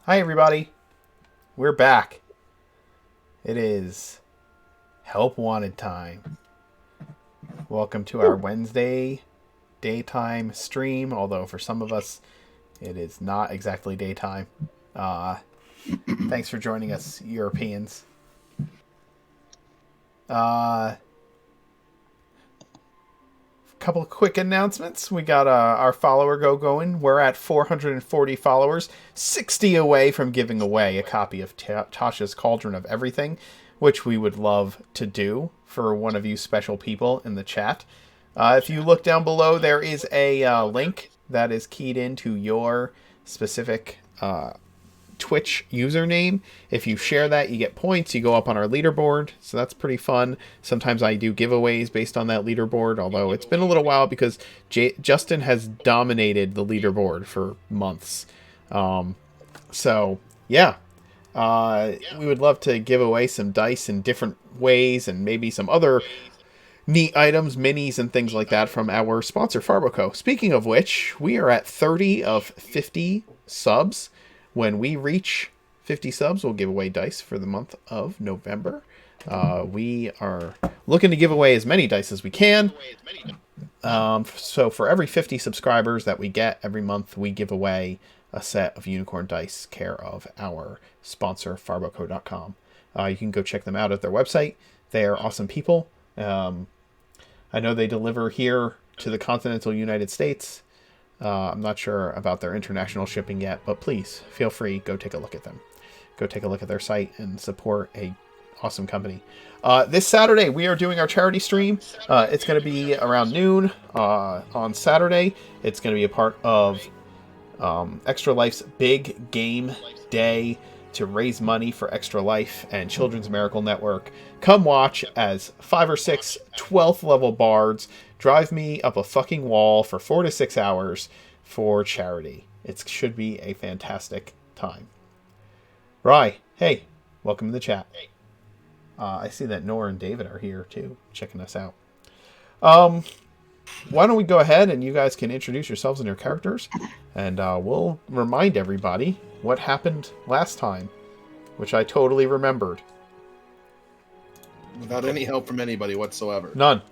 Hi, everybody. We're back. It is Help Wanted time. Welcome to our Wednesday daytime stream, although for some of us, it is not exactly daytime. Thanks for joining us, Europeans. Couple of quick announcements. We got our follower going. We're at 440 followers, 60 away from giving away a copy of Tasha's Cauldron of Everything, which we would love to do for one of you special people in the chat. If you look down below, there is a link that is keyed into your specific Twitch username. If you share that, you get points. You go up on our leaderboard, so that's pretty fun. Sometimes I do giveaways based on that leaderboard, although it's been a little while because Justin has dominated the leaderboard for months. So yeah, we would love to give away some dice in different ways and maybe some other neat items, minis, and things like that from our sponsor, Farboco. Speaking of which, we are at 30 of 50 subs. When we reach 50 subs, we'll give away dice for the month of November. We are looking to give away as many dice as we can. So for every 50 subscribers that we get every month, we give away a set of unicorn dice, care of our sponsor, farboco.com. You can go check them out at their website. They are awesome people. I know they deliver here to the continental United States. I'm not sure about their international shipping yet, but please feel free, go take a look at them. Go take a look at their site and support a awesome company. This Saturday, we are doing our charity stream. It's going to be around noon on Saturday. It's going to be a part of Extra Life's Big Game Day to raise money for Extra Life and Children's Miracle Network. Come watch as 5 or 6 12th level bards drive me up a fucking wall for 4 to 6 hours for charity. It should be a fantastic time. Rye, hey, welcome to the chat. I see that Nora and David are here too, checking us out. Why don't we go ahead and you guys can introduce yourselves and your characters, and we'll remind everybody what happened last time, which I totally remembered. Without any help from anybody whatsoever. None.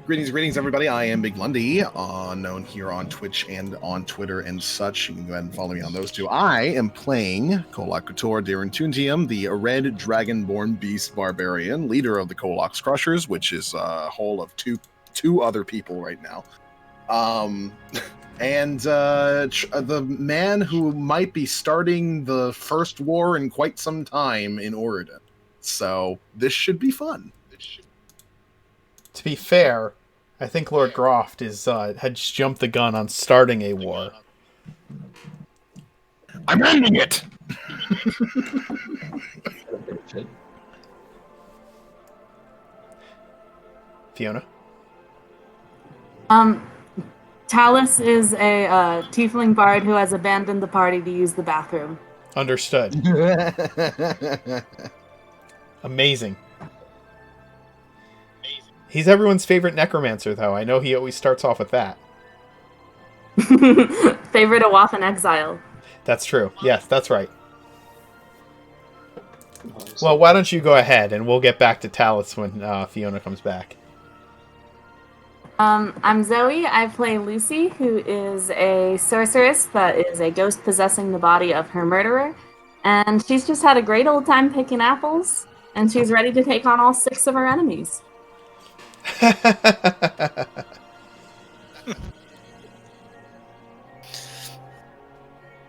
Greetings, everybody. I am Big Lundy, known here on Twitch and on Twitter and such. You can go ahead and follow me on those two. I am playing Kolak Couture Darren Tuntium, the red dragonborn beast barbarian, leader of the Kolox Crushers, which is a whole of two other people right now. And the man who might be starting the first war in quite some time in Oregon. So this should be fun. To be fair, I think Lord Groft had jumped the gun on starting a war. I'm ending it! Fiona? Talus is a tiefling bard who has abandoned the party to use the bathroom. Understood. Amazing. He's everyone's favorite necromancer, though. I know he always starts off with that. Favorite Awath in exile. That's true. Yes, that's right. Well, why don't you go ahead, and we'll get back to Talus when Fiona comes back. I'm Zoe. I play Lucy, who is a sorceress that is a ghost possessing the body of her murderer. And she's just had a great old time picking apples, and she's ready to take on all 6 of her enemies.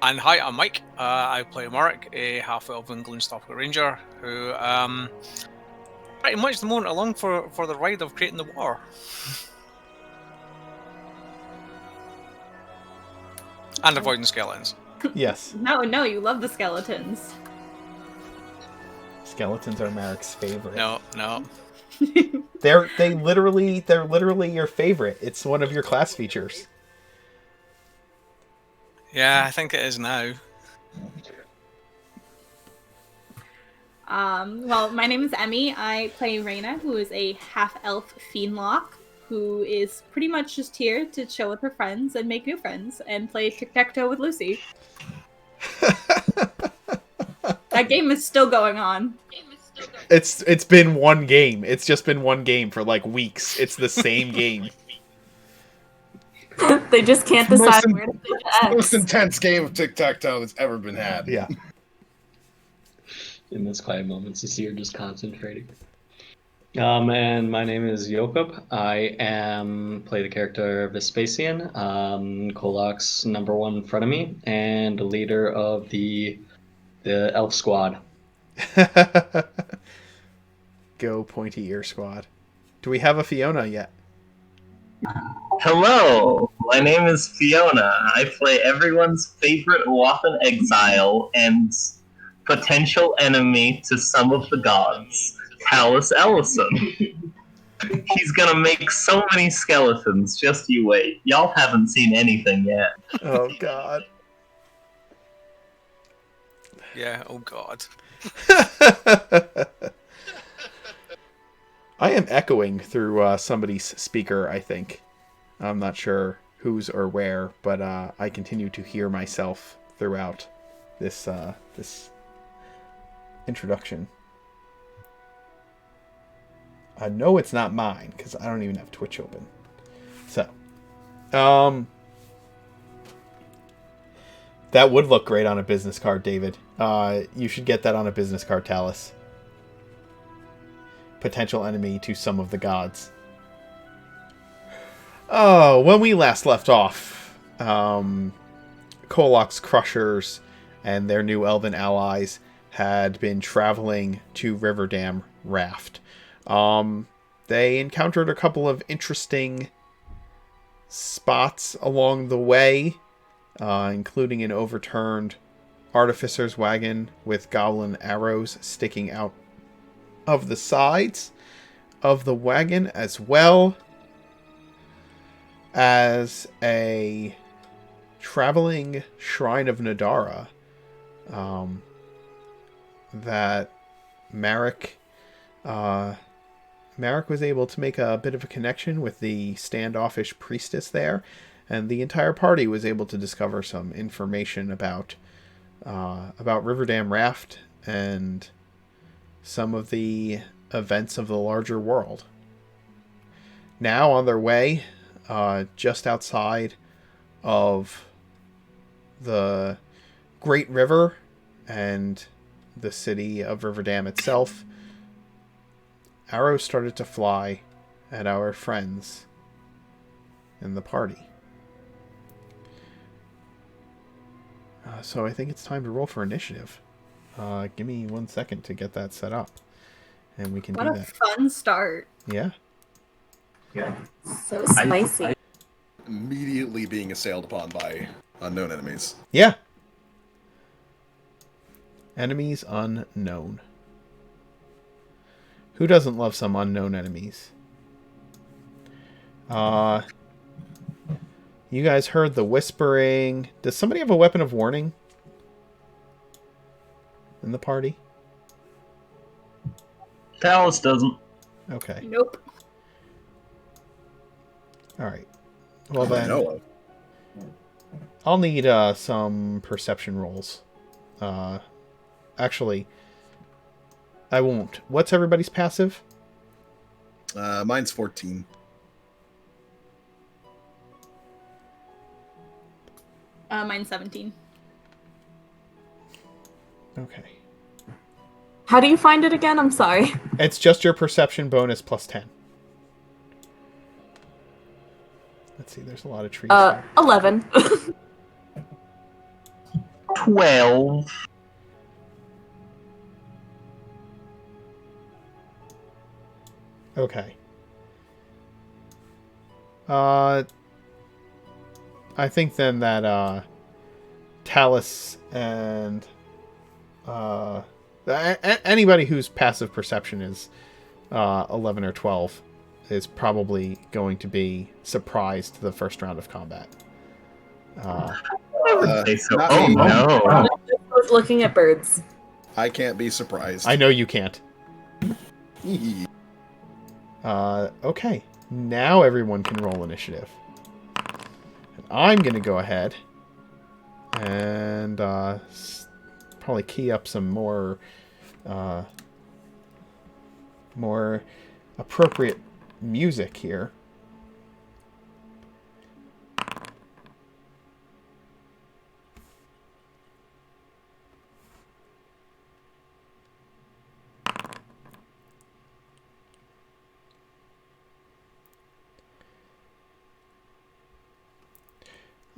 And hi, I'm Mike. I play Marek, a half-elven Gloomstalker Ranger, who pretty much the moment along for the ride of creating the war. And avoiding skeletons. Yes. No, you love the skeletons. Skeletons are Marek's favorite. No. They're literally your favorite. It's one of your class features. Yeah, I think it is now. Well, my name is Emmy. I play Reyna, who is a half-elf fiendlock, who is pretty much just here to chill with her friends and make new friends and play tic-tac-toe with Lucy. That game is still going on. It's been one game. It's just been one game for like weeks. It's the same game. They just can't decide where to put the X. Most intense game of tic-tac-toe that's ever been had. Yeah. In those quiet moments, you see her just concentrating. And my name is Jakob. I play the character Vespasian, Kolak's #1 frenemy, and the leader of the elf squad. Go pointy ear squad. Do we have a Fiona yet? Hello, my name is Fiona. I play everyone's favorite Wathan exile and potential enemy to some of the gods, Talus Ellison. He's gonna make so many skeletons, just you wait. Y'all haven't seen anything yet. Oh god. Yeah, oh god. I am echoing through somebody's speaker, I think. I'm not sure whose or where, but I continue to hear myself throughout this this introduction. I know it's not mine, because I don't even have Twitch open. So, that would look great on a business card, David. You should get that on a business card, Talus. Potential enemy to some of the gods. Oh, when we last left off, Kolak's Crushers and their new elven allies had been traveling to Riverdam Raft. They encountered a couple of interesting spots along the way, including an overturned artificer's wagon with goblin arrows sticking out of the sides of the wagon, as well as a traveling shrine of Nadara that Marek was able to make a bit of a connection with the standoffish priestess there, and the entire party was able to discover some information about Riverdam Raft and some of the events of the larger world. Now on their way, just outside of the Great River and the city of Riverdam itself, arrows started to fly at our friends in the party. So I think it's time to roll for initiative. Give me 1 second to get that set up, and we can What do a that. fun start. Yeah. So spicy. Immediately being assailed upon by unknown enemies. Yeah. Enemies unknown. Who doesn't love some unknown enemies? You guys heard the whispering. Does somebody have a weapon of warning in the party? Talus doesn't. Okay. Nope. All right. Well I then, know of. I'll need some perception rolls. Actually, I won't. What's everybody's passive? Mine's 14. Mine's 17. Okay. How do you find it again? I'm sorry. It's just your perception bonus plus 10. Let's see, there's a lot of trees here. 11. 12. Okay. I think then that Talus and anybody whose passive perception is 11 or 12 is probably going to be surprised to the first round of combat. I would say so. not Oh me. no. I was looking at birds. I can't be surprised. I know you can't. Hee. Okay. Now everyone can roll initiative. And I'm going to go ahead and probably key up some more appropriate music here.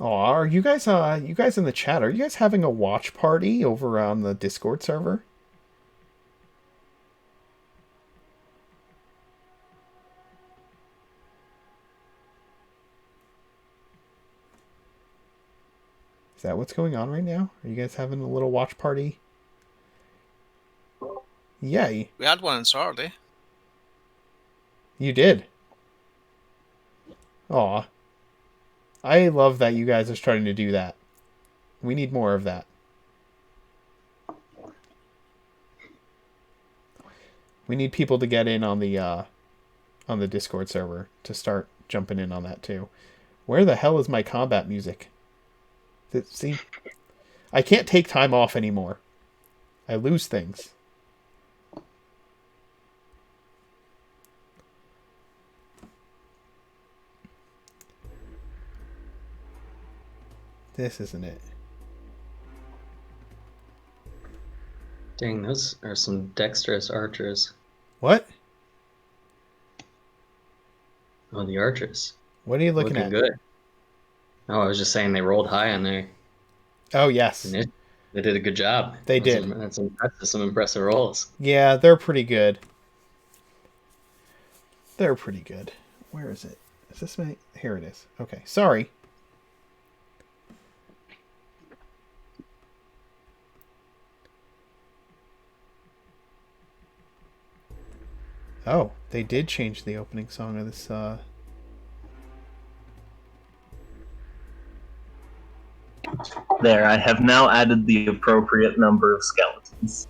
Oh, are you guys in the chat? Are you guys having a watch party over on the Discord server? Is that what's going on right now? Are you guys having a little watch party? Yay. We had one on Saturday. You did. Aw. I love that you guys are starting to do that. We need more of that. We need people to get in on the Discord server to start jumping in on that too. Where the hell is my combat music? See, I can't take time off anymore. I lose things. This isn't it. Dang, those are some dexterous archers. What? Oh, the archers. What are you looking at? Good. Oh, I was just saying they rolled high on there. Oh, yes. They did a good job. They did. That's impressive. Some impressive rolls. Yeah, they're pretty good. They're pretty good. Where is it? Is this my... Here it is. Okay, sorry. Oh, they did change the opening song of this, There, I have now added the appropriate number of skeletons.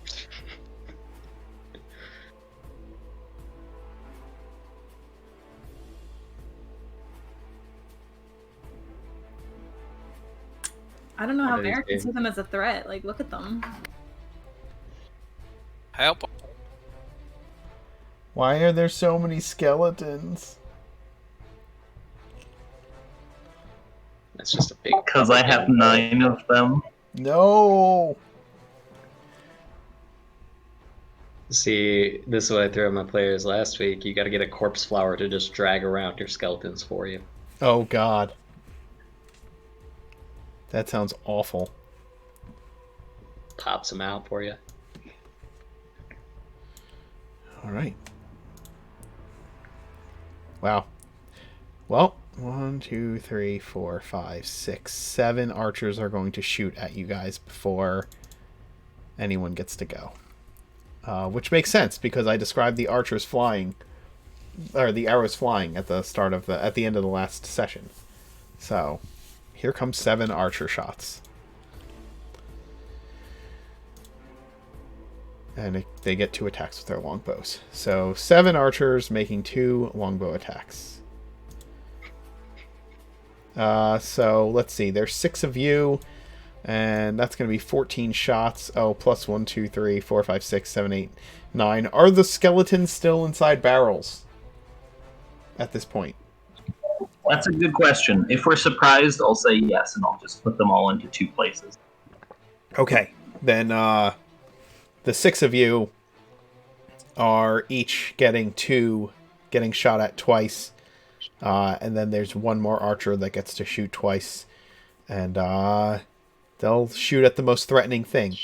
I don't know how That is Americans big. see them as a threat. Like, look at them. Help. Why are there so many skeletons? That's just a big. Because I have 9 of them. No! See, this is what I threw at my players last week. You got to get a corpse flower to just drag around your skeletons for you. Oh, God. That sounds awful. Pops them out for you. All right. Wow. Well, 1, 2, 3, 4, 5, 6, 7 archers are going to shoot at you guys before anyone gets to go. Which makes sense because I described the archers flying, or the arrows flying at the end of the last session. So, here comes 7 archer shots. And they get 2 attacks with their longbows. So 7 archers making 2 longbow attacks. So let's see. There's 6 of you, and that's going to be 14 shots. Oh, plus 1, 2, 3, 4, 5, 6, 7, 8, 9. Are the skeletons still inside barrels at this point? That's a good question. If we're surprised, I'll say yes, and I'll just put them all into 2 places. Okay. Then the 6 of you are each getting shot at twice. And then there's 1 more archer that gets to shoot twice. And they'll shoot at the most threatening thing.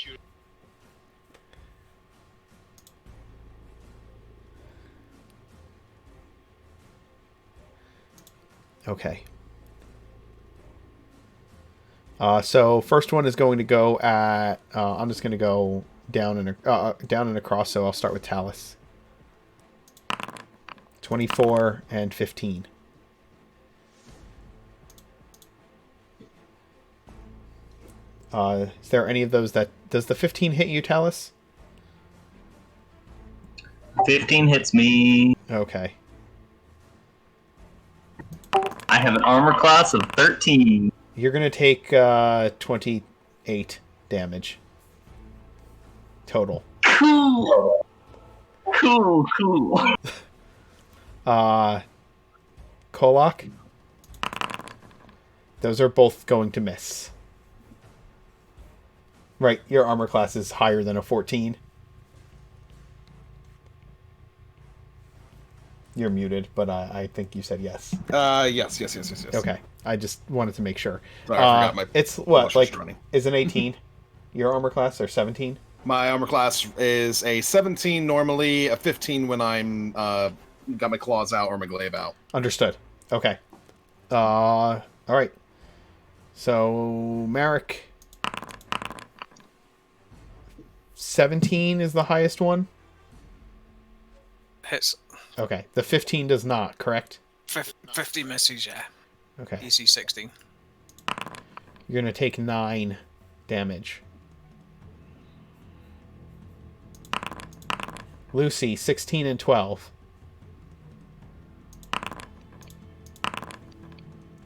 Okay. So first one is going to go at... I'm just going to go down and across, so I'll start with Talus. 24 and 15. Is there any of those that... Does the 15 hit you, Talus? 15 hits me. Okay. I have an armor class of 13. You're going to take 28 damage total. Cool. Cool. Kolak, those are both going to miss. Right, your armor class is higher than a 14. You're muted, but I think you said yes. Yes. Okay, I just wanted to make sure. Sorry, I forgot my it's what, like, running. is an 18 your armor class, or 17? My armor class is a 17 normally, a 15 when I'm got my claws out or my glaive out. Understood. Okay. All right. So, Marek, 17 is the highest one? Hits. Okay. The 15 does not, correct? 50 misses, yeah. Okay. AC 16. You're going to take 9 damage. Lucy, 16 and 12.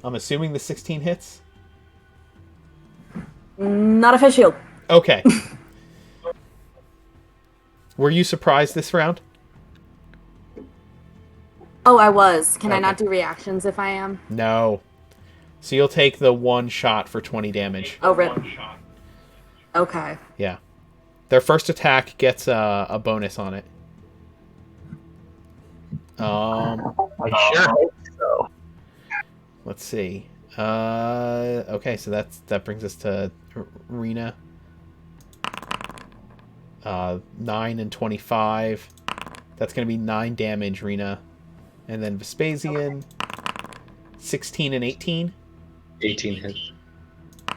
I'm assuming the 16 hits? Not official. Okay. Were you surprised this round? Oh, I was. Can I Okay. not do reactions if I am? No. So you'll take the one shot for 20 damage. Oh, rip. Okay. Yeah. Their first attack gets a bonus on it. I sure hope so. Let's see. Okay, so that brings us to Rena. 9 and 25. That's going to be 9 damage, Rena. And then Vespasian, 16 and 18. 18 hit.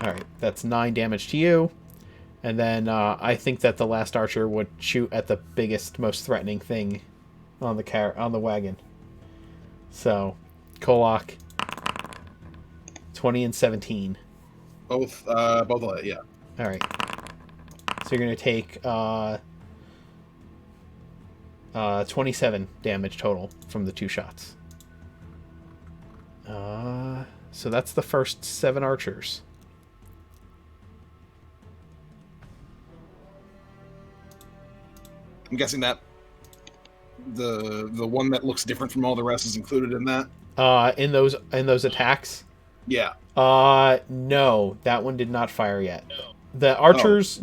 All right, that's 9 damage to you. And then I think that the last archer would shoot at the biggest, most threatening thing on the wagon. So, Kolak, 20 and 17. Both, yeah. All right. So you're going to take 27 damage total from the 2 shots. So that's the first 7 archers. I'm guessing that the one that looks different from all the rest is included in that. In those attacks? Yeah. No, that one did not fire yet. The archers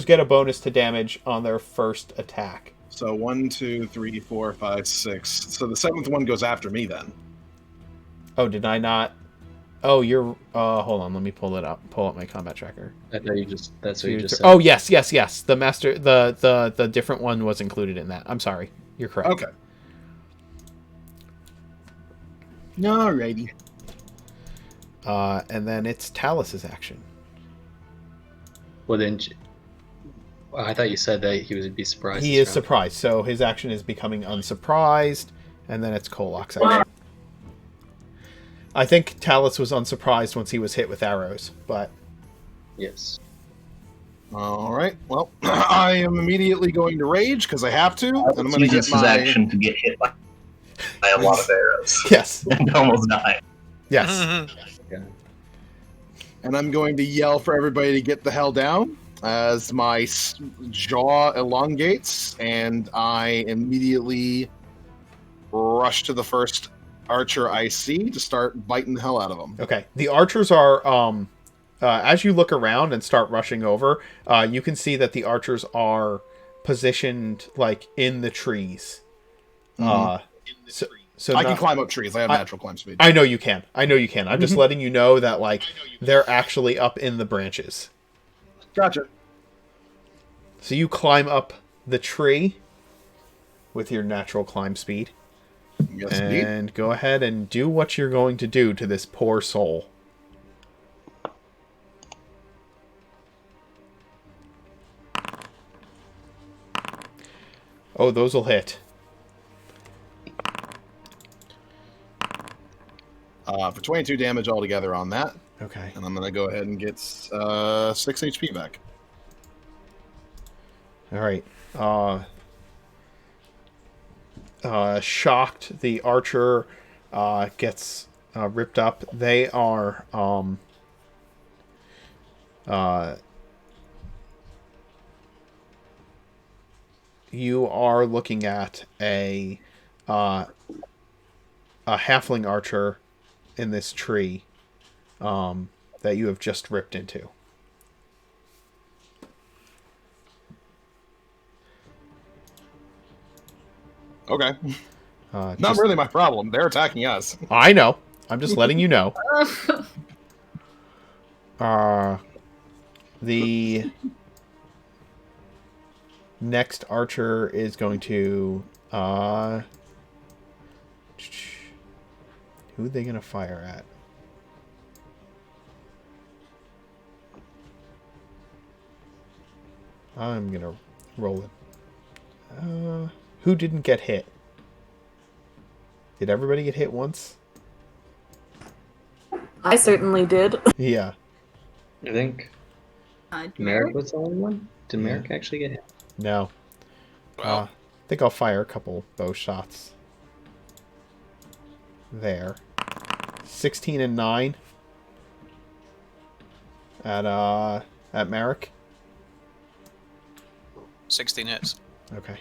get a bonus to damage on their first attack. So 1, 2, 3, 4, 5, 6. So the 7th one goes after me then. Oh, did I not? Oh, you're. Hold on. Let me pull it up. Pull up my combat tracker. I thought you just. That's what you just said. Oh, yes. The master. The different one was included in that. I'm sorry. You're correct. Okay. Alrighty. And then it's Talus's action. Well, then. I thought you said that he would be surprised. He this is round. surprised, so his action is becoming unsurprised, and then it's Kolak's action. I think Talus was unsurprised once he was hit with arrows, but Yes. All right. Well, I am immediately going to rage because I have to, and I'm going to Uses get his my action to get hit by a lot of arrows yes, and almost die. yes. and I'm going to yell for everybody to get the hell down as my jaw elongates, and I immediately rush to the first archer I see to start biting the hell out of them. Okay. The archers are, as you look around and start rushing over, you can see that the archers are positioned, like, in the trees. So I can not- climb up trees. I have natural climb speed. I know you can. I'm just letting you know that, like, they're actually up in the branches. Gotcha. So you climb up the tree with your natural climb speed. Yes, indeed. And go ahead and do what you're going to do to this poor soul. Oh, those will hit. For 22 damage altogether on that, Okay. and I'm going to go ahead and get 6 HP back. All right. Shocked, the archer gets ripped up. They are you are looking at a halfling archer in this tree that you have just ripped into. Okay. Not Not really my problem. They're attacking us. I know. I'm just letting you know. The next archer is going to who are they going to fire at? I'm going to roll it. Who didn't get hit? Did everybody get hit once? I certainly did. Yeah. I think Merrick was the only one. Did Merrick actually get hit? No. Well, I think I'll fire a couple bow shots. There. 16 and 9 at Merrick. 16 hits. Okay.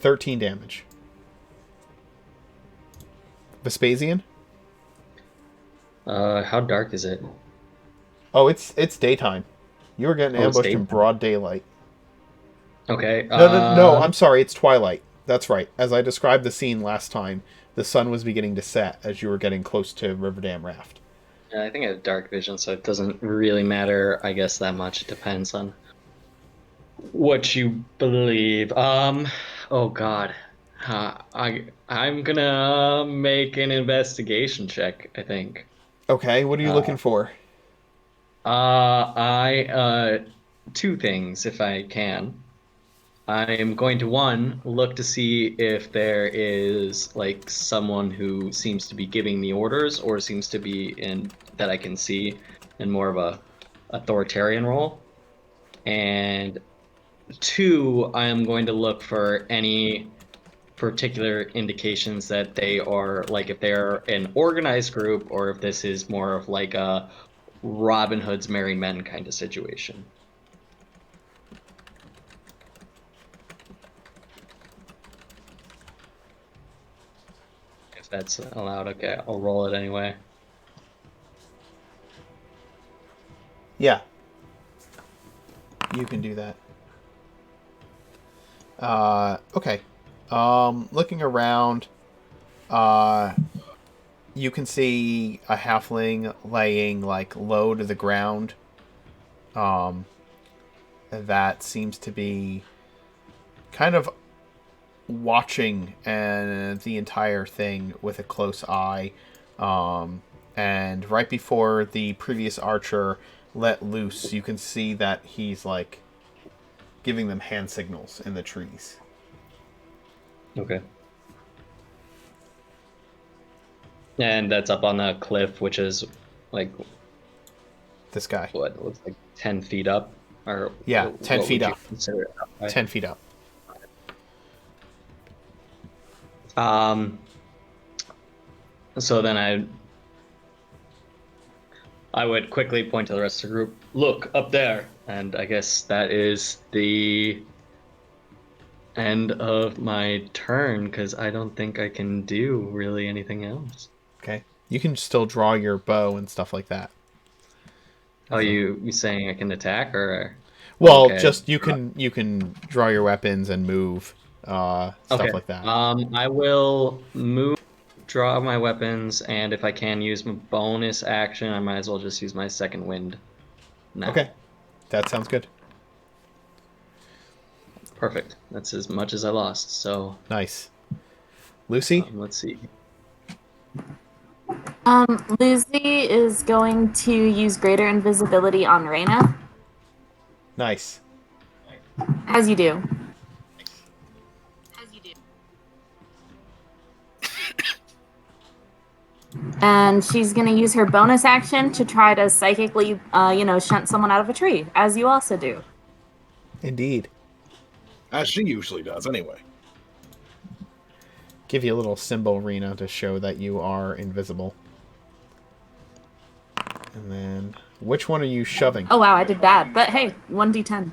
$13 damage. Vespasian? How dark is it? Oh, it's daytime. You were getting Oh, it's ambushed in daytime. broad daylight. Okay. No, I'm sorry, it's twilight. That's right. As I described the scene last time, the sun was beginning to set as you were getting close to Riverdam Raft. I think I have dark vision, so it doesn't really matter, I guess, that much. It depends on what you believe. Oh god. I'm gonna make an investigation check, I think. Okay, what are you looking for? Two things, if I can. I am going to, one, look to see if there is, like, someone who seems to be giving the orders, or seems to be in, that I can see, in more of a authoritarian role. And two, I am going to look for any particular indications that they are, like, if they're an organized group, or if this is more of like a Robin Hood's Merry Men kind of situation. If that's allowed, okay, I'll roll it anyway. Yeah. You can do that. Okay. Looking around, you can see a halfling laying, like, low to the ground. That seems to be kind of watching the entire thing with a close eye. And right before the previous archer let loose, you can see that he's, like, giving them hand signals in the trees. Okay. And that's up on the cliff, which is like This guy. what looks like 10 feet up, or Yeah, 10 what feet would you up. consider it up by? 10 feet up. So then I would quickly point to the rest of the group. Look up there, and I guess that is the end of my turn, because I don't think I can do really anything else. Okay. You can still draw your bow and stuff like that. Oh, you saying I can attack, or? Well, Okay. just you can draw your weapons and move stuff Okay. like that. I will move, draw my weapons, and if I can use my bonus action, I might as well just use my second wind now. Okay. That sounds good. Perfect. That's as much as I lost. So Nice. Lucy? let's see. Lucy is going to use greater invisibility on Reyna, Nice. as you do. And she's going to use her bonus action to try to psychically, shunt someone out of a tree, as you also do. Indeed. As she usually does, anyway. give you a little symbol, Rena, to show that you are invisible. And then, which one are you shoving? Oh wow, I did bad. But hey, 1d10.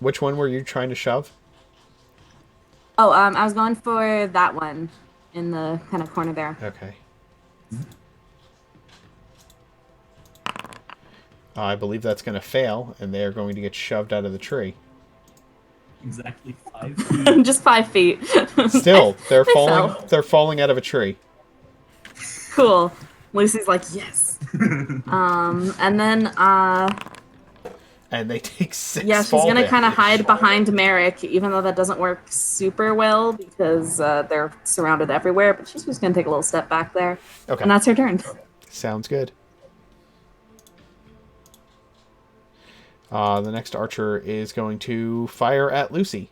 Which one were you trying to shove? Oh, I was going for that one in the kind of corner there. Okay. I believe that's going to fail, and they are going to get shoved out of the tree. Exactly 5 feet. Just 5 feet. Still, they're They falling. fell. They're falling out of a tree. Cool. Lucy's like, yes. And then, And they take 6 yeah, she's fall gonna kind of damage. hide behind Merrick, even though that doesn't work super well because they're surrounded everywhere. But she's just gonna take a little step back there, Okay, and that's her turn. sounds good. The next archer is going to fire at Lucy,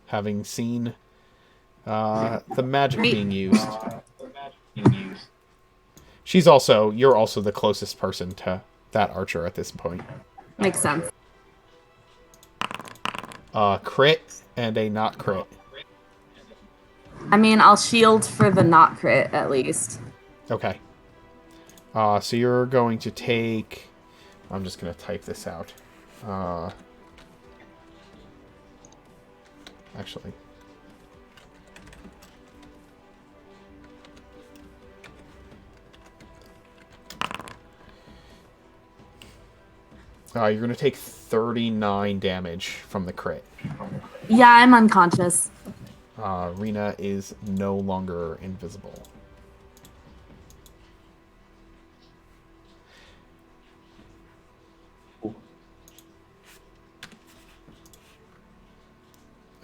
having seen the magic being used. You're also the closest person to that archer at this point. Makes sense. Crit and a not crit. I mean, I'll shield for the not crit at least. Okay. So you're going to take... I'm just going to type this out. Actually... you're going to take 39 damage from the crit. Yeah, I'm unconscious. Rena is no longer invisible.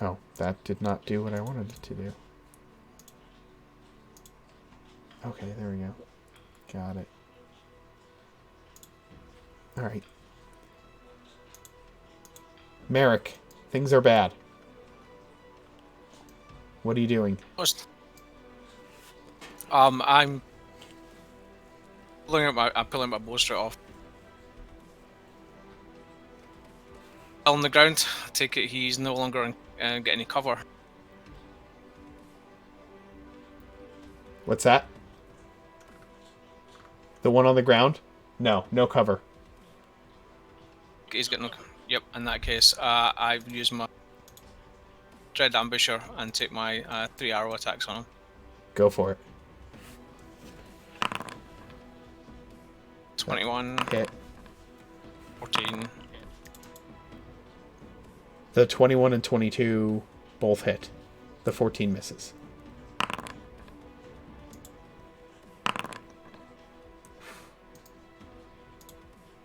Oh, that did not do what I wanted it to do. Okay, there we go. Got it. Alright. Merrick, things are bad. What are you doing? I'm pulling my bow straight off. On the ground, I take it he's no longer getting any cover. What's that? The one on the ground? No, no cover. He's got no. Yep. In that case, I use my Dread Ambusher and take my 3 arrow attacks on him. Go for it. 21, Hit. 14. The 21 and 22 both hit. The 14 misses.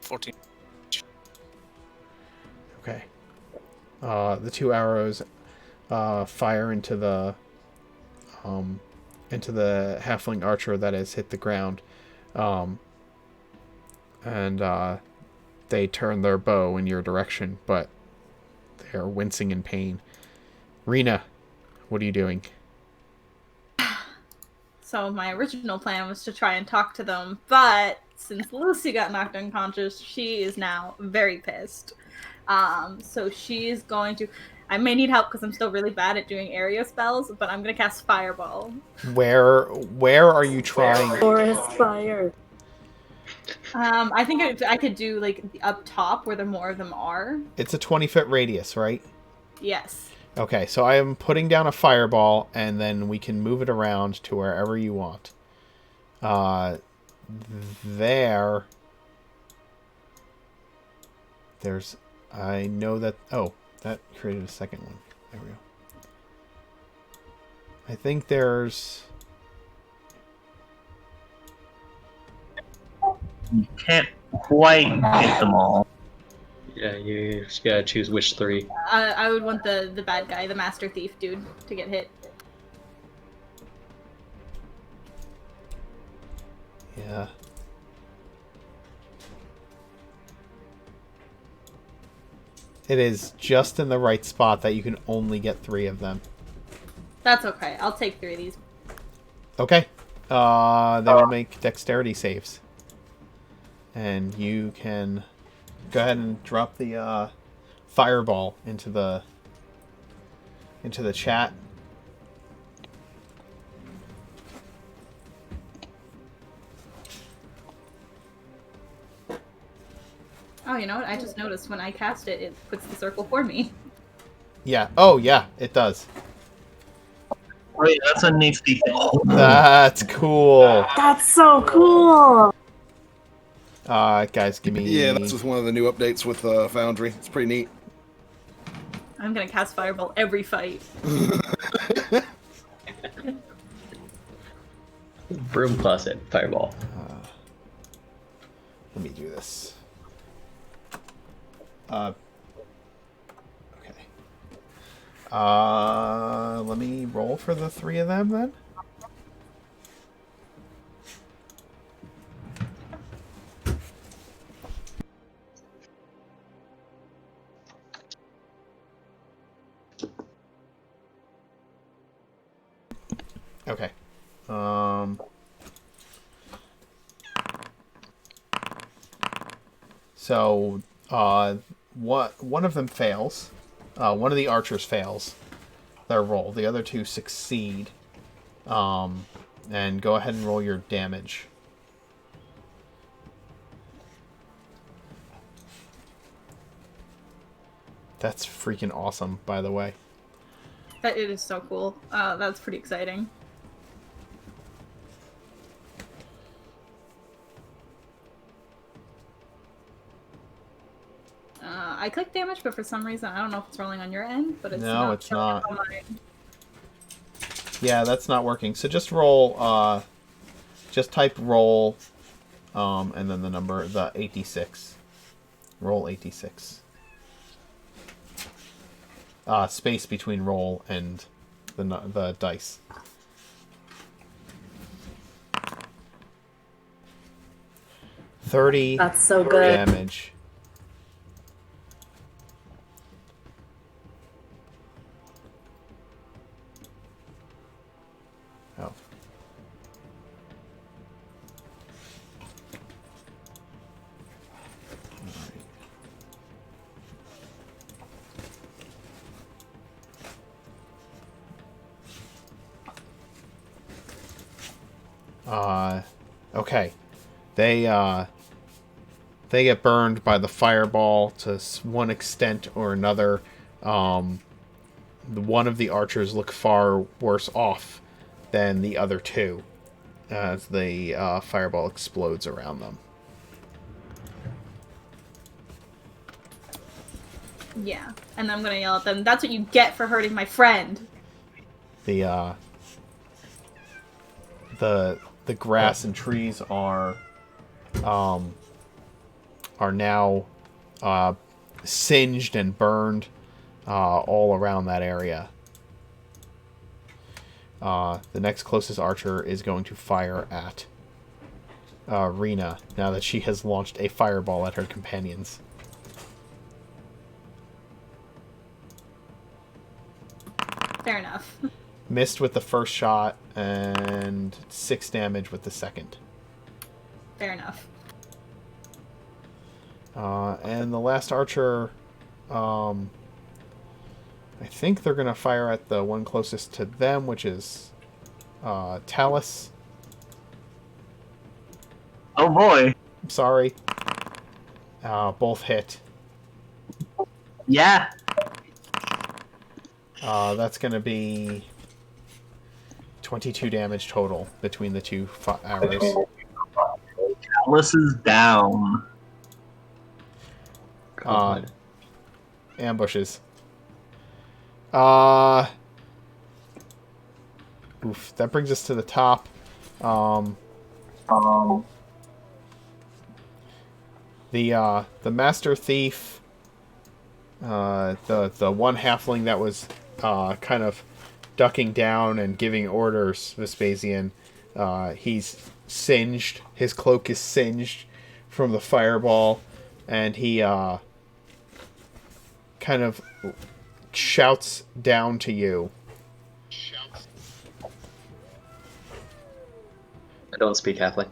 $14. Okay. The 2 arrows fire into the halfling archer that has hit the ground, and they turn their bow in your direction, but they are wincing in pain. Rena, what are you doing? So my original plan was to try and talk to them, but since Lucy got knocked unconscious, she is now very pissed. So she is going to... I may need help because I'm still really bad at doing area spells, but I'm going to cast Fireball. Where are you trying? Forest fire. I think I could do, like, up top where the more of them are. It's a 20-foot radius, right? Yes. Okay, so I am putting down a fireball, and then we can move it around to wherever you want. There's... I know that... Oh, that created a second one. There we go. I think there's... You can't quite hit them all. Yeah, you just gotta choose which 3. I would want the bad guy, the Master Thief dude, to get hit. Yeah. It is just in the right spot that you can only get 3 of them. That's okay. I'll take 3 of these. Okay. They will make dexterity saves. And you can go ahead and drop the fireball into into the chat. Oh, you know what? I just noticed when I cast it, it puts the circle for me. Yeah. Oh, yeah, it does. Wait, that's a neat detail. That's cool. That's so cool. Guys, give me... Yeah, that's just one of the new updates with Foundry. It's pretty neat. I'm gonna cast Fireball every fight. Broom Closet, Fireball. Let me do this. Okay. Let me roll for the 3 of them then. Okay. So, one of them fails. One of the archers fails their roll. The other 2 succeed. And go ahead and roll your damage. That's freaking awesome, by the way. It is so cool. That's pretty exciting. I clicked damage, but for some reason, I don't know if it's rolling on your end, but it's No, not it's showing not. up on mine. Yeah, that's not working. So just roll, just type roll, and then the number, the 86. Roll 86. Space between roll and the dice. $30 That's so good. damage. Oh. Okay. They get burned by the fireball to one extent or another. One of the archers look far worse off than the other 2 as the fireball explodes around them. Yeah, and I'm gonna yell at them. That's what you get for hurting my friend. The grass and trees are now singed and burned all around that area. The next closest archer is going to fire at Rena now that she has launched a fireball at her companions. Fair enough. Missed with the first shot and 6 damage with the second. Fair enough. And the last archer, I think they're going to fire at the one closest to them, which is Talus. Oh boy. I'm sorry. Both hit. Yeah. That's going to be 22 damage total between the 2 arrows. Alice is down. God. Ambushes. Oof. That brings us to the top. The Master Thief, the one halfling that was kind of ducking down and giving orders, Vespasian, he's singed. His cloak is singed from the fireball, and he kind of shouts down to you. I don't speak halfling.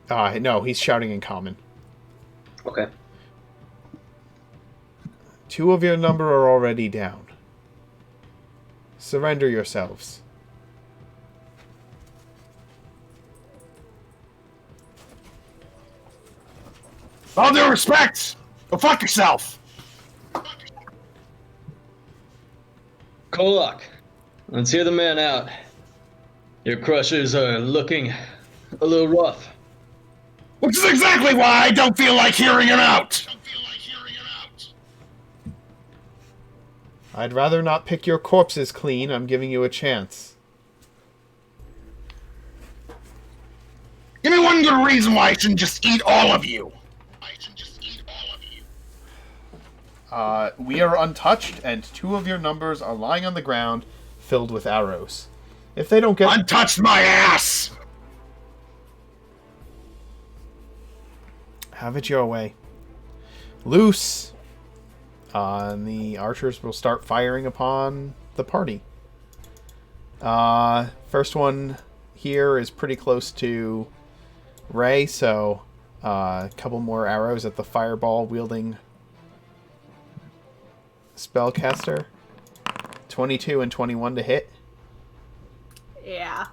No, he's shouting in common. Okay. 2 of your number are already down. Surrender yourselves. All due respect! Go fuck yourself! Kolak, let's hear the man out. Your crushers are looking a little rough. Which is exactly why I don't feel like hearing him out! I'd rather not pick your corpses clean. I'm giving you a chance. Give me one good reason why I shouldn't just eat all of you! We are untouched, and 2 of your numbers are lying on the ground, filled with arrows. If they don't get... Untouched my ass! Have it your way. Loose! And the archers will start firing upon the party. First one here is pretty close to Ray, so a couple more arrows at the fireball-wielding spellcaster. 22 and 21 to hit. Yeah.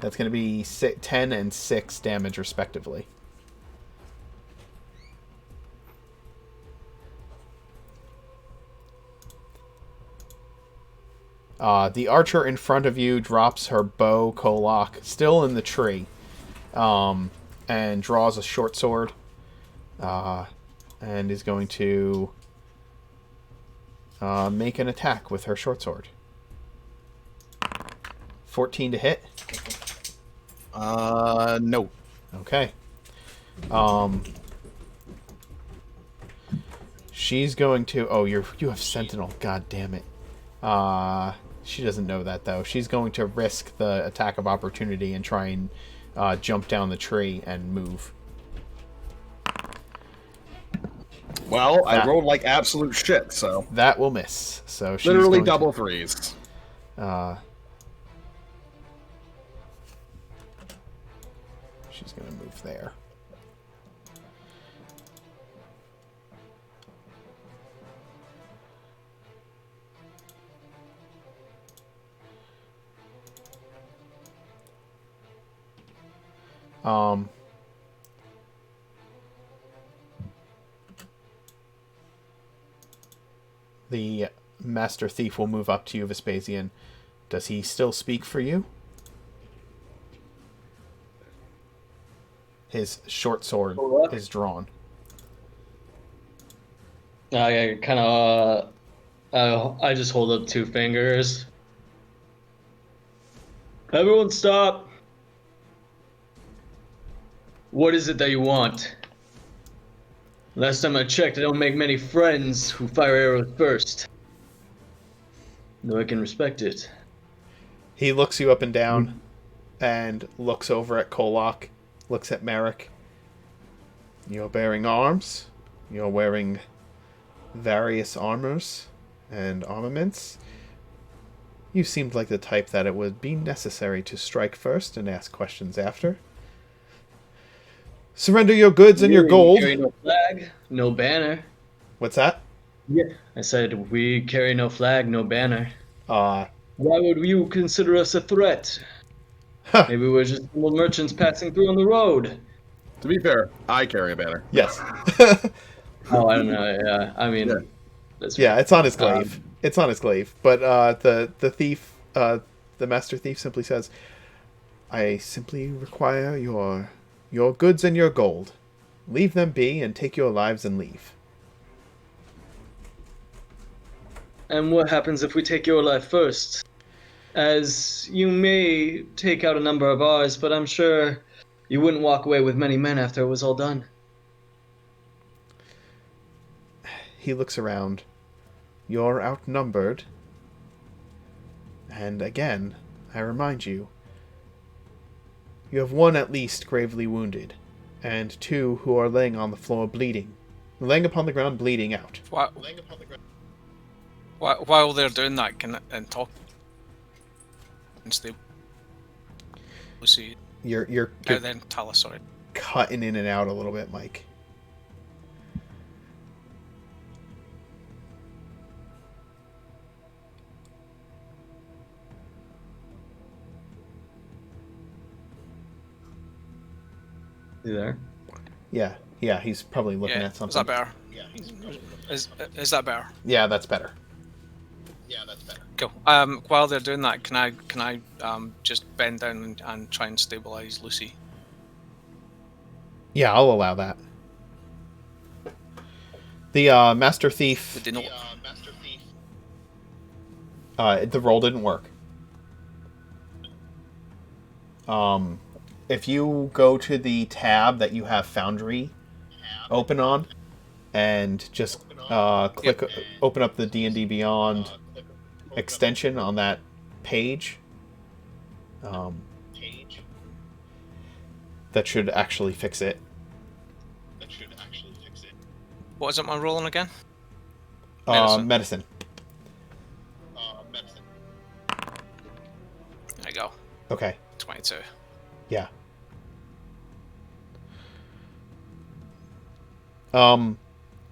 That's going to be 10 and 6 damage, respectively. The archer in front of you drops her bow, Kolak, still in the tree, and draws a short sword, and is going to make an attack with her short sword. 14 to hit. No. Okay. She's going to... Oh, you have Sentinel. God damn it. She doesn't know that, though. She's going to risk the attack of opportunity and try and jump down the tree and move. Well, I rolled like absolute shit, so... That will miss. So she's Literally going double to, threes. She's going to move there. The Master Thief will move up to you, Vespasian. Does he still speak for you? His short sword is drawn. I kind of, I just hold up 2 fingers. Everyone stop. What is it that you want? Last time I checked, I don't make many friends who fire arrows first. Though I can respect it. He looks you up and down and looks over at Kolak, looks at Merrick. You're bearing arms. You're wearing various armors and armaments. You seemed like the type that it would be necessary to strike first and ask questions after. Surrender your goods and your gold. We carry no flag, no banner. What's that? Yeah. I said we carry no flag, no banner. Uh, Why would you consider us a threat? Maybe we're just little merchants passing through on the road. To be fair, I carry a banner. yes. Oh, I don't know. Yeah, I mean, Yeah. that's Yeah, it's on his glaive. It's on his glaive. But the thief, the Master Thief simply says, I simply require your goods and your gold. Leave them be and take your lives and leave. And what happens if we take your life first? As you may take out a number of ours, but I'm sure you wouldn't walk away with many men after it was all done. He looks around. You're outnumbered. And again, I remind you, you have 1 at least gravely wounded, and 2 who are laying on the floor bleeding. Laying upon the ground bleeding out. While they're doing that and talking, we'll see. You're Then Talis, sorry. cutting in and out a little bit, Mike. You there? Yeah, he's probably looking Yeah, at something. is that better? Is that better? Yeah, that's better. Cool. While they're doing that, can I just bend down and try and stabilize Lucy? Yeah, I'll allow that. The Master Thief. Did they know? The roll didn't work. If you go to the tab that you have Foundry open on, and just click open up the D&D Beyond extension on that page, that should actually fix it. What is it I'm rolling again? Medicine. There you go. Okay. 22. Yeah.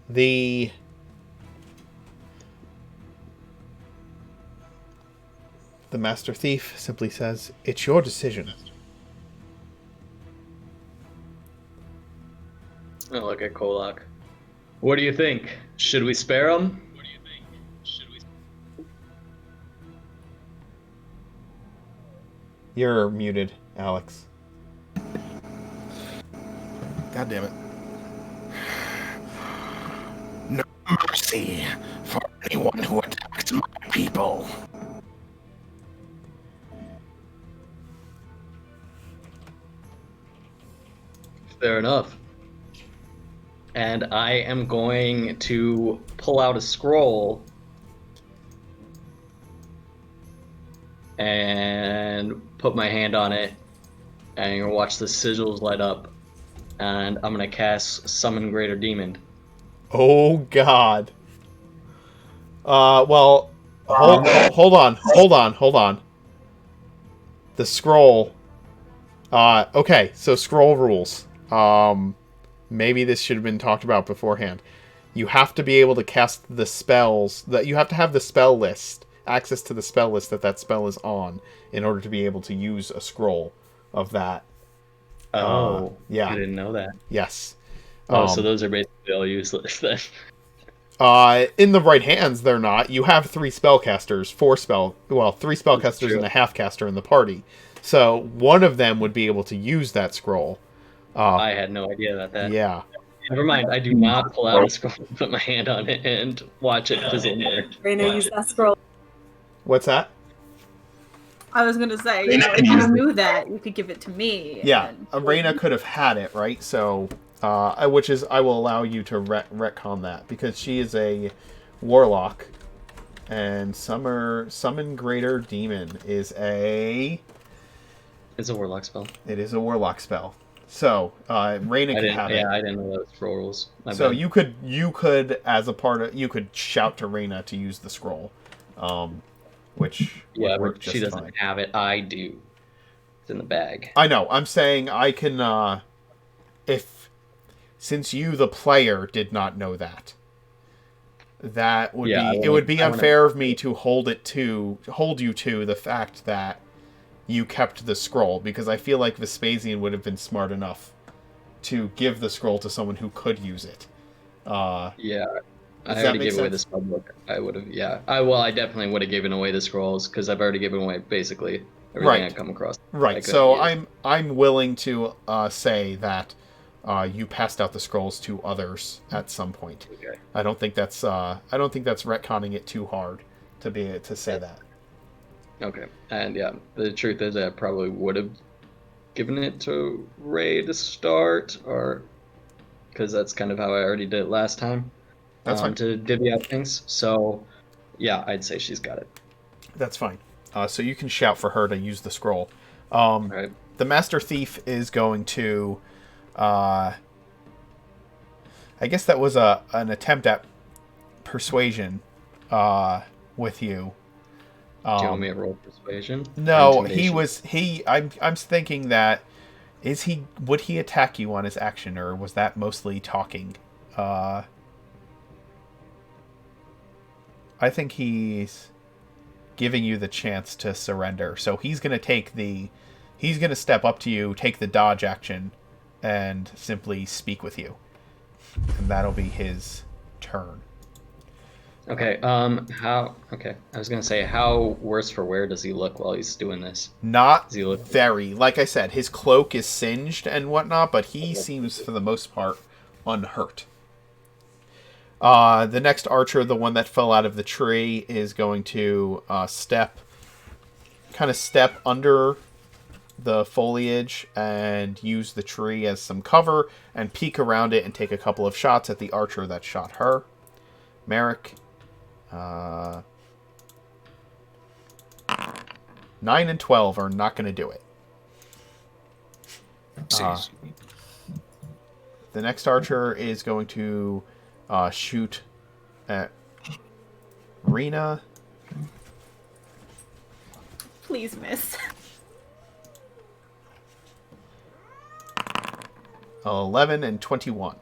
The Master Thief simply says, "It's your decision." I look at Kolak. What do you think? Should we spare him? You're muted, Alex. God damn it. No mercy for anyone who attacks my people. Fair enough. And I am going to pull out a scroll and put my hand on it, and you're gonna watch the sigils light up, and I'm gonna cast Summon Greater Demon. Oh God. Well, hold on. The scroll. Okay, so scroll rules. Maybe this should have been talked about beforehand. You have to be able to cast the spells that you have to have the spell list, access to the spell list that spell is on, in order to be able to use a scroll of that. Oh, yeah. I didn't know that. Yes. Oh, so those are basically all useless then. In the right hands, they're not. You have three spellcasters, three spellcasters and a half caster in the party. So one of them would be able to use that scroll. I had no idea about that. Yeah. Never mind, I do not pull out a scroll, put my hand on it, and watch it fizzle there. Raina, use that scroll. What's that? I was gonna say, Raina if can you use it. knew that, you could give it to me. Yeah, and- Arena could have had it, right? So, I will allow you to retcon that, because she is a warlock, and Summon Greater Demon is a... It's a warlock spell. It is a warlock spell. So, Raina could have it. Yeah, I didn't know that was scroll rules. So you could as a part of, you could shout to Raina to use the scroll, which would work but just she doesn't fine. have it. I do. It's in the bag. I know. I'm saying I can, since you, the player, did not know that, that would it would be unfair of me to hold you to the fact that you kept the scroll, because I feel like Vespasian would have been smart enough to give the scroll to someone who could use it. Yeah. I that already make gave away sense? the spell book. I would have, yeah. I definitely would have given away the scrolls, because I've already given away basically everything Right. I come across. Right. So I'm willing to say that you passed out the scrolls to others at some point. Okay. I don't think that's retconning it too hard to say that. Okay. And yeah, the truth is I probably would have given it to Ray to start, or because that's kind of how I already did it last time. That's fine. To divvy out things. So yeah, I'd say she's got it. That's fine. So you can shout for her to use the scroll. Right. The Master Thief is going to. I guess that was an attempt at persuasion with you. Do you want me to roll persuasion? No, Intimidation? I'm thinking that would he attack you on his action, or was that mostly talking? I think he's giving you the chance to surrender. So he's going to step up to you, take the dodge action, and simply speak with you. And that'll be his turn. Okay. Okay. I was gonna say, how worse for wear does he look while he's doing this? Not Does he look? very. Like I said, his cloak is singed and whatnot, but he seems, for the most part, unhurt. The next archer, the one that fell out of the tree, is going to step under the foliage and use the tree as some cover and peek around it and take a couple of shots at the archer that shot her. Merrick. 9 and 12 are not going to do it. The next archer is going to shoot at Rena. Please miss. 11 and 21.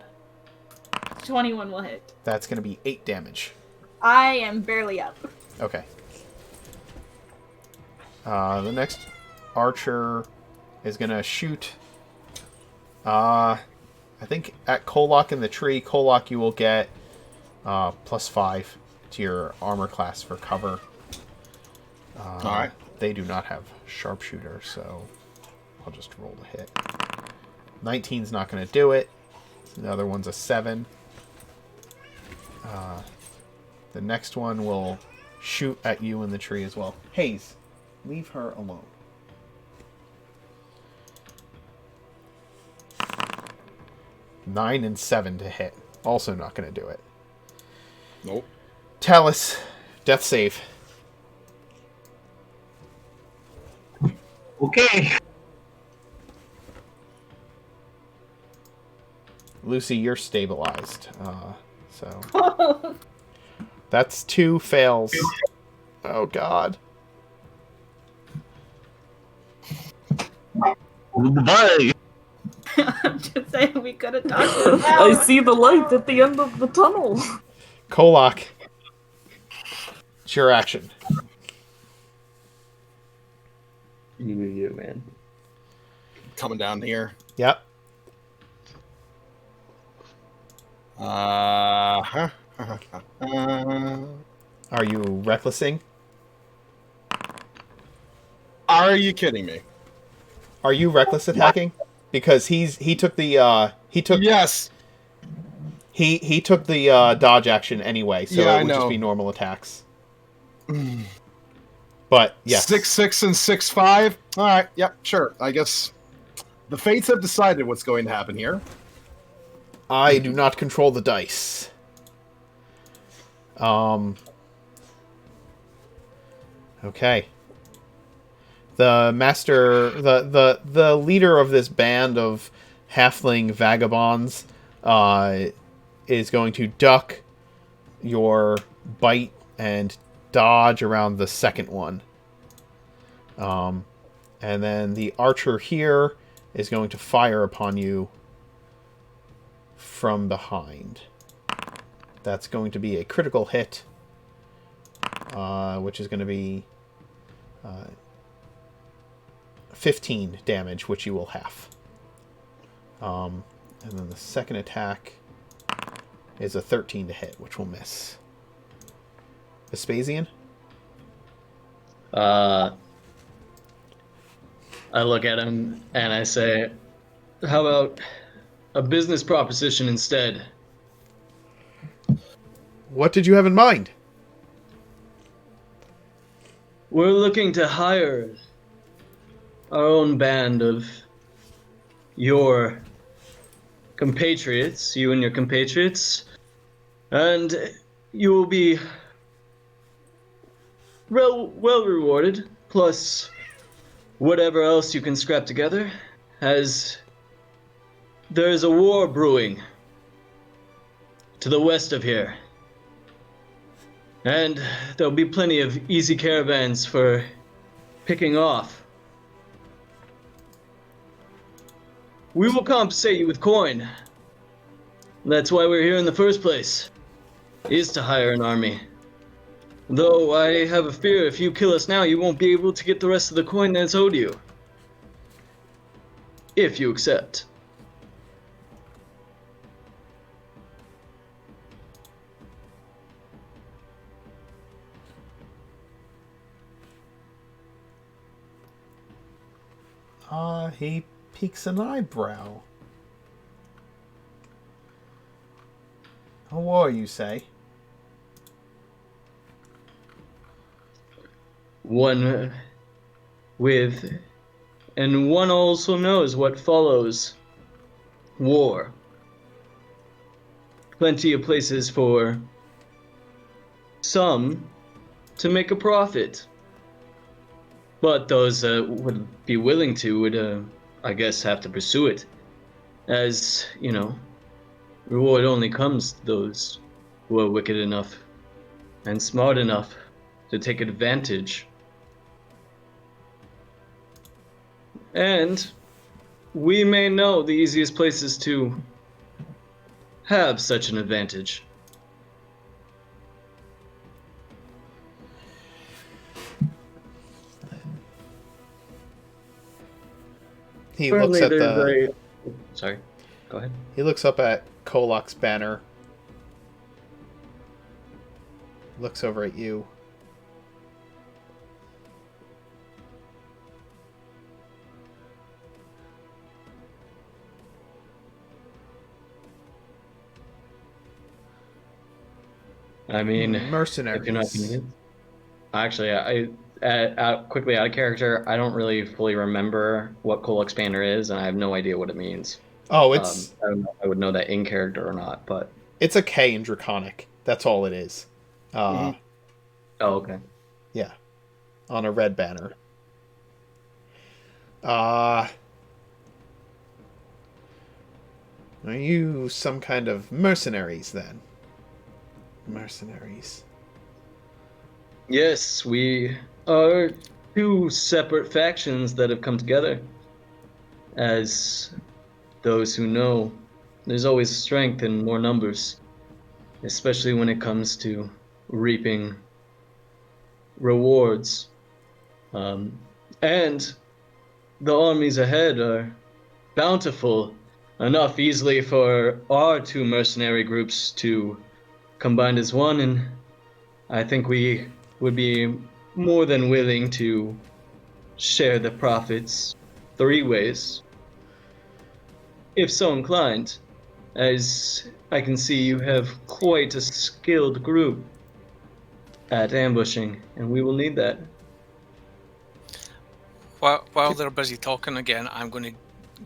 21 will hit. That's going to be 8 damage. I am barely up. Okay. The next archer is going to shoot. I think at Kolak in the tree. Kolak, you will get +5 to your armor class for cover. Alright. They do not have sharpshooter, so I'll just roll the hit. 19's not going to do it. The other one's a 7. The next one will shoot at you in the tree as well. Hayes, leave her alone. Nine and 7 to hit. Also not going to do it. Nope. Talus, death save. Okay. Lucy, you're stabilized. So that's 2 fails. Oh God. Bye. I'm just saying we could have talked about I see the light at the end of the tunnel. Kolak, it's your action. You, man. Coming down here. Yep. Uh-huh. Are you recklessing? Are you kidding me? Are you reckless attacking? Because he took the Yes. he took the dodge action anyway, so Yeah, it would I just know. be normal attacks. But yes, 6-6 and 6-5. All right. Yep. Sure. I guess the fates have decided what's going to happen here. I do not control the dice. Okay. The master, the leader of this band of halfling vagabonds, is going to duck your bite and dodge around the second one. And then the archer here is going to fire upon you from behind. That's going to be a critical hit, which is going to be 15 damage, which you will half. And then the second attack is a 13 to hit, which will miss. Vespasian? I look at him and I say, how about a business proposition instead? What did you have in mind? We're looking to hire our own band of your compatriots, you and your compatriots, and you will be well rewarded, plus whatever else you can scrap together, as there is a war brewing to the west of here. And there'll be plenty of easy caravans for picking off. We will compensate you with coin. That's why we're here in the first place, is to hire an army. Though I have a fear if you kill us now, you won't be able to get the rest of the coin that's owed you. If you accept. He peeks an eyebrow. A war, you say? One with, and one also knows what follows. War. Plenty of places for some to make a profit. But those would be willing to would, I guess, have to pursue it. As, reward only comes to those who are wicked enough and smart enough to take advantage. And we may know the easiest places to have such an advantage. He looks at the. Sorry, go ahead. He looks up at Kolok's banner. Looks over at you. I mean, mercenaries. If you're not convinced. Actually, quickly out of character, I don't really fully remember what Kolok's banner is, and I have no idea what it means. Oh, it's. I don't know if I would know that in character or not, but it's a K in Draconic. That's all it is. Oh, okay. Yeah, on a red banner. Are you some kind of mercenaries then? Mercenaries. Yes, we are two separate factions that have come together. As those who know, there's always strength in more numbers, especially when it comes to reaping rewards. And the armies ahead are bountiful enough easily for our two mercenary groups to combine as one, and I think we would be more than willing to share the profits 3 ways, if so inclined, as I can see you have quite a skilled group at ambushing, and we will need that. While they're busy talking again, I'm going to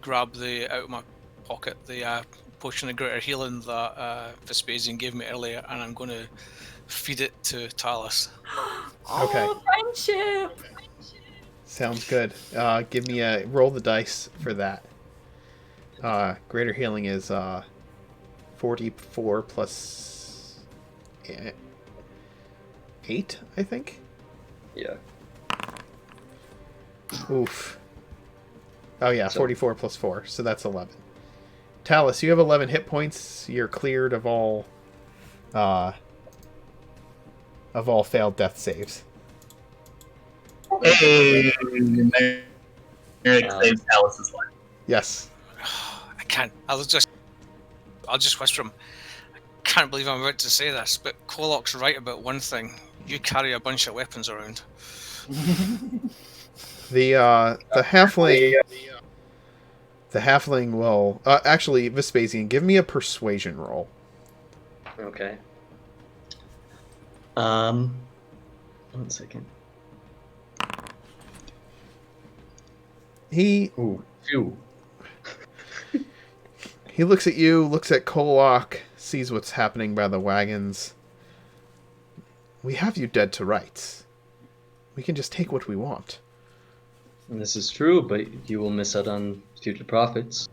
grab out of my pocket the potion of greater healing that Vespasian gave me earlier, and I'm going to feed it to Talus. Okay. Oh, friendship! Sounds good. Give me a roll the dice for that. Greater healing is 44 plus 8, I think. Yeah. Oof. Oh yeah, 44 plus 4, so that's 11. Talus, you have 11 hit points. You're cleared of all failed death saves. Hey, Merrick saves Talus's life. Yes. I can't. I'll just whisper him. I can't believe I'm about to say this, but Kolok's right about one thing. You carry a bunch of weapons around. The halfling. The halfling will actually, Vespasian, give me a persuasion roll. Okay. 1 second. Ooh, 2. He looks at you, looks at Kolok, sees what's happening by the wagons. We have you dead to rights. We can just take what we want. And this is true, but you will miss out on future profits.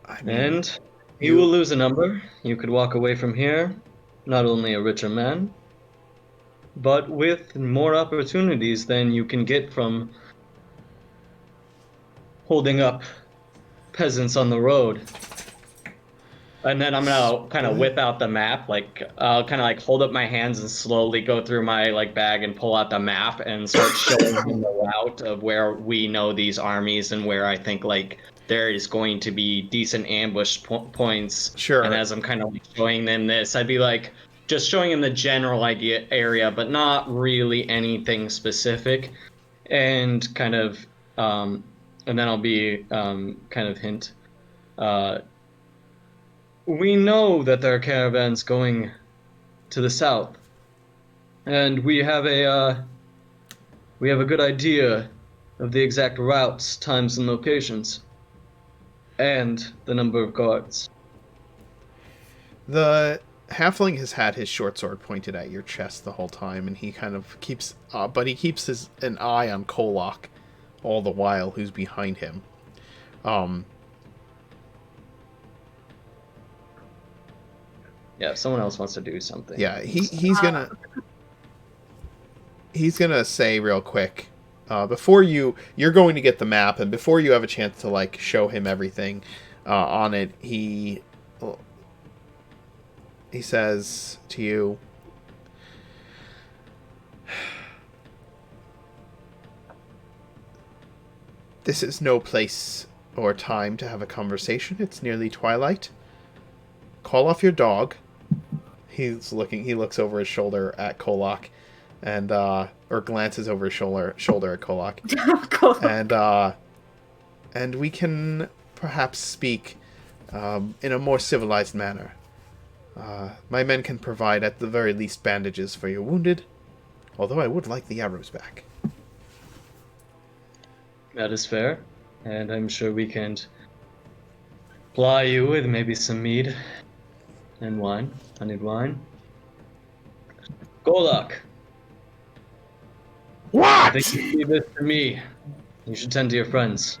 I mean, And you will lose a number. You could walk away from here, not only a richer man, but with more opportunities than you can get from holding up peasants on the road. And then I'm gonna kind of whip out the map, I'll kind of hold up my hands and slowly go through my bag and pull out the map and start showing them the route of where we know these armies and where I think there is going to be decent ambush points. Sure. And as I'm kind of showing them this, I'd be just showing them the general area, but not really anything specific, and kind of and then I'll be kind of hint. We know that there are caravans going to the south, and we have a good idea of the exact routes, times, and locations, and the number of guards. The halfling has had his short sword pointed at your chest the whole time, and he kind of keeps, but he keeps an eye on Kolok all the while, who's behind him. Yeah, if someone else wants to do something. Yeah, he's gonna say real quick, before you're going to get the map, and before you have a chance to like show him everything on it, he says to you, "This is no place or time to have a conversation. It's nearly twilight. Call off your dog." He looks over his shoulder at Kolok, and or glances over his shoulder at Kolok. And we can perhaps speak in a more civilized manner. My men can provide at the very least bandages for your wounded, although I would like the arrows back. That is fair, and I'm sure we can ply you with maybe some mead and wine, honeyed wine. Golok! What? I think you leave this to me. You should tend to your friends.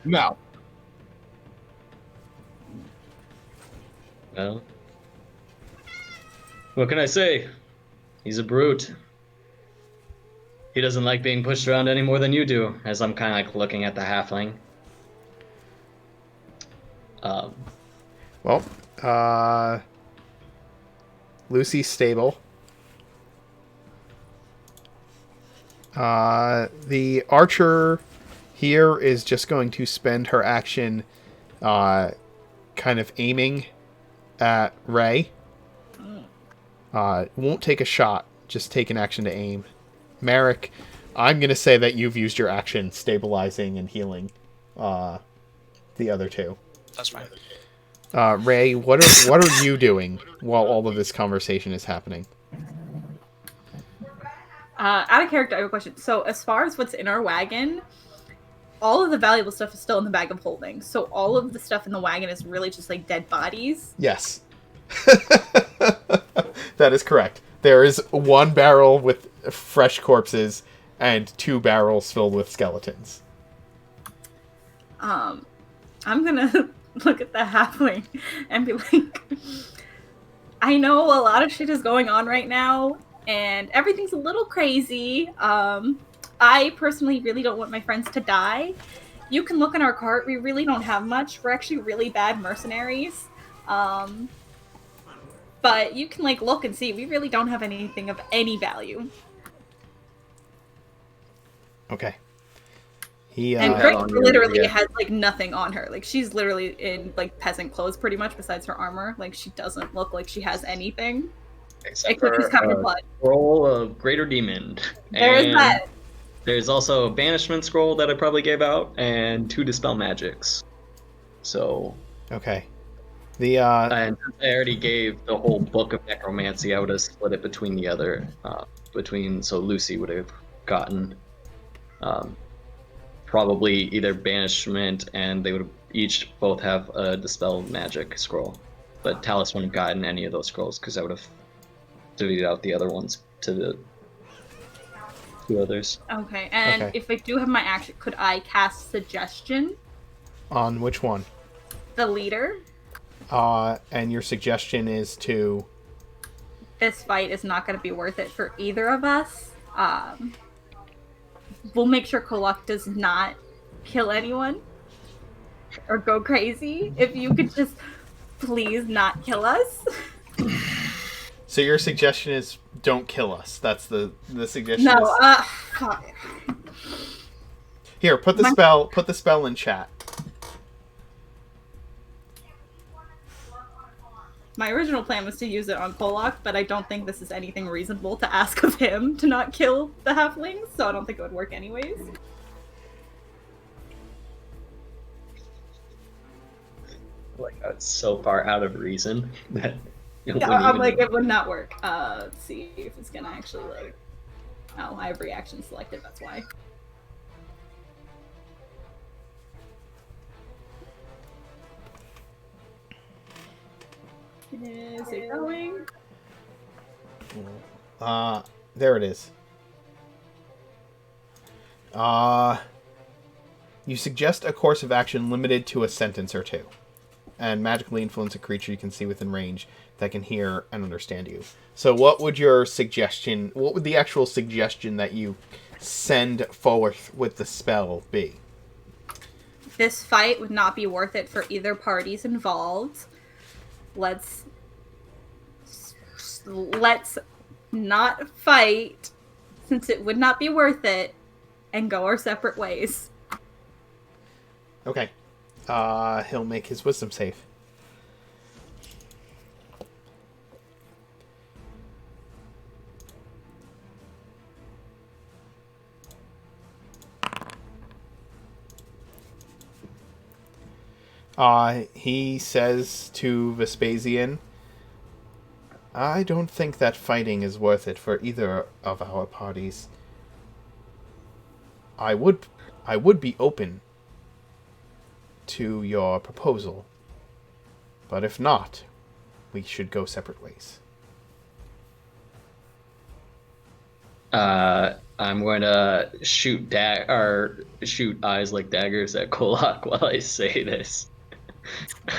No. Well, what can I say? He's a brute. He doesn't like being pushed around any more than you do, as I'm kind of like looking at the halfling. Lucy's stable. The archer here is just going to spend her action kind of aiming at Ray. Won't take a shot, just take an action to aim. Merrick, I'm going to say that you've used your action stabilizing and healing the other two. That's fine. Ray, what are you doing while all of this conversation is happening? Out of character, I have a question. So as far as what's in our wagon, all of the valuable stuff is still in the bag of holding. So all of the stuff in the wagon is really just like dead bodies? Yes. That is correct. There is one barrel with fresh corpses and 2 barrels filled with skeletons. I'm gonna look at the halfling and be like, I know a lot of shit is going on right now, and everything's a little crazy. I personally really don't want my friends to die. You can look in our cart. We really don't have much. We're actually really bad mercenaries. But you can like look and see. We really don't have anything of any value. Okay. And Greg literally has like nothing on her. Like she's literally in like peasant clothes pretty much besides her armor. Like she doesn't look like she has anything. Except for she's covered in blood. Scroll of Greater Demon. There's that. There's also a Banishment Scroll that I probably gave out, and 2 Dispel Magics. So... Okay. And since I already gave the whole Book of Necromancy, I would have split it between the other... so Lucy would have gotten... probably either Banishment, and they would each both have a Dispel Magic Scroll. But Talus wouldn't have gotten any of those scrolls, because I would have divvied out the other ones to the 2 others. Okay, and if I do have my action, could I cast Suggestion? On which one? The leader. And your suggestion is to... This fight is not going to be worth it for either of us. We'll make sure Kolok does not kill anyone or go crazy. If you could just please not kill us. So your suggestion is don't kill us. That's the suggestion. No, Here, put the spell in chat. My original plan was to use it on Kolok, but I don't think this is anything reasonable to ask of him to not kill the halflings, so I don't think it would work anyways. Like, that's so far out of reason that it Yeah, wouldn't I'm even- like, it would not work. Let's see if it's gonna actually, like... Oh, I have reaction selected, that's why. Is it going? There it is. You suggest a course of action limited to a sentence or two, and magically influence a creature you can see within range that can hear and understand you. So what would your suggestion, what would the actual suggestion that you send forth with the spell be? This fight would not be worth it for either parties involved. Let's not fight, since it would not be worth it, and go our separate ways. Okay. He'll make his wisdom save. He says to Vespasian, I don't think that fighting is worth it for either of our parties. I would be open to your proposal, but if not, we should go separate ways. I'm going to shoot eyes like daggers at Kolak while I say this.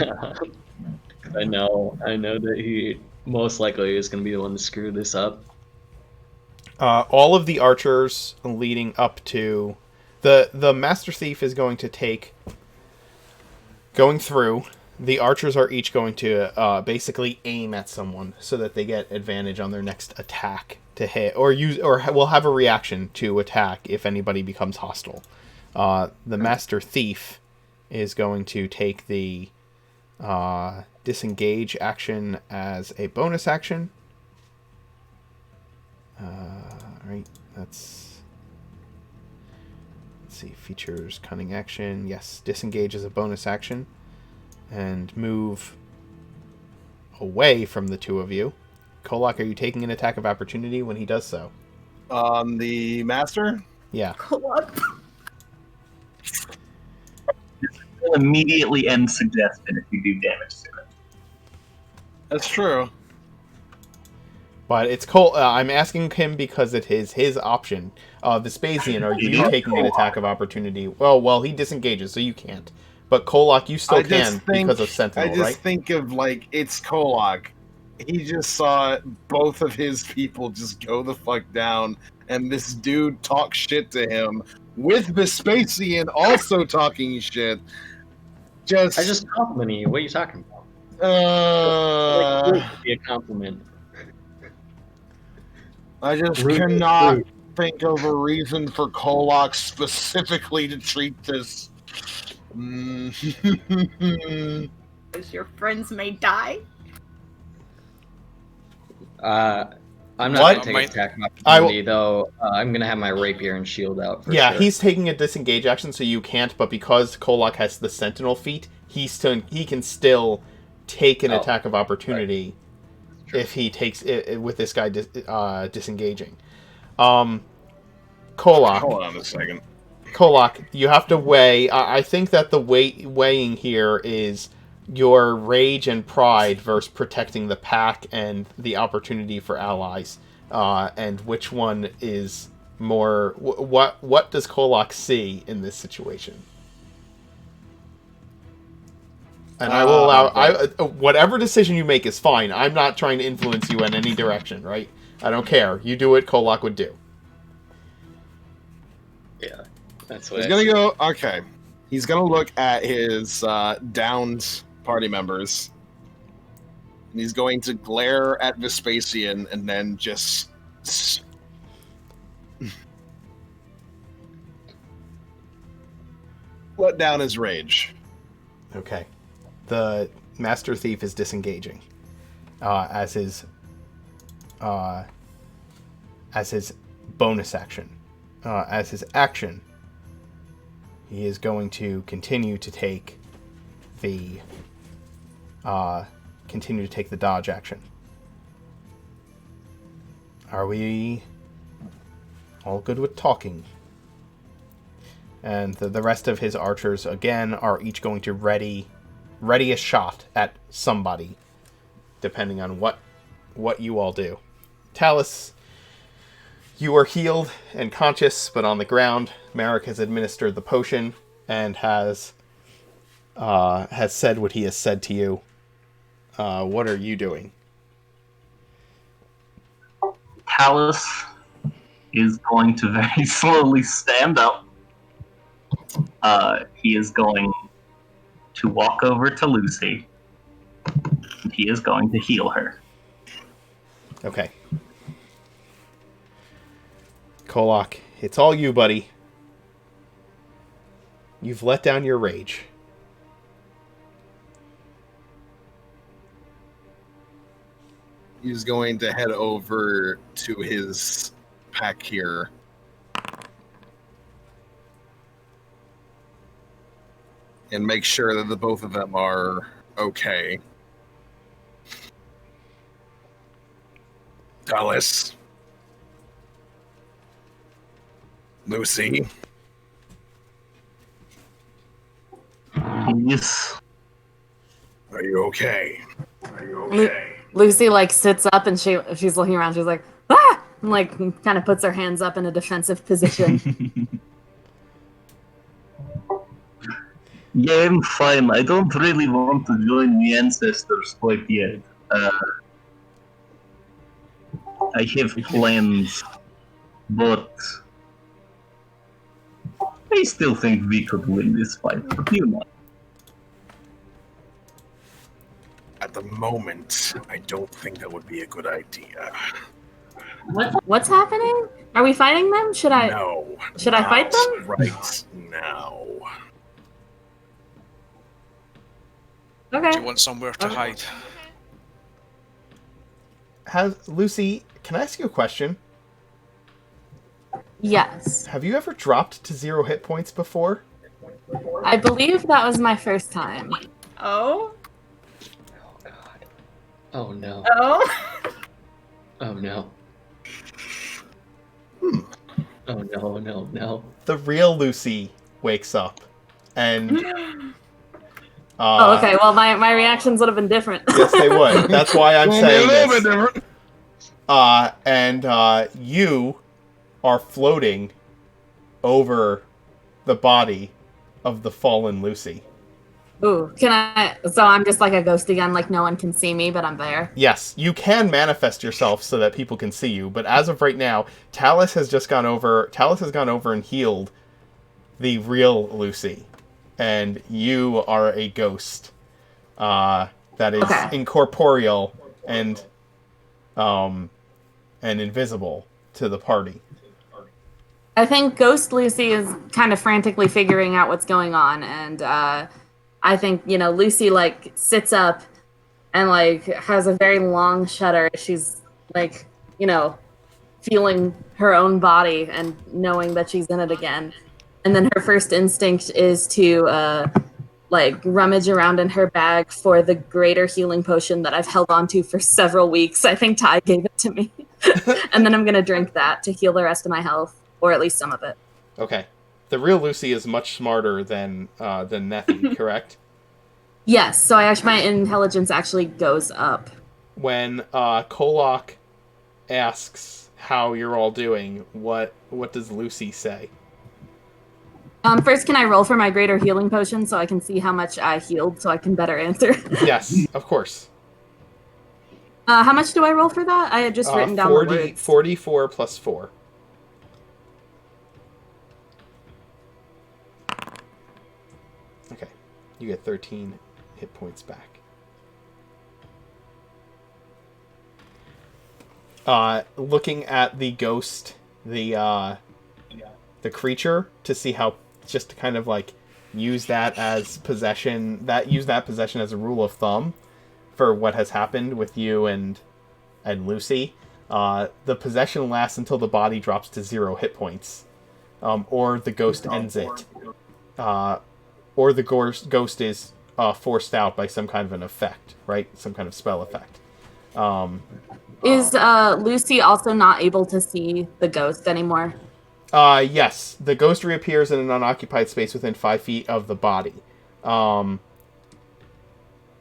I know that he most likely is going to be the one to screw this up. All of the archers leading up to the Master Thief is going through. The archers are each going to basically aim at someone so that they get advantage on their next attack to hit, or will have a reaction to attack if anybody becomes hostile. The Master Thief is going to take the disengage action as a bonus action. Right, let's see, features cunning action. Yes, disengage as a bonus action, and move away from the two of you. Kolak, are you taking an attack of opportunity when he does so? On the master? Yeah. Kolok. It'll immediately end suggestion if you do damage to it. That's true. But it's I'm asking him because it is his option. Vespasian, are you taking an attack of opportunity? Well, he disengages, so you can't. But Kolak, you still can because of Sentinel, I just right? think of, like, it's Kolak. He just saw both of his people just go the fuck down, and this dude talk shit to him, with Vespasian also talking shit. I just complimented you. What are you talking about? Like, it would be a compliment. I just Rude, cannot rude. think of a reason for Kolak specifically to treat this. Because your friends may die. I'm not What? going to take an attack of I will- opportunity, though. I'm going to have my rapier and shield out for Yeah, sure. he's taking a disengage action, so you can't. But because Kolak has the Sentinel feat, he can still take an attack of opportunity if he takes it with this guy disengaging. Kolak. Hold on a second. Kolak, you have to weigh. I think that the weighing here is your rage and pride versus protecting the pack and the opportunity for allies, and which one is more. What does Kolak see in this situation? And I will allow. Whatever decision you make is fine. I'm not trying to influence you in any direction, right? I don't care. You do what Kolak would do. Yeah, that's what He's I gonna see. go. Okay, he's gonna look at his downed party members. And he's going to glare at Vespasian and then just let down his rage. Okay. The Master Thief is disengaging. as his bonus action. As his action, he is going to continue to take the dodge action. Are we all good with talking? And the rest of his archers, again, are each going to ready a shot at somebody, depending on what you all do. Talus, you are healed and conscious, but on the ground. Merrick has administered the potion and has said what he has said to you. What are you doing? Talus is going to very slowly stand up. He is going to walk over to Lucy. He is going to heal her. Okay. Kolak, it's all you, buddy. You've let down your rage. He's going to head over to his pack here. And make sure that the both of them are okay. Dallas. Lucy. Yes. Are you okay? Are you okay? Lucy like sits up and she's looking around. She's like, ah! And like kind of puts her hands up in a defensive position. Yeah, I'm fine. I don't really want to join the ancestors quite yet. I have plans, but I still think we could win this fight. But you know. At the moment, I don't think that would be a good idea. What's happening? Are we fighting them? Should I fight them? Right now. Okay. Do you want somewhere to hide? Lucy, can I ask you a question? Yes. Have you ever dropped to 0 hit points before? I believe that was my first time. Oh? Oh god. Oh no. Oh? Hmm. Oh no. Oh no. The real Lucy wakes up and okay, well my reactions would have been different. yes, they would. That's why I'm saying a little bit this. different. And you are floating over the body of the fallen Lucy. Ooh, so I'm just like a ghost again, like no one can see me, but I'm there. Yes, you can manifest yourself so that people can see you, but as of right now, Talus has gone over and healed the real Lucy. And you are a ghost that is incorporeal and invisible to the party. I think Ghost Lucy is kind of frantically figuring out what's going on, and I think, Lucy like sits up and like has a very long shudder. She's like, feeling her own body and knowing that she's in it again. And then her first instinct is to like rummage around in her bag for the greater healing potion that I've held on to for several weeks. I think Ty gave it to me. And then I'm going to drink that to heal the rest of my health, or at least some of it. Okay. The real Lucy is much smarter than Nethy, correct? Yes, so my intelligence actually goes up. When Kolak asks how you're all doing, what does Lucy say? First, can I roll for my greater healing potion so I can see how much I healed so I can better answer? Yes, of course. How much do I roll for that? I had just written down 40, the words. 44 plus 4. Okay, you get 13 hit points back. Looking at the ghost, the creature, to see how, just to kind of like use that possession as a rule of thumb for what has happened with you and Lucy. The possession lasts until the body drops to 0 hit points, or the ghost ends it, or the ghost is forced out by some kind of an effect, right? Some kind of spell effect. Is Lucy also not able to see the ghost anymore? Yes, the ghost reappears in an unoccupied space within 5 feet of the body.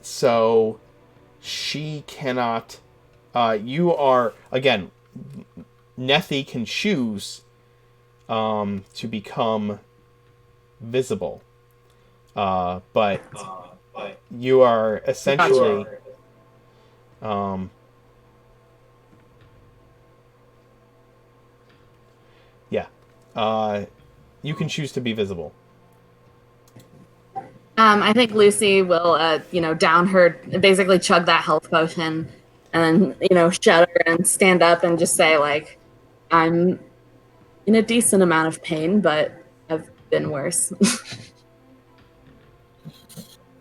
So she cannot. You are, again, Nethy can choose to become visible, but you are essentially. You can choose to be visible. I think Lucy will, down her, basically chug that health potion, and then, shudder and stand up and just say, like, I'm in a decent amount of pain, but I've been worse.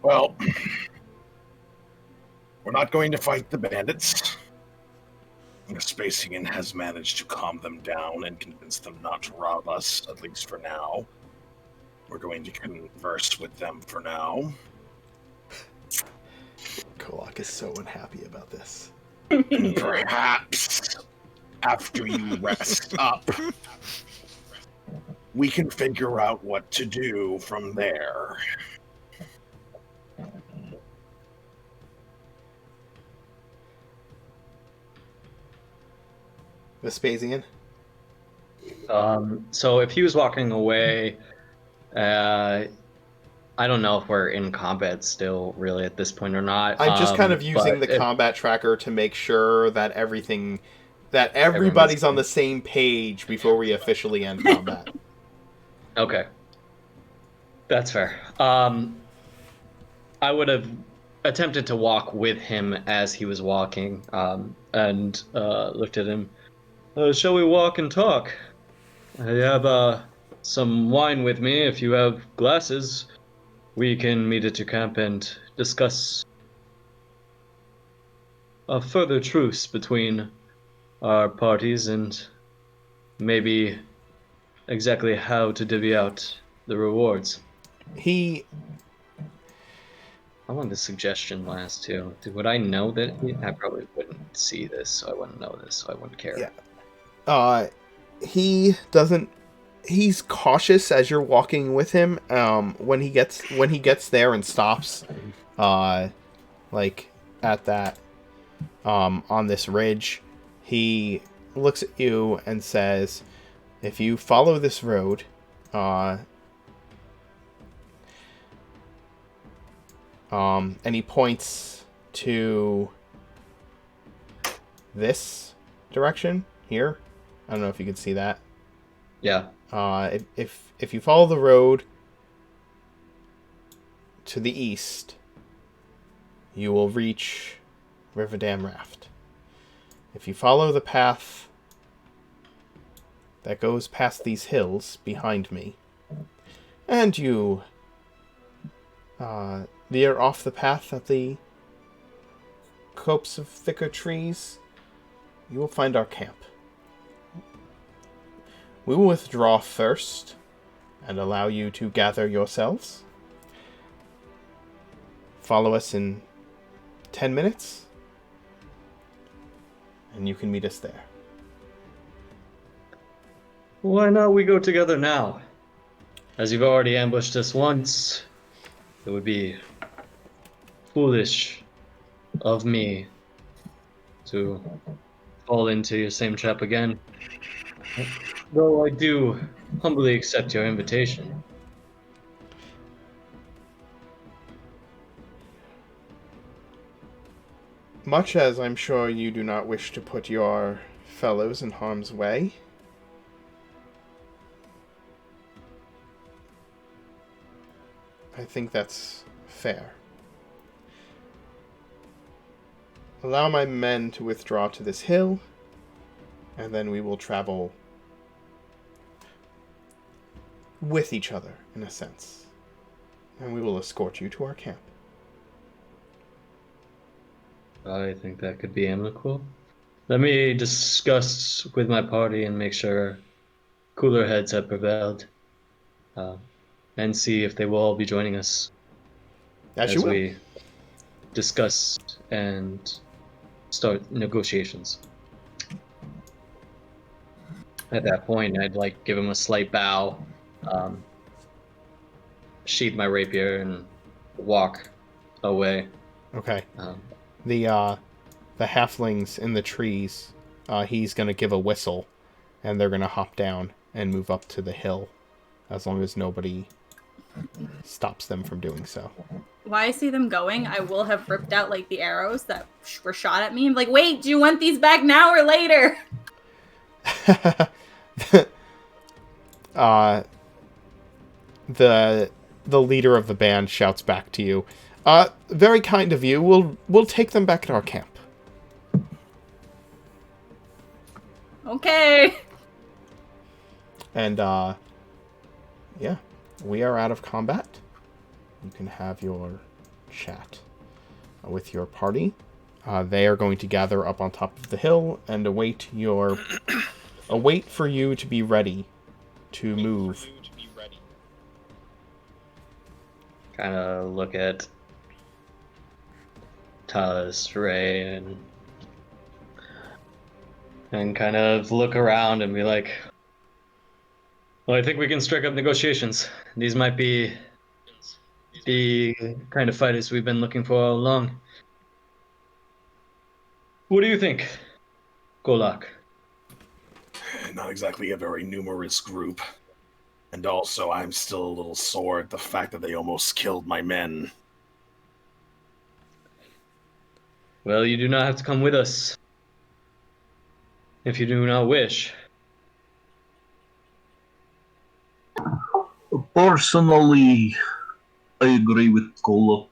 Well, we're not going to fight the bandits. Vespasian has managed to calm them down and convince them not to rob us, at least for now. We're going to converse with them for now. Kolak is so unhappy about this. And perhaps, after you rest up, we can figure out what to do from there. Vespasian? So if he was walking away, I don't know if we're in combat still, really, at this point or not. I'm just kind of using the combat tracker to make sure that everybody's on the same page before we officially end combat. Okay. That's fair. I would have attempted to walk with him as he was walking, and looked at him. Shall we walk and talk? I have some wine with me. If you have glasses, we can meet at your camp and discuss a further truce between our parties and maybe exactly how to divvy out the rewards. I want the suggestion last too. Would I know that? I probably wouldn't see this, so I wouldn't know this, so I wouldn't care. Yeah. He doesn't. He's cautious as you're walking with him. When he gets there and stops, like at that, on this ridge, he looks at you and says, "If you follow this road, and he points to this direction here. I don't know if you can see that. Yeah. If you follow the road to the east, you will reach Riverdam Raft. If you follow the path that goes past these hills behind me, and you veer off the path at the copse of thicker trees, you will find our camp. We will withdraw first and allow you to gather yourselves. Follow us in 10 minutes, and you can meet us there. Why not we go together now? As you've already ambushed us once, it would be foolish of me to fall into your same trap again. Though I do humbly accept your invitation. Much as I'm sure you do not wish to put your fellows in harm's way, I think that's fair. Allow my men to withdraw to this hill, and then we will travel with each other, in a sense. And we will escort you to our camp. I think that could be amicable. Let me discuss with my party and make sure cooler heads have prevailed, and see if they will all be joining us As you as will. we discuss and start negotiations. At that point, I'd like give him a slight bow, sheath my rapier, and walk away. Okay. Um, The halflings in the trees, he's gonna give a whistle, and they're gonna hop down and move up to the hill, as long as nobody stops them from doing so. While I see them going, I will have ripped out like the arrows that were shot at me. I'm like, wait, do you want these back now or later? The leader of the band shouts back to you, very kind of you. We'll take them back to our camp. Okay. And yeah, we are out of combat. You can have your chat with your party. They are going to gather up on top of the hill and await for you to be ready to move. kind of look at Talis, Ray, and kind of look around and be like, well, I think we can strike up negotiations. These might be the kind of fighters we've been looking for all along. What do you think, Golak? Not exactly a very numerous group. And also, I'm still a little sore at the fact that they almost killed my men. Well, you do not have to come with us if you do not wish. Personally, I agree with Golok.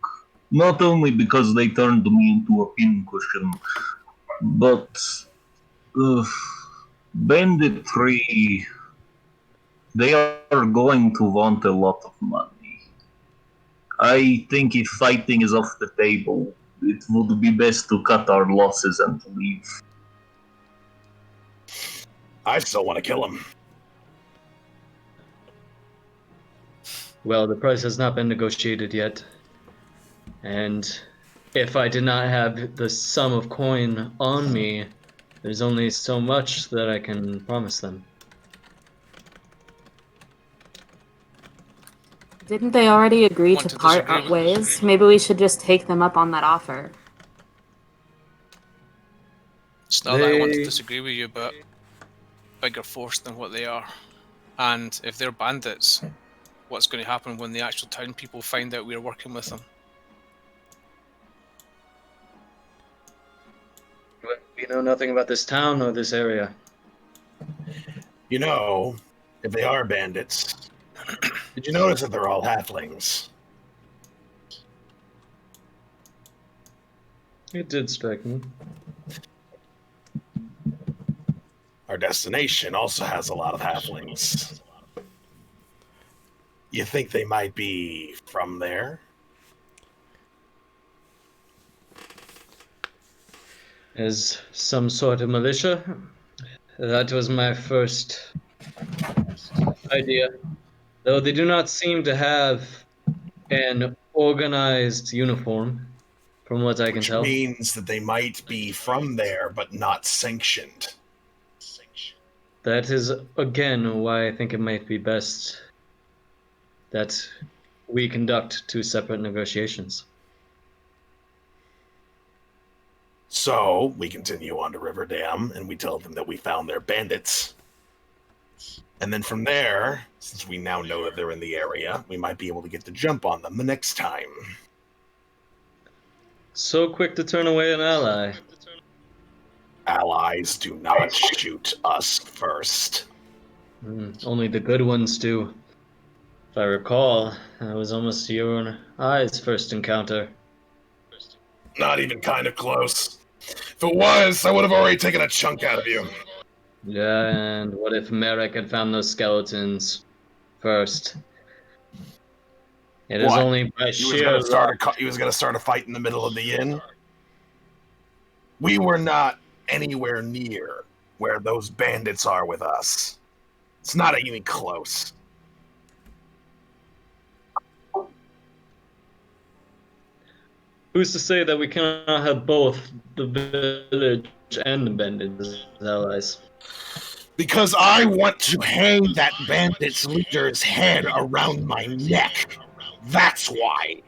Not only because they turned me into a pincushion, but banditry, they are going to want a lot of money. I think if fighting is off the table, it would be best to cut our losses and leave. I still want to kill him. Well, the price has not been negotiated yet. And if I did not have the sum of coin on me, there's only so much that I can promise them. Didn't they already agree Want to to part disagree with ways? Maybe we should just take them up on that offer. Still, I want to They- disagree with you, but bigger force than what they are. And if they're bandits, what's going to happen when the actual town people find out we're working with them? We know nothing about this town or this area. You know, if they are bandits, did you notice that they're all halflings? It did strike me. Our destination also has a lot of halflings. You think they might be from there? As some sort of militia? That was my first idea. Though they do not seem to have an organized uniform, from what I can Which tell. means that they might be from there, but not sanctioned. That is, again, why I think it might be best that we conduct two separate negotiations. So, we continue on to Riverdam, and we tell them that we found their bandits. And then from there, since we now know that they're in the area, we might be able to get the jump on them the next time. So quick to turn away an ally. Allies do not shoot us first. Only the good ones do. If I recall, that was almost your and I's first encounter. Not even kind of close. If it was, I would have already taken a chunk out of you. Yeah, and what if Merrick had found those skeletons first? It is What? only by He was sheer going to luck. start a fight in the middle of the inn. We were not anywhere near where those bandits are with us. It's not even close. Who's to say that we cannot have both the village and the bandits as allies? Because I want to hang that bandit's leader's head around my neck. That's why.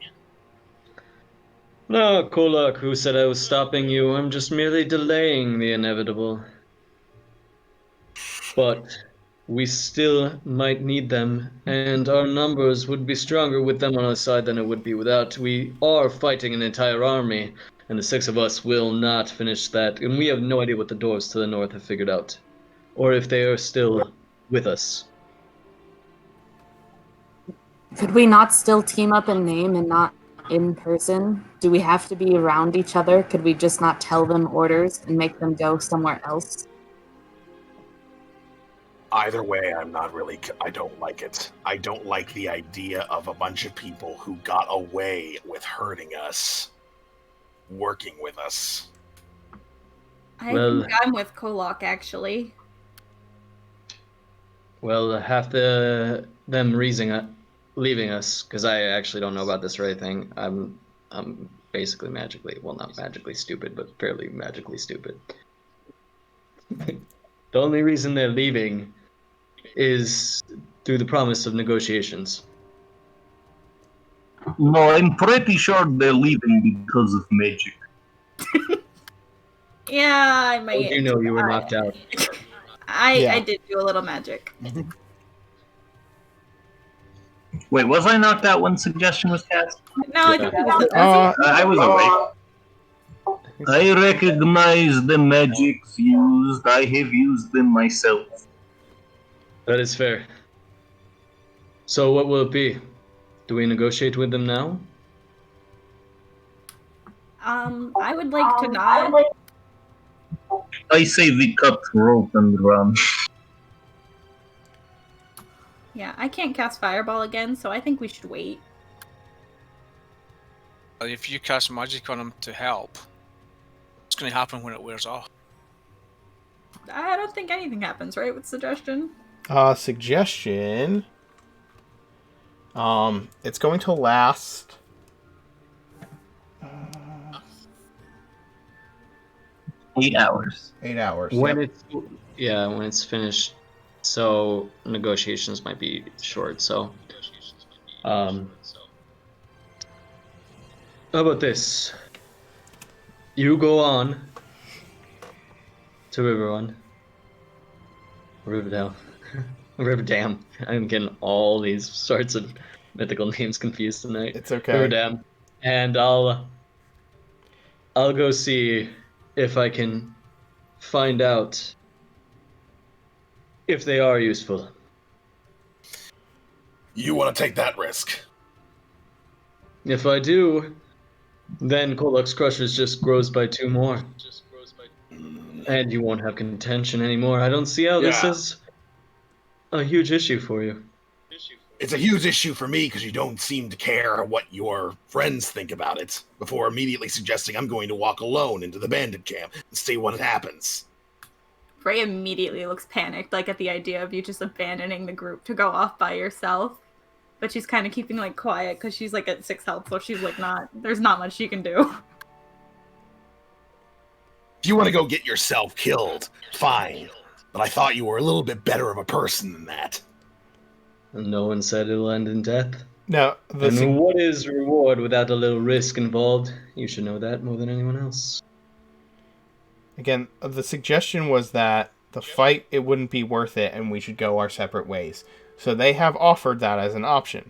No, Kolak, who said I was stopping you? I'm just merely delaying the inevitable. But we still might need them, and our numbers would be stronger with them on our side than it would be without. We are fighting an entire army, and the 6 of us will not finish that, and we have no idea what the dwarves to the north have figured out, or if they are still with us. Could we not still team up in name and not in person? Do we have to be around each other? Could we just not tell them orders and make them go somewhere else? Either way, I don't like it. I don't like the idea of a bunch of people who got away with hurting us, working with us. I think I'm with Kolak, actually. Well, half them leaving us, because I actually don't know about this or anything. I'm basically magically, well, not magically stupid, but fairly magically stupid. The only reason they're leaving is through the promise of negotiations. No, I'm pretty sure they're leaving because of magic. Yeah, I might. You know you were knocked out. I did do a little magic. Wait, was I knocked out when suggestion was cast? No, I think it was I was awake. I recognize the magics used. I have used them myself. That is fair. So what will it be? Do we negotiate with them now? I would like to not. I say we cut rope and run. Yeah, I can't cast Fireball again, so I think we should wait. If you cast magic on him to help, what's going to happen when it wears off? I don't think anything happens, right, with suggestion? Suggestion. It's going to last. 8 hours. 8 hours. When yep. when it's finished. So negotiations might be short. So, how about this? You go on to Riverdale. Riverdam. I'm getting all these sorts of mythical names confused tonight. It's okay. Riverdam. And I'll go see if I can find out if they are useful. You want to take that risk? If I do, then Kolak's Crushers just grows by 2 more. And you won't have contention anymore. I don't see how this is a huge issue for you. It's a huge issue for me because you don't seem to care what your friends think about it before immediately suggesting I'm going to walk alone into the bandit camp and see what happens. Frey immediately looks panicked, like at the idea of you just abandoning the group to go off by yourself. But she's kind of keeping like quiet because she's like at 6 health, so she's like there's not much she can do. If you want to go get yourself killed, fine. But I thought you were a little bit better of a person than that. No one said it'll end in death. No. And what is reward without a little risk involved? You should know that more than anyone else. Again, the suggestion was that the fight, it wouldn't be worth it and we should go our separate ways. So they have offered that as an option.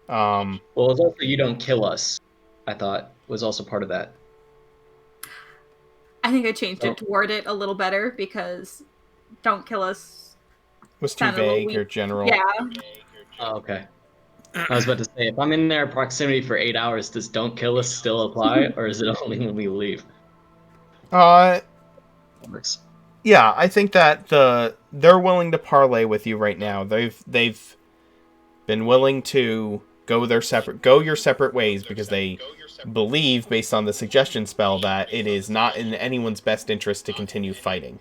Well, it's also you don't kill us, I thought, was also part of that. I think I changed it to word it a little better because don't kill us was too vague or general. Yeah. Oh, okay. I was about to say, if I'm in their proximity for 8 hours, does don't kill us still apply, or is it only when we leave? Yeah, I think that they're willing to parlay with you right now. They've been willing to go your separate ways because they believe, based on the suggestion spell, that it is not in anyone's best interest to continue fighting.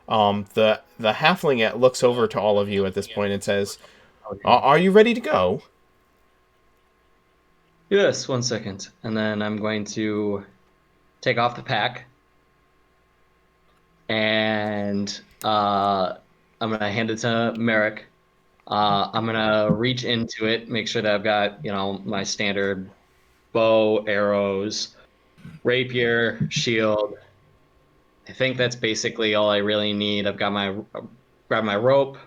The halfling looks over to all of you at this point and says, "Are you ready to go?" Yes, 1 second. And then I'm going to take off the pack. And I'm going to hand it to Merrick. I'm going to reach into it, make sure that I've got, my standard bow, arrows, rapier, shield. I think that's basically all I really need. I've got grab my rope.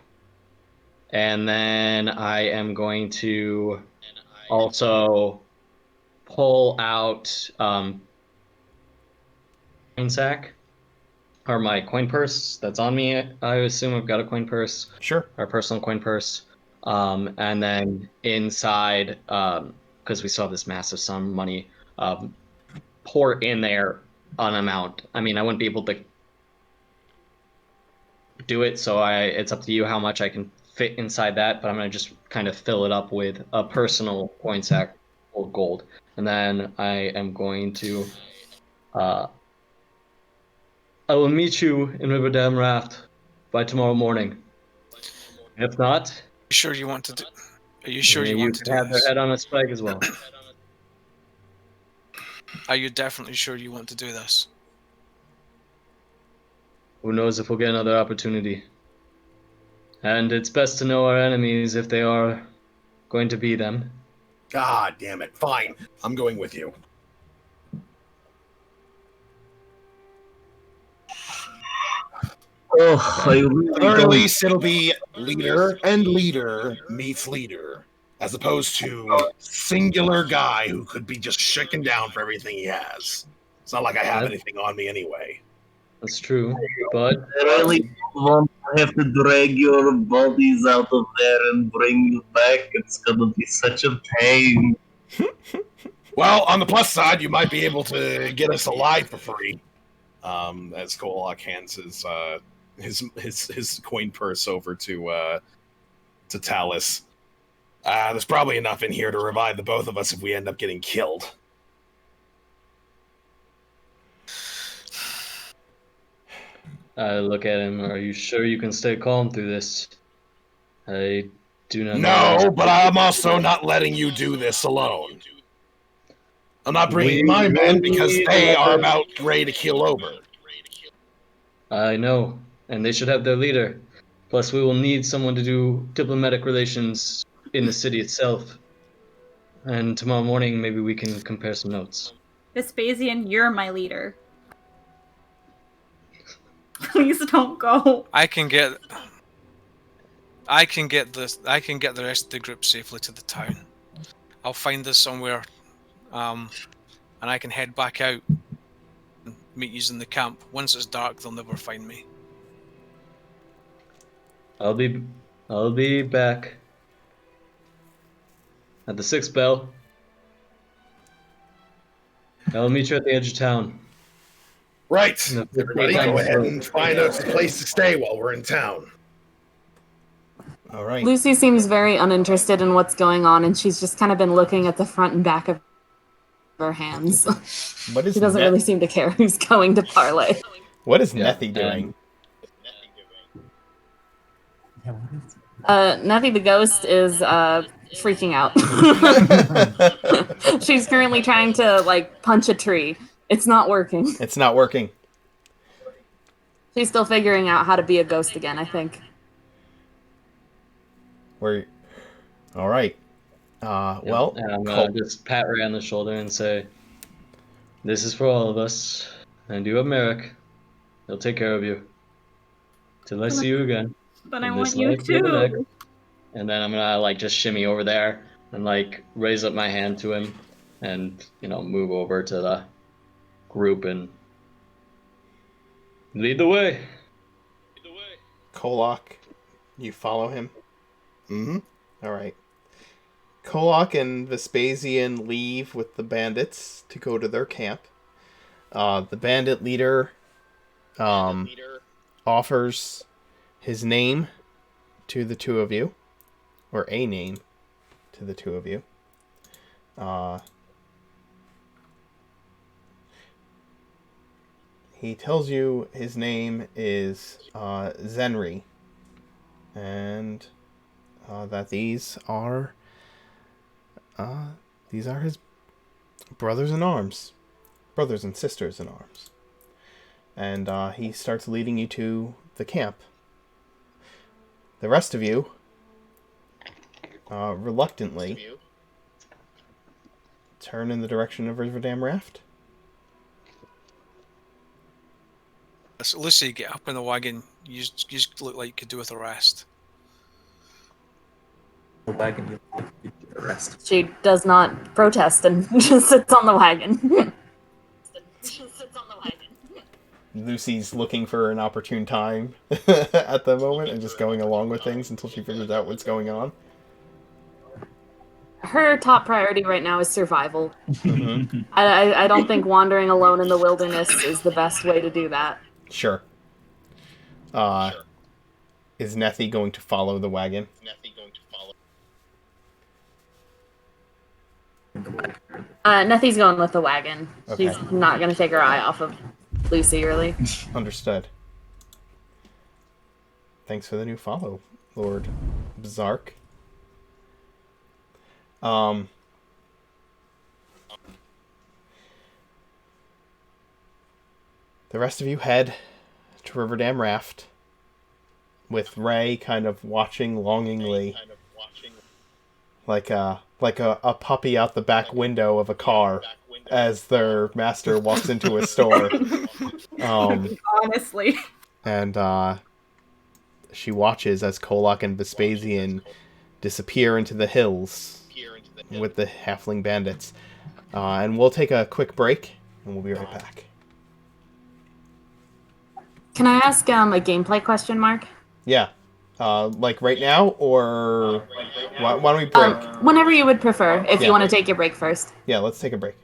And then I am going to also pull out coin sack or my coin purse that's on me. I assume I've got a coin purse. Sure. Or personal coin purse. And then inside, because we still have this massive sum of money, pour in there an amount. I mean, I wouldn't be able to do it, so it's up to you how much I can fit inside that, but I'm going to just kind of fill it up with a personal coin sack full of gold. And then I am going to I will meet you in River Dam Raft by tomorrow morning. If not, Are you sure you want to do? Are you sure you want to do have this? their head on a spike as well. Are you definitely sure you want to do this? Who knows if we'll get another opportunity. And it's best to know our enemies if they are going to be them. God damn it. Fine. I'm going with you. Oh, I really At the very don't. least, it'll be leader and leader meets leader, as opposed to singular guy who could be just shaken down for everything he has. It's not like I have Yep. anything on me anyway. That's true, but I really want to have to drag your bodies out of there and bring you back. It's gonna be such a pain. Well, on the plus side, you might be able to get us alive for free. As Kolak hands his coin purse over to Talus. There's probably enough in here to revive the both of us if we end up getting killed. I look at him. Are you sure you can stay calm through this? I do not No, know. but I'm also not letting you do this alone. I'm not bringing We my men because need they are another- about ready to keel over. I know, and they should have their leader. Plus, we will need someone to do diplomatic relations in the city itself. And tomorrow morning, maybe we can compare some notes. Vespasian, you're my leader. Please don't go. I can get this. I can get the rest of the group safely to the town. I'll find us somewhere, and I can head back out and meet you in the camp. Once it's dark, they'll never find me. I'll be back at the 6th bell. I'll meet you at the edge of town. Right. No, Everybody go ahead and find us a place to stay while we're in town. All right. Lucy seems very uninterested in what's going on, and she's just kind of been looking at the front and back of her hands. What is She doesn't Net- really seem to care who's going to parlay. What is Yeah, Nethy doing? Yeah, what is Nethy the ghost is freaking out. She's currently trying to punch a tree. It's not working. It's not working. She's still figuring out how to be a ghost again, I think. We're all right. Well, And I'm Col- gonna just pat Ray on the shoulder and say, "This is for all of us, and you have Merrick. He'll take care of you. Till I see you again." But I in want this you life or the too. next. And then I'm gonna just shimmy over there and raise up my hand to him, and move over to the group and lead the way. Kolak, you follow him. Mm-hmm. All right. Kolak and Vespasian leave with the bandits to go to their camp. The bandit leader offers his name to the two of you, or a name to the two of you. he tells you his name is Zenri, and that these are his brothers in arms, brothers and sisters in arms. And he starts leading you to the camp. The rest of you, reluctantly, turn in the direction of Riverdam Raft. So Lucy, get up in the wagon. You just look like you could do with the rest. The wagon you arrest. She does not protest and just sits on the wagon. Lucy's looking for an opportune time at the moment and just going along with things until she figures out what's going on. Her top priority right now is survival. Mm-hmm. I don't think wandering alone in the wilderness is the best way to do that. Sure. Is Nethy going to follow the wagon? Nethy's going with the wagon. Okay. She's not going to take her eye off of Lucy, really. Understood. Thanks for the new follow, Lord Bizark. The rest of you head to Riverdam Raft, with Ray kind of watching longingly, like a puppy out the back window of a car as their master walks into a store. Honestly. And she watches as Kolak and Vespasian disappear into the hills with the halfling bandits. And we'll take a quick break, and we'll be right back. Can I ask a gameplay question, Mark? Yeah. Like right now, or why don't we break? Whenever you would prefer, if Yeah. you want to take your break first. Yeah, let's take a break.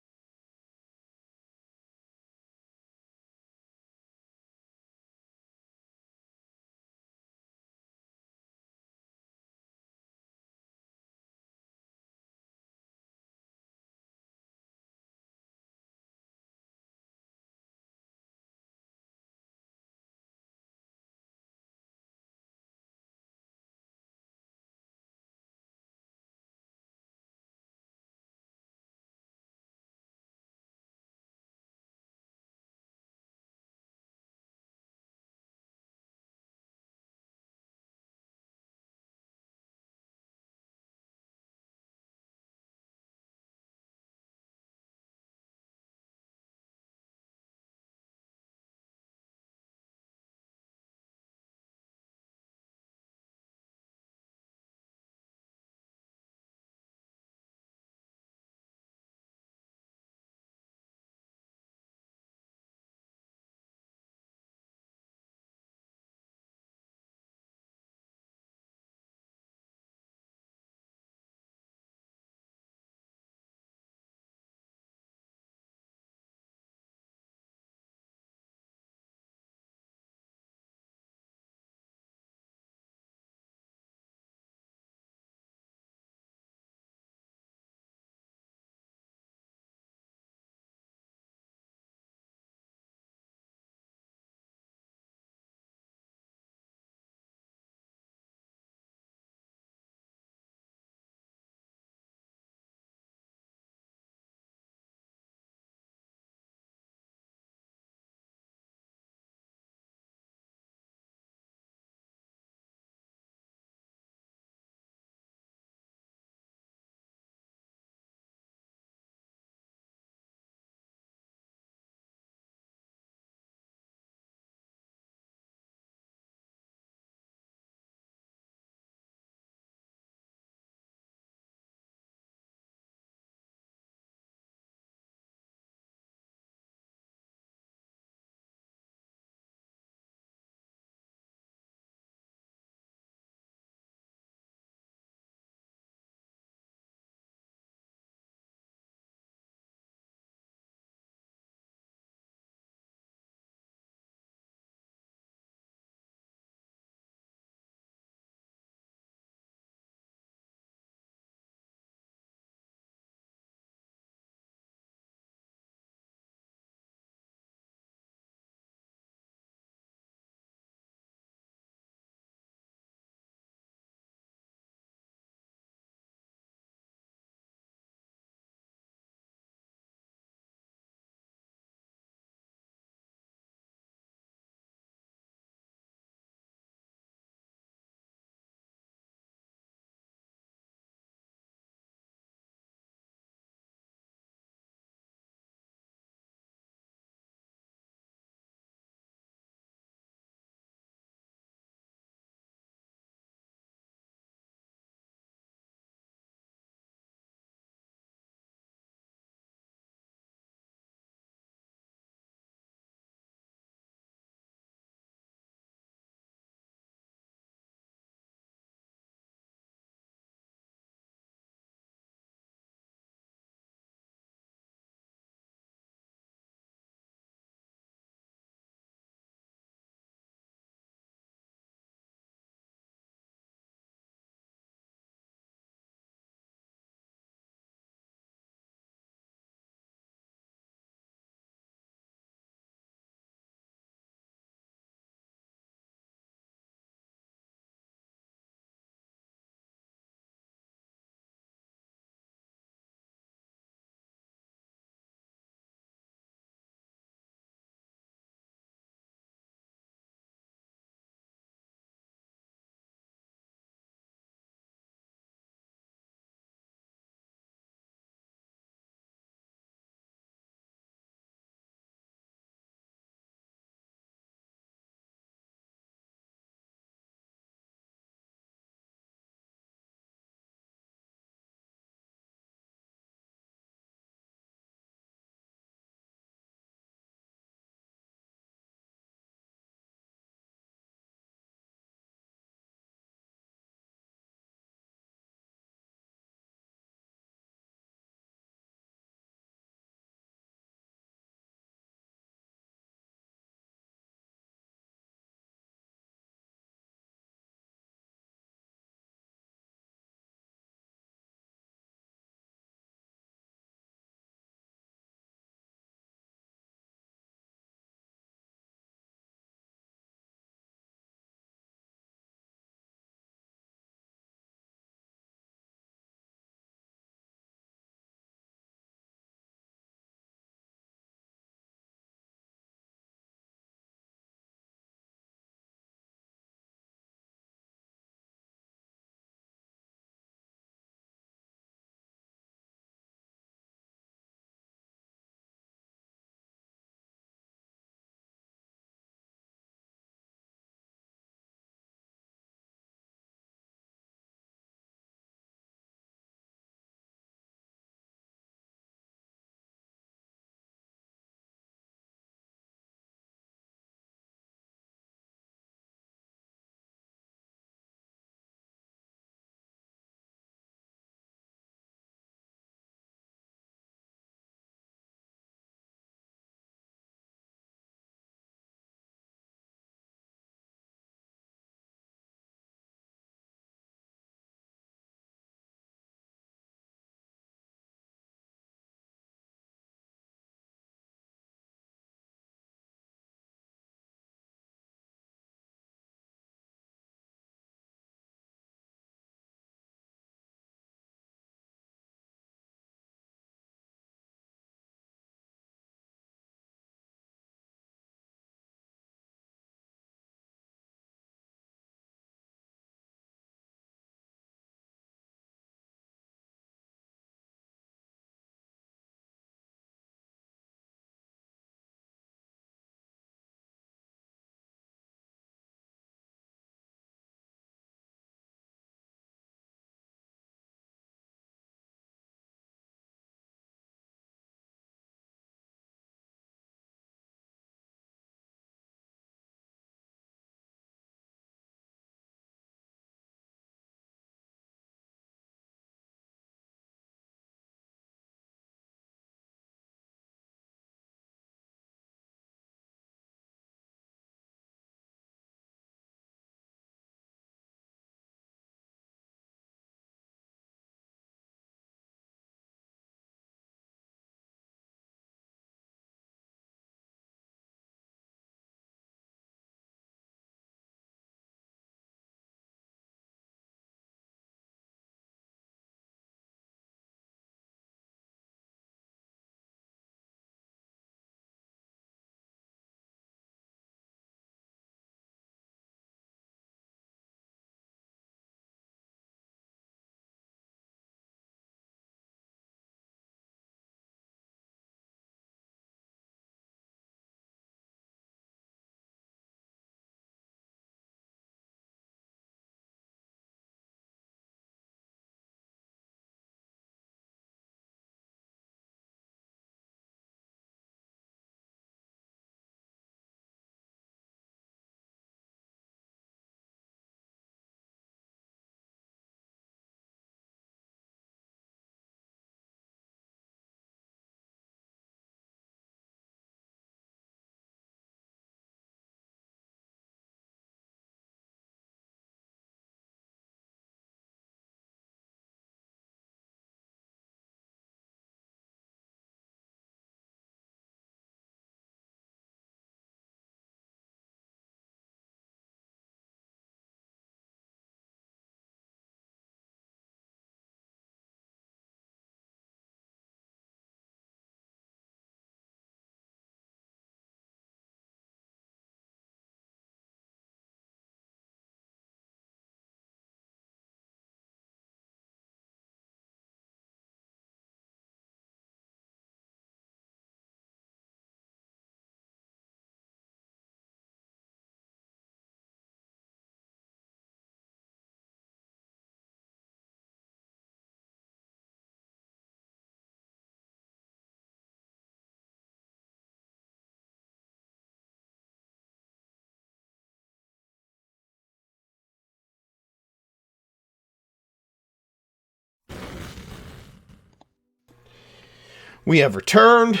We have returned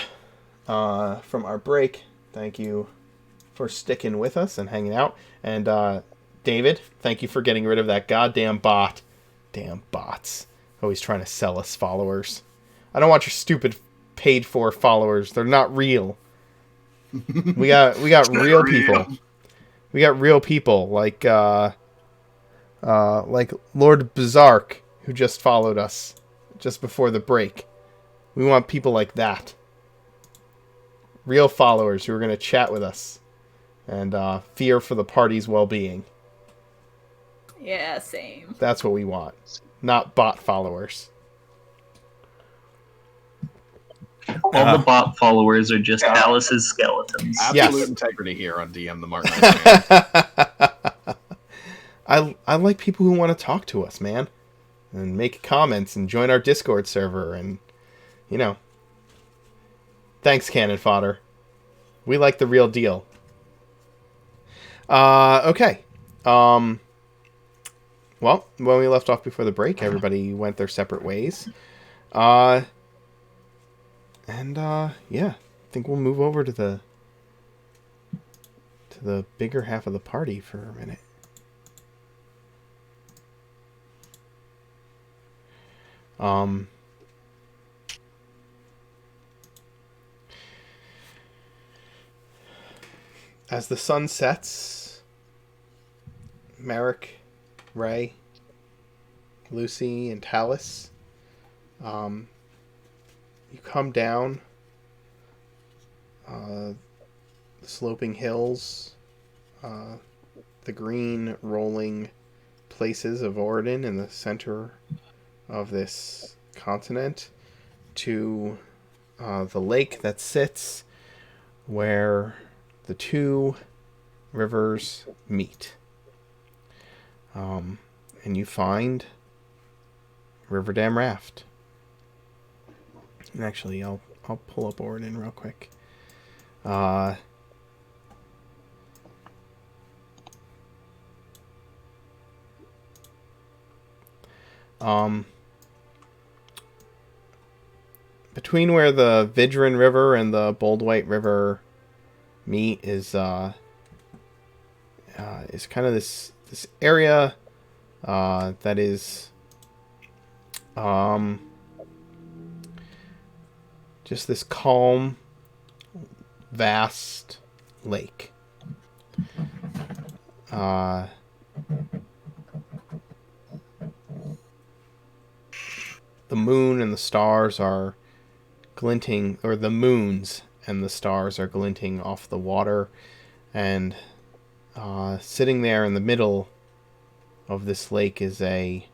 from our break. Thank you for sticking with us and hanging out. And David, thank you for getting rid of that goddamn bot. Damn bots. Always trying to sell us followers. I don't want your stupid paid for followers. They're not real. We got real people. We got real people like Lord Bizark, who just followed us just before the break. We want people like that. Real followers who are going to chat with us and fear for the party's well-being. Yeah, same. That's what we want. Not bot followers. All the bot followers are just Alice's skeletons. Absolute Yes. integrity here on DM the Martin. I like people who want to talk to us, man. And make comments and join our Discord server and, you know. Thanks, Cannon Fodder. We like the real deal. Okay. Well, when we left off before the break, everybody went their separate ways. Yeah, I think we'll move over to the bigger half of the party for a minute. As the sun sets, Merrick, Ray, Lucy, and Talus, you come down the sloping hills, the green rolling places of Oridon in the center of this continent to the lake that sits where the two rivers meet. And you find Riverdam Raft. And actually, I'll pull up Oridon real quick. Between where the Vidrin River and the Boldwhite River meet is kind of this area that is just this calm, vast lake. The moon and the stars are glinting, or the moons and the stars are glinting off the water, and sitting there in the middle of this lake is a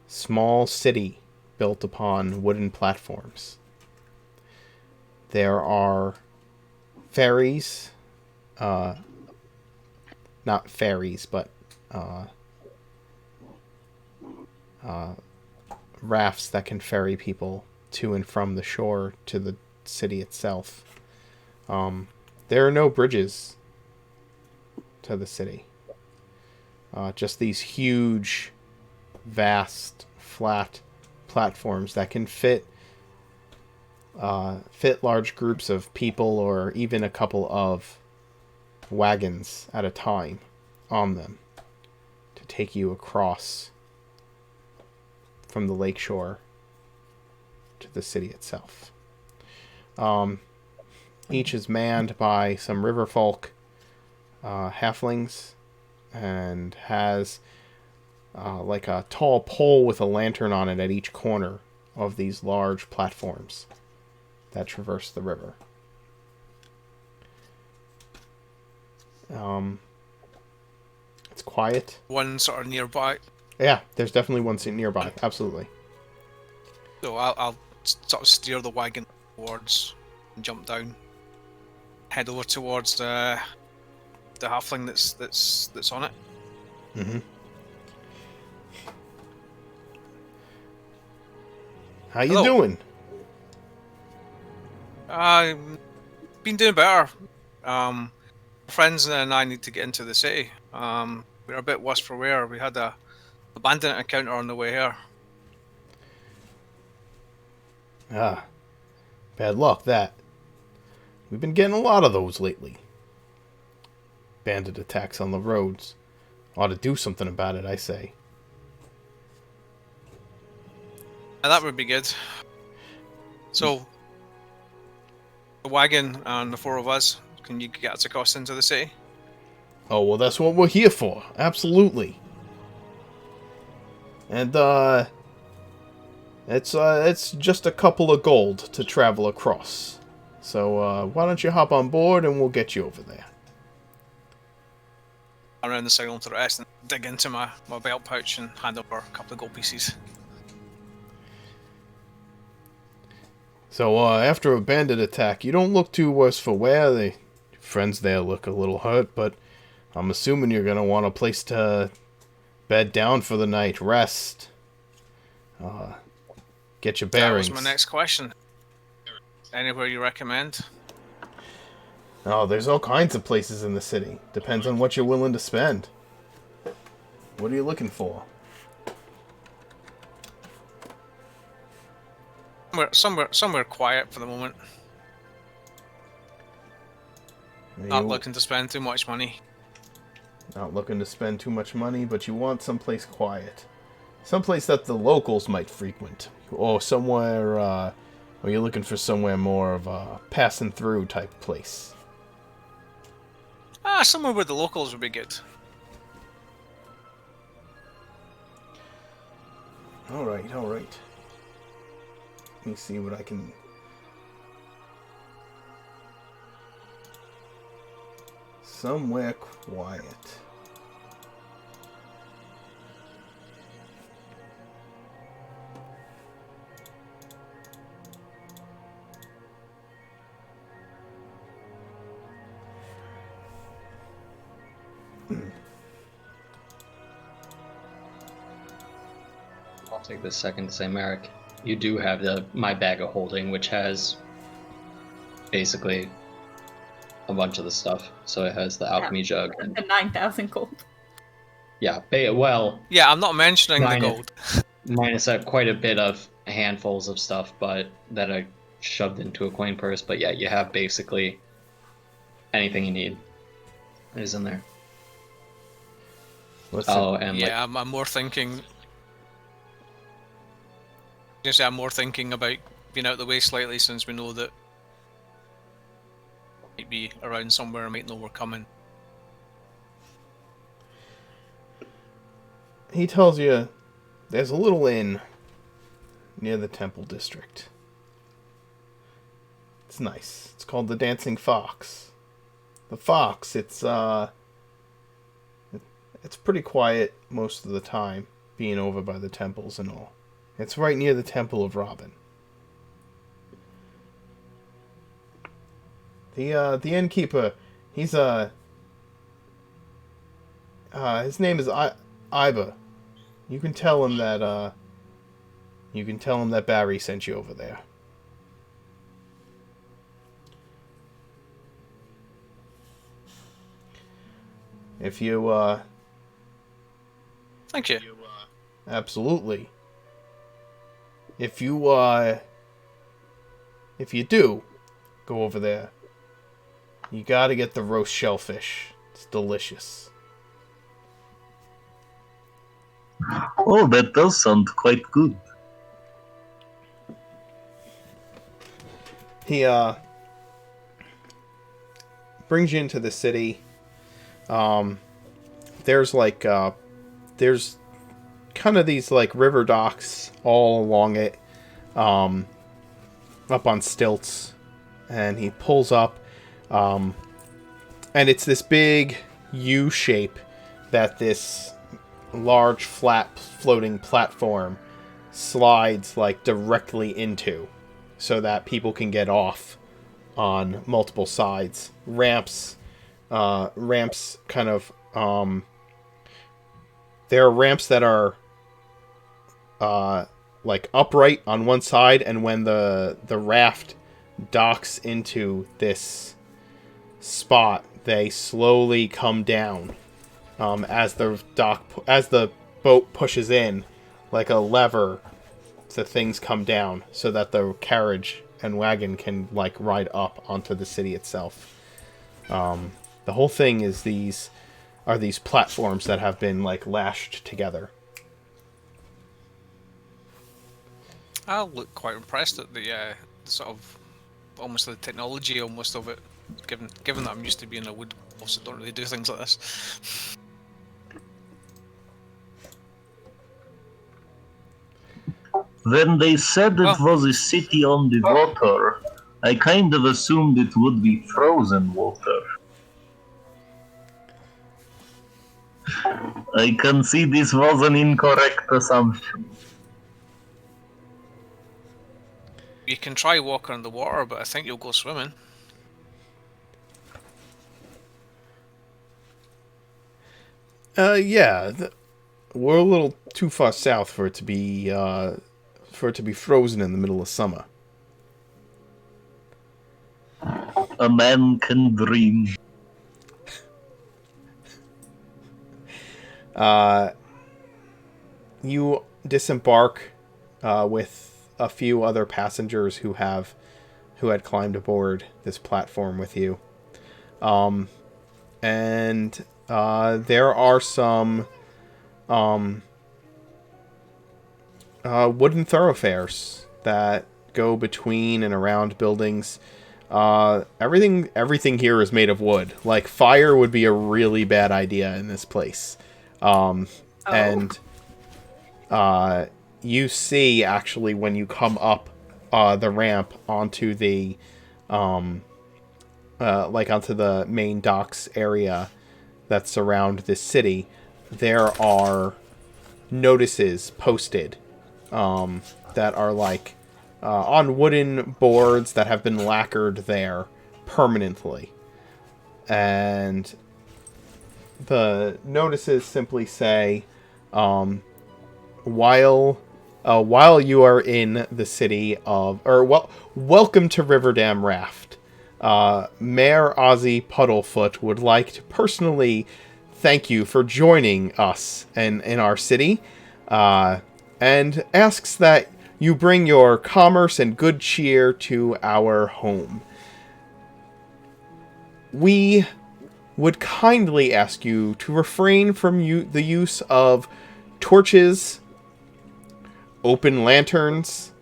small city built upon wooden platforms. There are ferries, not ferries, but rafts that can ferry people to and from the shore to the city itself. There are no bridges to the city. Just these huge, vast, flat platforms that can fit large groups of people or even a couple of wagons at a time on them to take you across from the lakeshore to the city itself. Each is manned by some riverfolk, halflings, and has like a tall pole with a lantern on it at each corner of these large platforms that traverse the river. It's quiet. One sort of nearby. Yeah, there's definitely one seat nearby. Absolutely. So I'll sort of steer the wagon towards and jump down. Head over towards the halfling that's on it. Mm-hmm. How you Hello. doing? Been doing better. Friends and I need to get into the city. We're a bit worse for wear. We had a bandit encounter on the way here. Bad luck, that. We've been getting a lot of those lately. Bandit attacks on the roads. Ought to do something about it, I say. That would be good. So, the wagon and the 4 of us, can you get us across into the city? Oh, well, that's what we're here for. Absolutely. And, it's just a couple of gold to travel across. So, why don't you hop on board and we'll get you over there. Around the signal to the rest and dig into my belt pouch and hand over a couple of gold pieces. So, after a bandit attack, you don't look too worse for wear. Your friends there look a little hurt, but I'm assuming you're going to want a place to bed down for the night, rest, get your bearings. That was my next question. Anywhere you recommend? Oh, there's all kinds of places in the city. Depends on what you're willing to spend. What are you looking for? Somewhere quiet for the moment. Not looking to spend too much money. Not looking to spend too much money, but you want someplace quiet. Someplace that the locals might frequent. Or somewhere, or you're looking for somewhere more of a passing through type place. Somewhere where the locals would be good. Alright. Let me see what I can... Somewhere quiet. I'll take this second to say, Merrick, you do have my bag of holding, which has basically a bunch of the stuff. So it has the alchemy jug. The 9,000 gold. Yeah, well... Yeah, I'm not mentioning the gold. Minus quite a bit of handfuls of stuff, but that I shoved into a coin purse. But yeah, you have basically anything you need is in there. I'm more thinking... I'm more thinking about being out of the way slightly since we know that might be around somewhere and might know we're coming. He tells you there's a little inn near the Temple District. It's nice. It's called the Dancing Fox. The Fox, it's pretty quiet most of the time, being over by the temples and all. It's right near the Temple of Robin. The innkeeper, he's his name is Iba. You can tell him that Barry sent you over there. If you Thank you. Absolutely. If you do go over there, you gotta get the roast shellfish. It's delicious. Oh, that does sound quite good. He brings you into the city. There's kind of these like river docks all along it, up on stilts, and he pulls up, and it's this big U shape that this large flat floating platform slides like directly into, so that people can get off on multiple sides. Ramps kind of there are ramps that are like upright on one side, and when the raft docks into this spot, they slowly come down as the boat pushes in, like a lever. The things come down so that the carriage and wagon can like ride up onto the city itself. The whole thing is these platforms that have been like lashed together. I look quite impressed at the sort of almost the technology almost of it, given that I'm used to being a wood elf, so don't really do things like this. When they said it was a city on the water, I kind of assumed it would be frozen water. I can see this was an incorrect assumption. You can try walking on the water, but I think you'll go swimming. Yeah, we're a little too far south for it to be frozen in the middle of summer. A man can dream. You disembark with a few other passengers who had climbed aboard this platform with you. And there are some wooden thoroughfares that go between and around buildings. Everything here is made of wood. Like, fire would be a really bad idea in this place. And you see, actually, when you come up the ramp onto the onto the main docks area that surround this city, there are notices posted that are like on wooden boards that have been lacquered there permanently. And the notices simply say, while you are in the city of, welcome to Riverdam Raft. Mayor Ozzy Puddlefoot would like to personally thank you for joining us in our city, and asks that you bring your commerce and good cheer to our home. We would kindly ask you to refrain from the use of torches, open lanterns,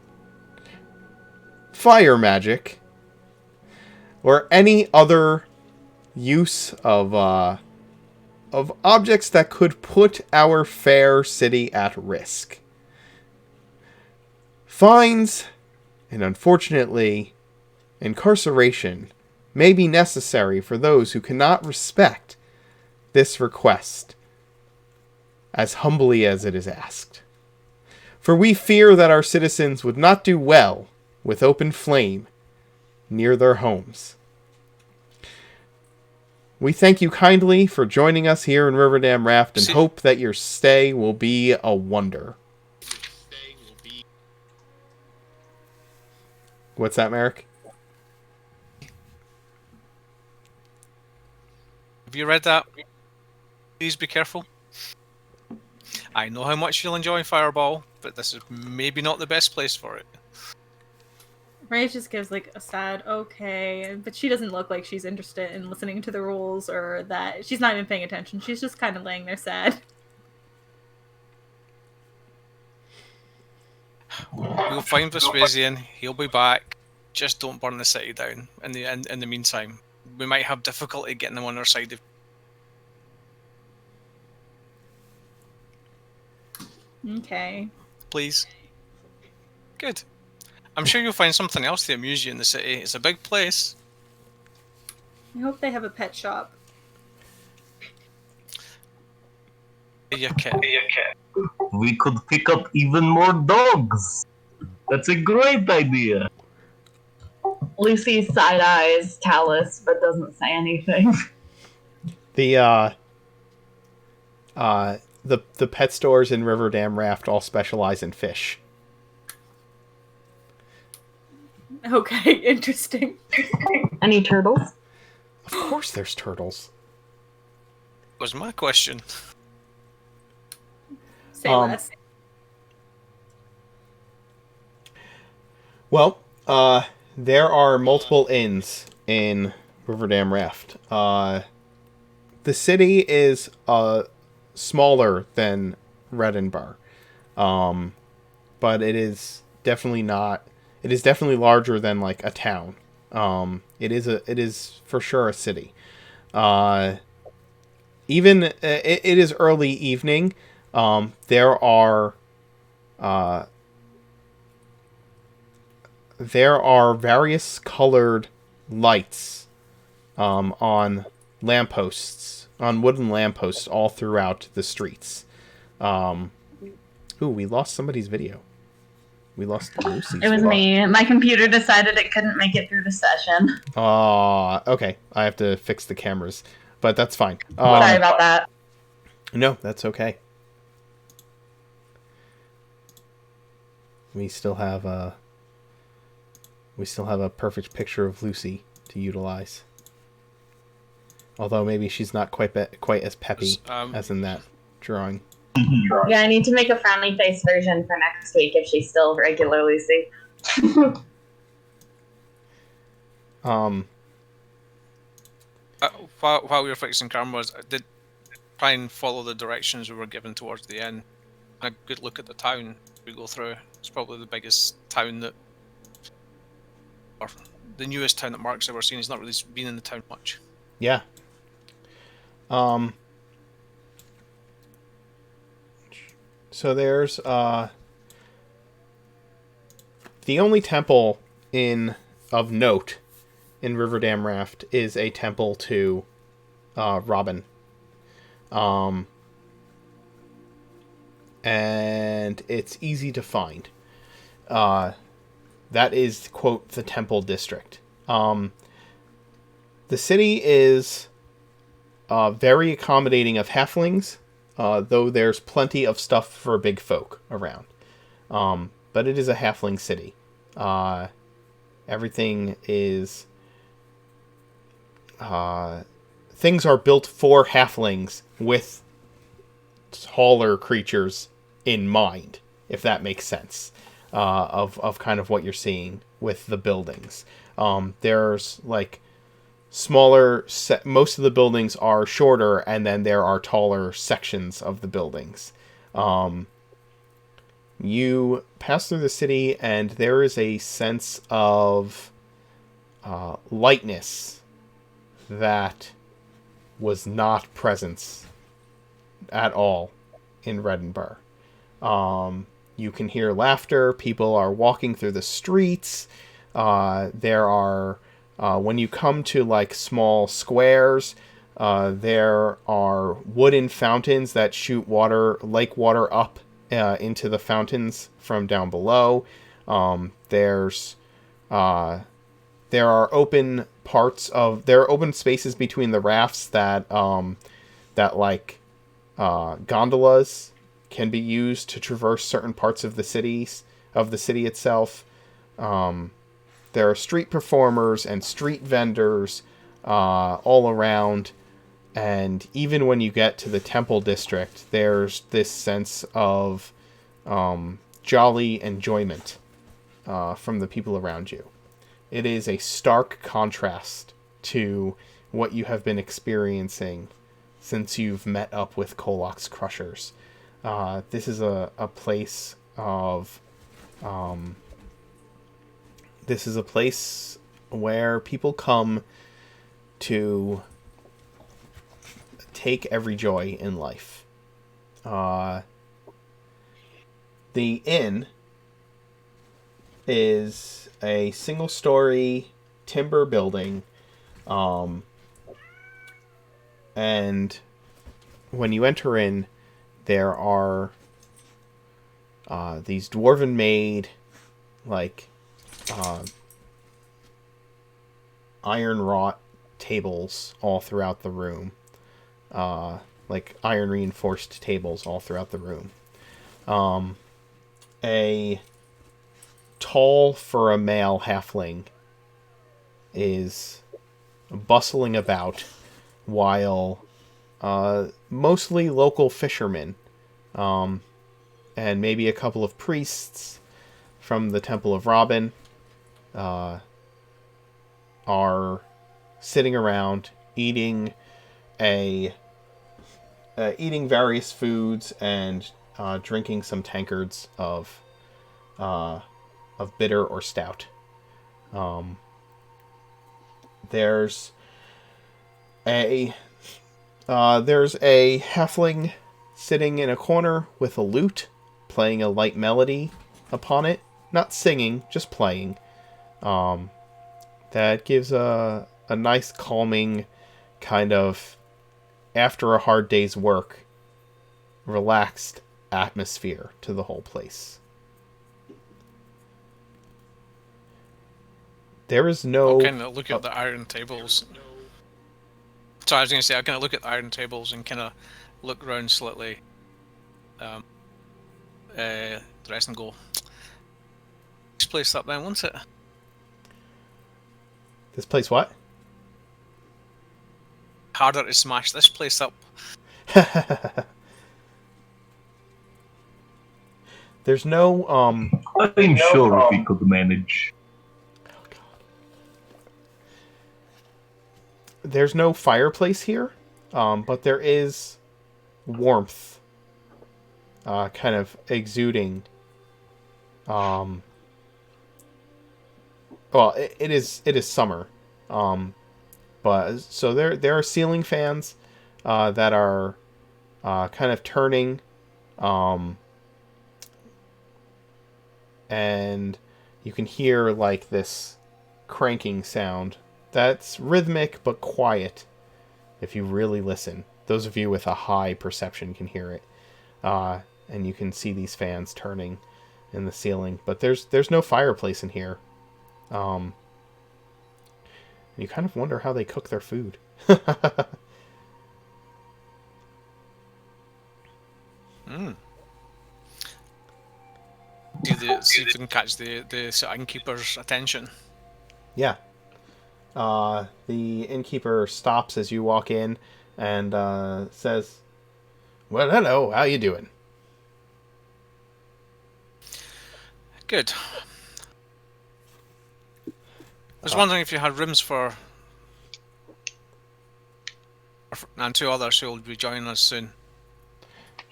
fire magic, or any other use of objects that could put our fair city at risk. Fines, and unfortunately, incarceration may be necessary for those who cannot respect this request, as humbly as it is asked. For we fear that our citizens would not do well with open flame near their homes. We thank you kindly for joining us here in Riverdam Raft and hope that your stay will be a wonder. What's that, Merrick? Have you read that? Please be careful. I know how much you'll enjoy Fireball, but this is maybe not the best place for it. Ray just gives like a sad okay, but she doesn't look like she's interested in listening to the rules or that she's not even paying attention. She's just kind of laying there sad. We'll find Vespasian. He'll be back. Just don't burn the city down. In the meantime, we might have difficulty getting them on our side. Okay. Please. Good. I'm sure you'll find something else to amuse you in the city. It's a big place. I hope they have a pet shop. Your cat. We could pick up even more dogs. That's a great idea. Lucy side-eyes Talus, but doesn't say anything. The pet stores in Riverdam Raft all specialize in fish. Okay, interesting. Any turtles? Of course there's turtles. Was my question. Say less. Well, there are multiple inns in Riverdam Raft. The city is smaller than Reddenbar, but it is definitely not. It is definitely larger than like a town. It is for sure a city. Even it is early evening. There are various colored lights on lampposts, on wooden lampposts all throughout the streets. Ooh, we lost somebody's video. We lost Lucy's. It was me. My computer decided it couldn't make it through the session. Okay. I have to fix the cameras, but that's fine. Sorry about that. No, that's okay. We still have a perfect picture of Lucy to utilize. Although maybe she's not quite as peppy as in that drawing. Yeah, I need to make a frowny face version for next week if she's still regular Lucy. While we were fixing cameras, I did try and follow the directions we were given towards the end. A good look at the town we go through. It's probably the biggest town or the newest town that Mark's ever seen. He's not really been in the town much. Yeah. So there's the only temple of note in Riverdam Raft is a temple to Robin. And it's easy to find. That is, quote, the temple district. The city is very accommodating of halflings, though there's plenty of stuff for big folk around. But it is a halfling city. Everything is... things are built for halflings with taller creatures in mind, if that makes sense, of kind of what you're seeing with the buildings. There's like smaller most of the buildings are shorter, and then there are taller sections of the buildings. You pass through the city, and there is a sense of lightness that was not present at all in Reddenbar. You can hear laughter. People are walking through the streets. There are, when you come to like small squares, there are wooden fountains that shoot lake water up into the fountains from down below. There are open spaces between the rafts that gondolas can be used to traverse certain parts of the city itself. There are street performers and street vendors all around, and even when you get to the temple district, there's this sense of jolly enjoyment from the people around you. It is a stark contrast to what you have been experiencing since you've met up with Kolok's Crushers. This is a place of... this is a place where people come to take every joy in life. The inn is a single-story timber building, and when you enter in, there are these dwarven-made, like, iron-wrought tables all throughout the room. Like, iron-reinforced tables all throughout the room. A tall for a male halfling is bustling about, while mostly local fishermen and maybe a couple of priests from the Temple of Robin are sitting around eating eating various foods and drinking some tankards of bitter or stout. There's a halfling sitting in a corner with a lute, playing a light melody upon it. Not singing, just playing. That gives a nice calming kind of, after a hard day's work, relaxed atmosphere to the whole place. There is no... I'll kind of look at the iron tables. So I was going to say, I kind of look at the iron tables and kind of look around slightly. The rest and go, this place up then, won't it? This place what? Harder to smash this place up. There's no, I'm sure we could manage. There's no fireplace here, but there is warmth, kind of exuding. Well, it is summer, but so there are ceiling fans that are kind of turning, and you can hear like this cranking sound. That's rhythmic but quiet if you really listen. Those of you with a high perception can hear it. And you can see these fans turning in the ceiling. But there's no fireplace in here. You kind of wonder how they cook their food. See if we can catch the innkeeper's attention. Yeah. The innkeeper stops as you walk in and says, "Well, hello, how you doing?" Good. I was wondering if you had rooms for and two others who will be joining us soon.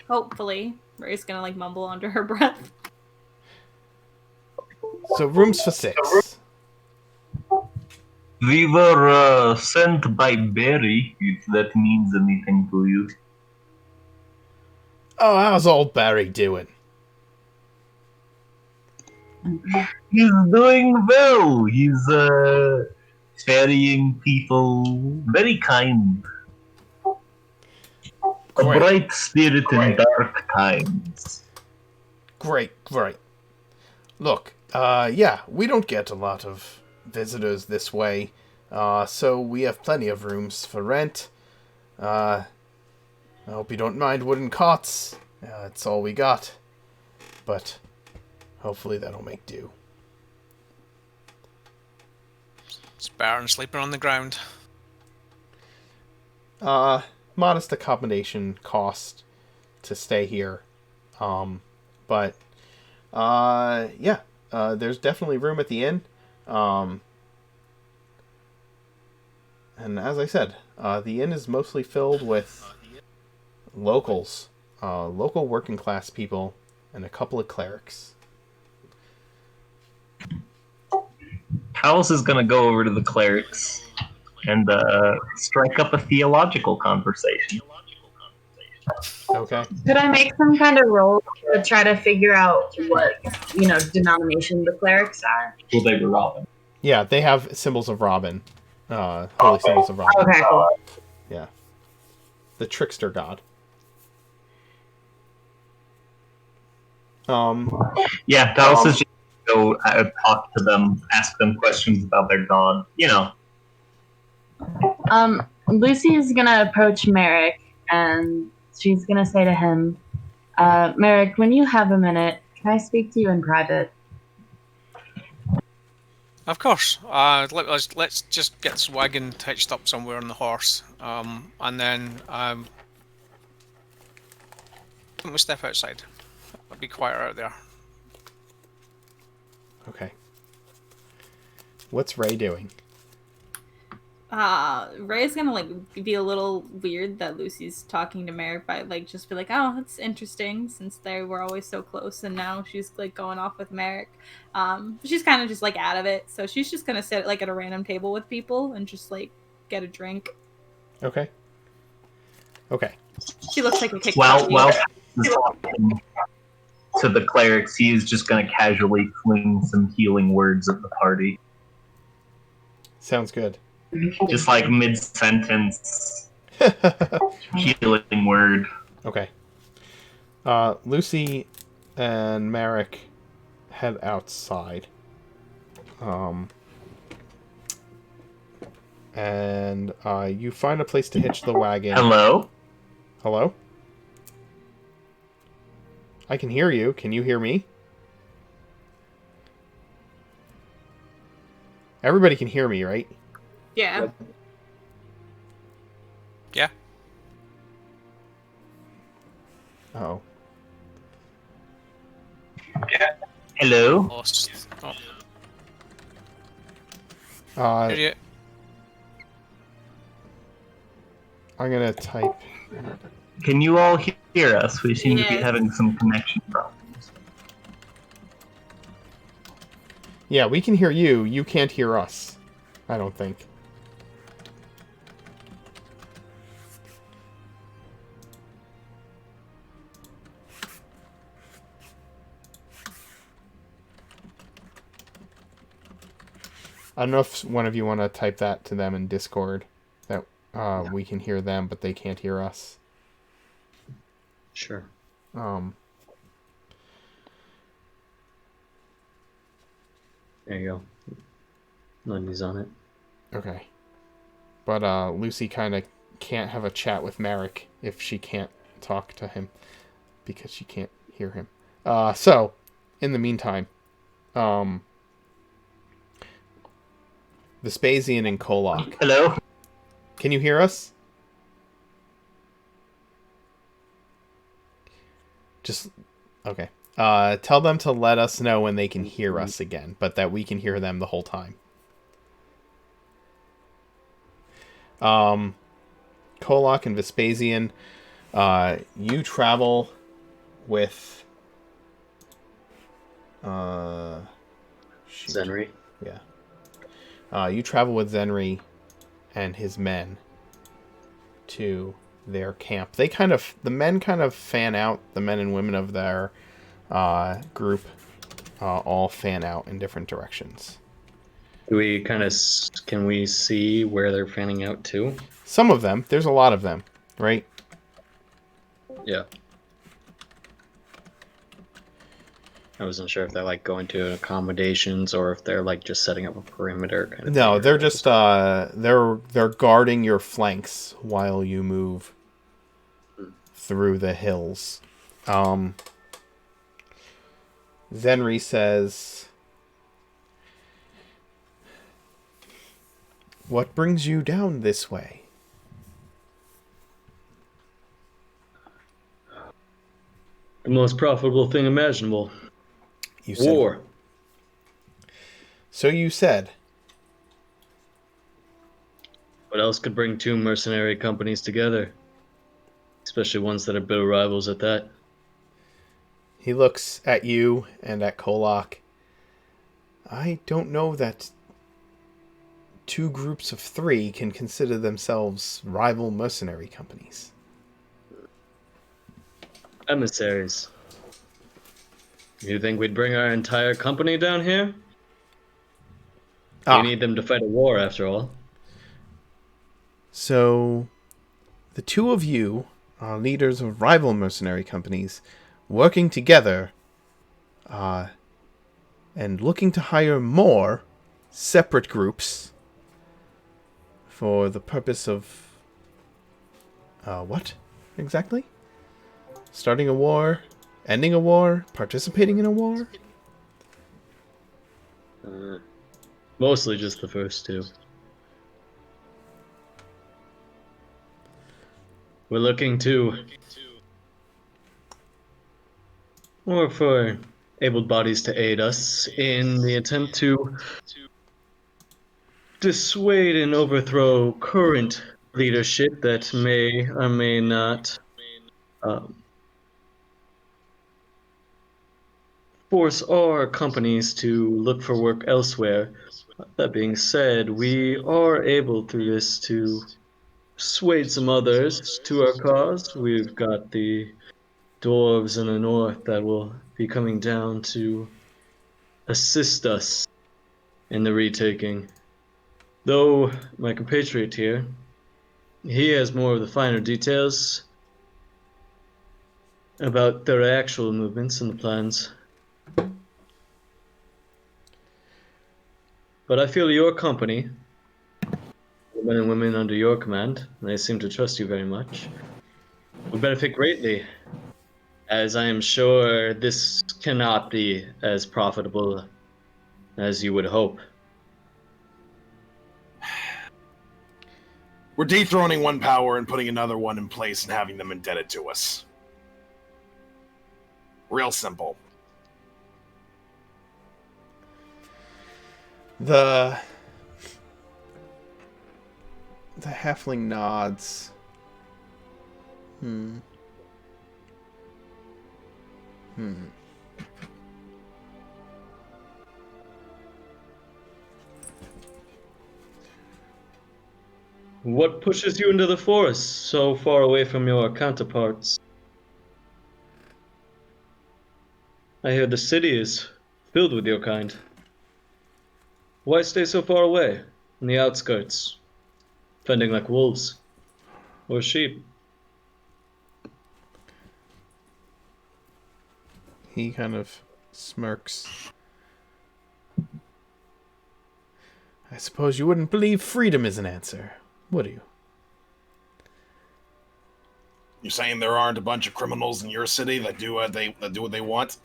Hopefully. Ray's gonna like mumble under her breath. So rooms for 6. We were sent by Barry, if that means anything to you. Oh, how's old Barry doing? He's doing well. He's ferrying people, very kind. A bright spirit in dark times. Great. Look, yeah, we don't get a lot of visitors this way, so we have plenty of rooms for rent. I hope you don't mind wooden cots. It's all we got, but hopefully that'll make do. It's better than sleeping on the ground. Modest accommodation cost to stay here, but yeah, there's definitely room at the inn. And as I said, the inn is mostly filled with locals, local working class people, and a couple of clerics. Talos is gonna go over to the clerics and strike up a theological conversation. Okay. Could I make some kind of roll to try to figure out what, denomination the clerics are? Well, they were Robin. Yeah, they have symbols of Robin. Holy symbols of Robin. Okay, cool. Yeah. The trickster god. Yeah, Talos is just go talk to them, ask them questions about their god. Lucy is gonna approach Merrick, and she's gonna say to him, Merrick, when you have a minute, can I speak to you in private? Of course. Let's just get this wagon hitched up somewhere on the horse, and then we step outside. It'll be quieter out there. Okay. What's Ray doing? Ray's gonna like be a little weird that Lucy's talking to Merrick, but like just be like, oh, that's interesting since they were always so close, and now she's like going off with Merrick. She's kind of just like out of it, so she's just gonna sit like at a random table with people and just like get a drink. Okay. Okay. She looks like a kick. Well, talking to the clerics, he is just going to casually fling some healing words at the party. Sounds good. Just like mid-sentence healing word. Okay. Lucy and Merrick head outside. And you find a place to hitch the wagon. Hello? Hello? I can hear you. Can you hear me? Everybody can hear me, right? Yeah. Yeah. Oh. Hello? Lost. Oh, Uh, hear you. I'm gonna type. Can you all hear us? We seem to be Yes. having some connection problems. Yeah, we can hear you. You can't hear us. I don't think. I don't know if one of you want to type that to them in Discord. That we can hear them, but they can't hear us. Sure. There you go. Lindy's on it. Okay. But Lucy kind of can't have a chat with Merrick if she can't talk to him because she can't hear him. So, in the meantime, Vespasian and Kolak. Hello? Can you hear us? Just okay. Tell them to let us know when they can hear us again, but that we can hear them the whole time. Kolak and Vespasian, you travel with Zenri. Yeah. You travel with Zenri and his men to their camp. The men kind of fan out. The men and women of their group all fan out in different directions. Do we can we see where they're fanning out to? Some of them. There's a lot of them, right? Yeah. I wasn't sure if they're like going to accommodations or if they're like just setting up a perimeter kind of No, thing. they're just they're guarding your flanks while you move through the hills. Zenri says, "What brings you down this way?" The most profitable thing imaginable. You said War. So you said. What else could bring two mercenary companies together? Especially ones that are bitter rivals at that. He looks at you and at Kolak. I don't know that two groups of 3 can consider themselves rival mercenary companies. Emissaries. You think we'd bring our entire company down here? We need them to fight a war, after all. So, the two of you are leaders of rival mercenary companies working together and looking to hire more separate groups for the purpose of... what exactly? Starting a war? Ending a war? Participating in a war? Mostly just the first two. We're looking to... or for able bodies to aid us in the attempt to dissuade and overthrow current leadership that may or may not force our companies to look for work elsewhere. That being said, we are able through this to swayed some others to our cause. We've got the dwarves in the north that will be coming down to assist us in the retaking. Though my compatriot here, he has more of the finer details about their actual movements and the plans. But I feel your company, the men and women under your command, and they seem to trust you very much, would benefit greatly, as I am sure this cannot be as profitable as you would hope. We're dethroning one power and putting another one in place and having them indebted to us. Real simple. The halfling nods. What pushes you into the forest so far away from your counterparts? I hear the city is filled with your kind. Why stay so far away, in the outskirts, fending like wolves or sheep? He kind of smirks. I suppose you wouldn't believe freedom is an answer, would you? You're saying there aren't a bunch of criminals in your city that do what they want?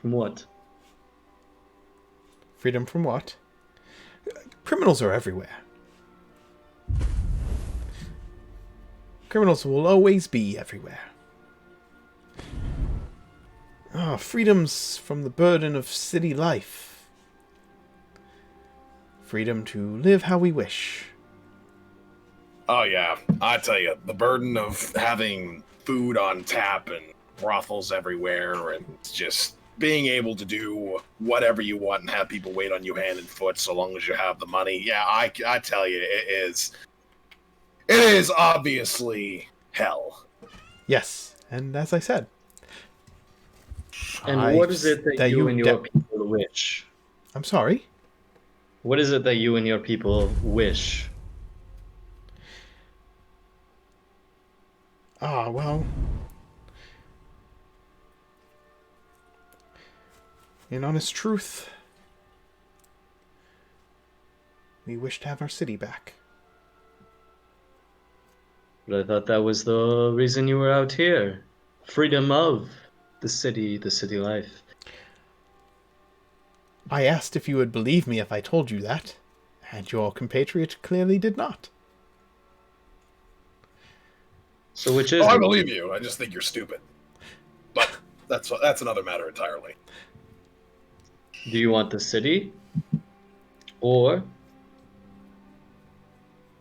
From what? Freedom from what? Criminals are everywhere. Criminals will always be everywhere. Freedom's from the burden of city life. Freedom to live how we wish. Oh yeah, I tell you, the burden of having food on tap and brothels everywhere and just being able to do whatever you want and have people wait on you hand and foot so long as you have the money. Yeah, I tell you, it is obviously hell. Yes, and as I said. And what is it that you and your people wish? I'm sorry? What is it that you and your people wish? Well... in honest truth, we wish to have our city back. But I thought that was the reason you were out here. Freedom of the city life. I asked if you would believe me if I told you that, and your compatriot clearly did not. So which is I believe you. I just think you're stupid. But that's another matter entirely. Do you want the city? Or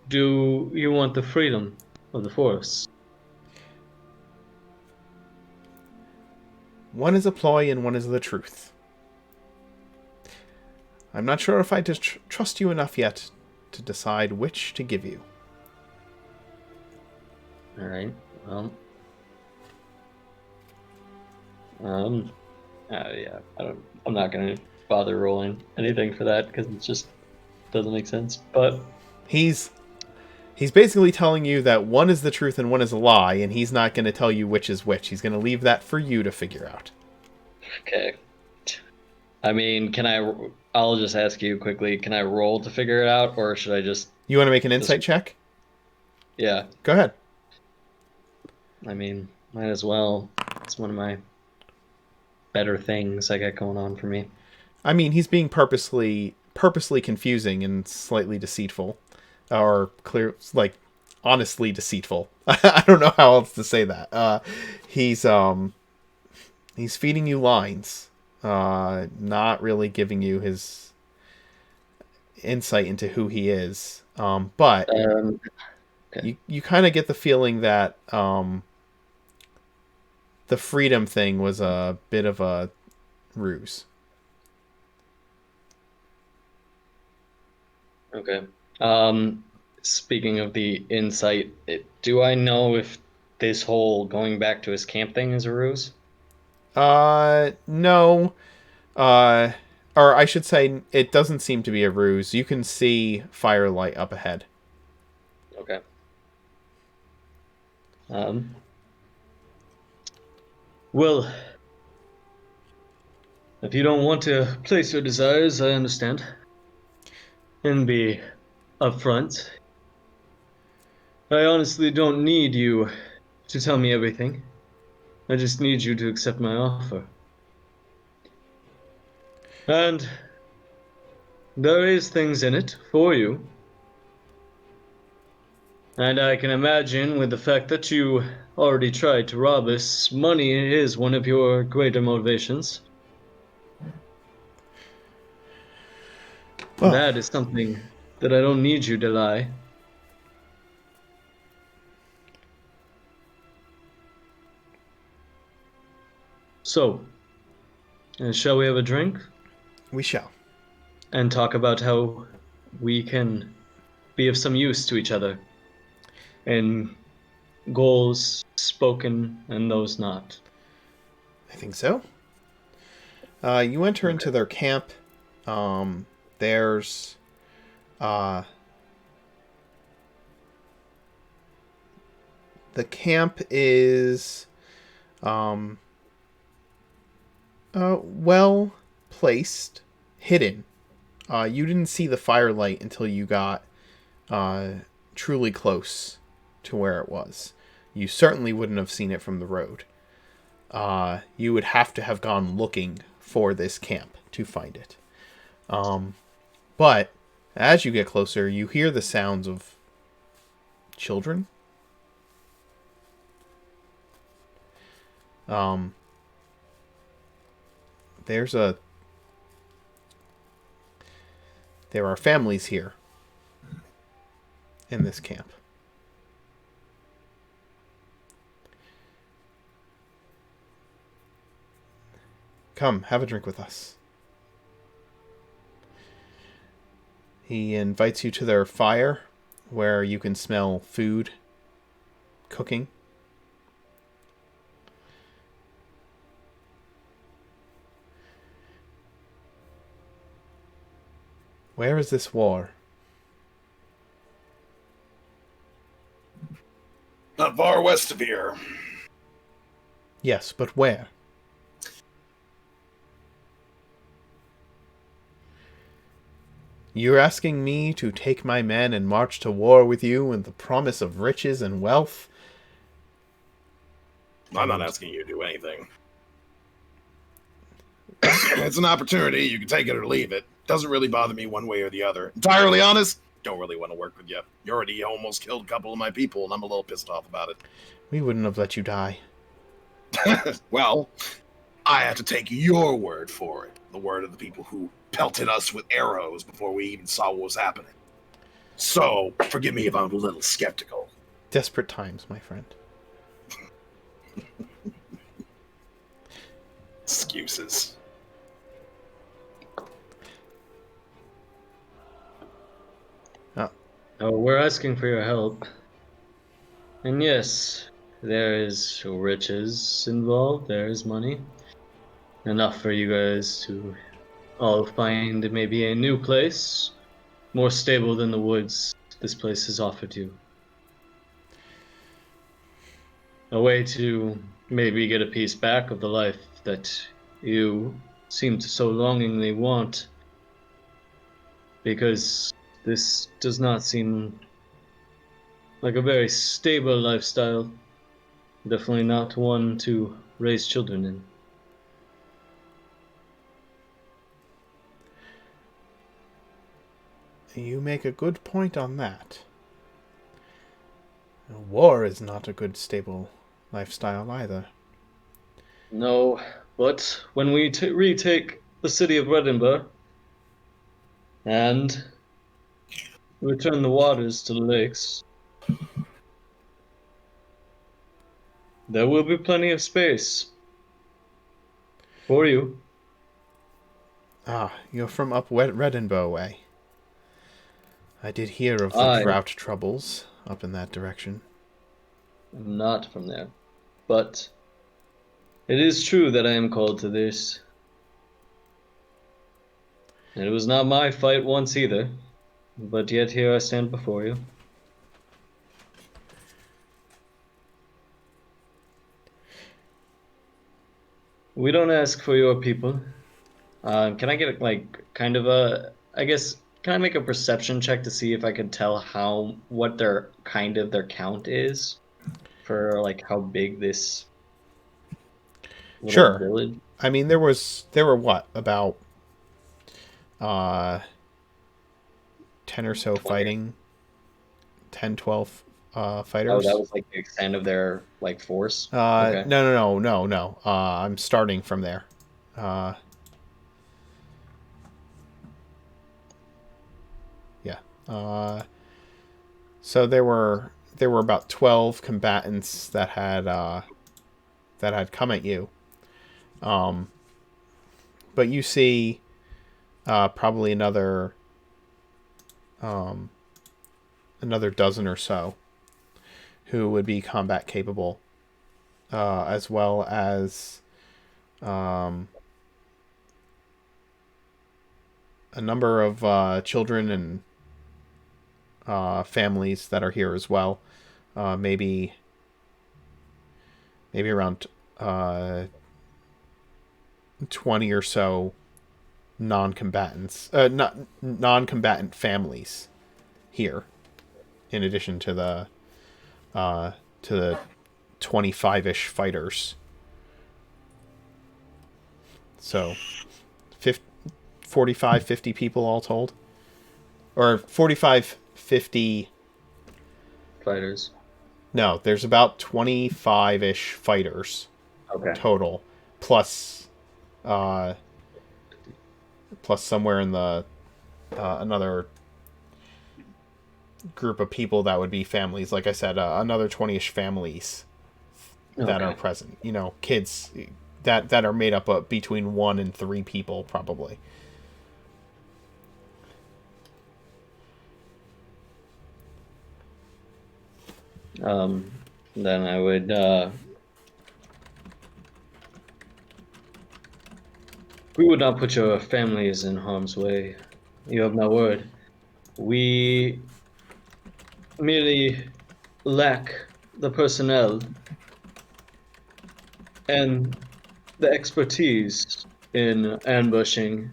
do you want the freedom of the forest? One is a ploy and one is the truth. I'm not sure if I trust you enough yet to decide which to give you. Alright, well... yeah, I'm not gonna bother rolling anything for that because it just doesn't make sense. But he's basically telling you that one is the truth and one is a lie, and he's not going to tell you which is which. He's going to leave that for you to figure out. Okay. I mean, I'll just ask you quickly, can I roll to figure it out, or should I just... You want to make an insight check? Yeah. Go ahead. I mean, might as well. It's one of my better things I got going on for me. I mean, he's being purposely confusing and slightly deceitful. Or honestly deceitful. I don't know how else to say that. He's He's feeding you lines, not really giving you his insight into who he is. But Okay. you kind of get the feeling that the freedom thing was a bit of a ruse. Okay. Speaking of the insight, do I know if this whole going back to his camp thing is a ruse? No. Or I should say, it doesn't seem to be a ruse. You can see firelight up ahead. Okay. Well, if you don't want to place your desires, I understand. And be upfront. I honestly don't need you to tell me everything. I just need you to accept my offer. And there is things in it for you. And I can imagine with the fact that you already tried to rob us, money is one of your greater motivations. Well, That is something that I don't need you to lie. So, shall we have a drink we shall. and talk about how we can be of some use to each other in goals spoken and those not? I think so. You enter into their camp. There's the camp is well placed, hidden. You didn't see the firelight until you got truly close to where it was. You certainly wouldn't have seen it from the road. You would have to have gone looking for this camp to find it. But as you get closer, you hear the sounds of children. There are families here in this camp. Come, have a drink with us. He invites you to their fire, where you can smell food cooking. Where is this war? Not far west of here. Yes, but where? You're asking me to take my men and march to war with you in the promise of riches and wealth? I'm not asking you to do anything. It's an opportunity. You can take it or leave it. Doesn't really bother me one way or the other. Entirely honest, don't really want to work with you. You already almost killed a couple of my people, and I'm a little pissed off about it. We wouldn't have let you die. Well, I have to take your word for it. The word of the people who pelted us with arrows before we even saw what was happening. So, forgive me if I'm a little skeptical. Desperate times, my friend. Excuses. Oh, we're asking for your help. And yes, there is riches involved, there is money. Enough for you guys to all find maybe a new place, more stable than the woods this place has offered you. A way to maybe get a piece back of the life that you seem to so longingly want. Because this does not seem like a very stable lifestyle. Definitely not one to raise children in. You make a good point on that. War is not a good, stable lifestyle either. No, But when we retake the city of Edinburgh and return the waters to the lakes, there will be plenty of space for you. Ah, you're from up Redinbow way. I did hear of the drought troubles up in that direction. Not from there. But it is true that I am called to this. And it was not my fight once either. But yet here I stand before you. We don't ask for your people. Can I get kind of a, I guess, can I make a perception check to see if I can tell what their count is for how big this Sure. village? I mean, there were what, about 10 or so 20. fighting, 10, 12 fighters. Oh, that was the extent of their force? Okay. No. I'm starting from there. Yeah. So there were about 12 combatants that had come at you. But you see probably another dozen or so who would be combat capable, as well as a number of children and families that are here as well. Maybe around 20 or so non-combatants, non-combatant families here, in addition to the 25-ish fighters. So 45, 50 people all told, or 45, 50 fighters. No, there's about 25-ish fighters. Okay. Total, plus somewhere in the another group of people that would be families. Like I said, another 20-ish families that are present. Kids that are made up of between 1 and 3 people, probably. Then I would we would not put your families in harm's way. You have my word. We merely lack the personnel and the expertise in ambushing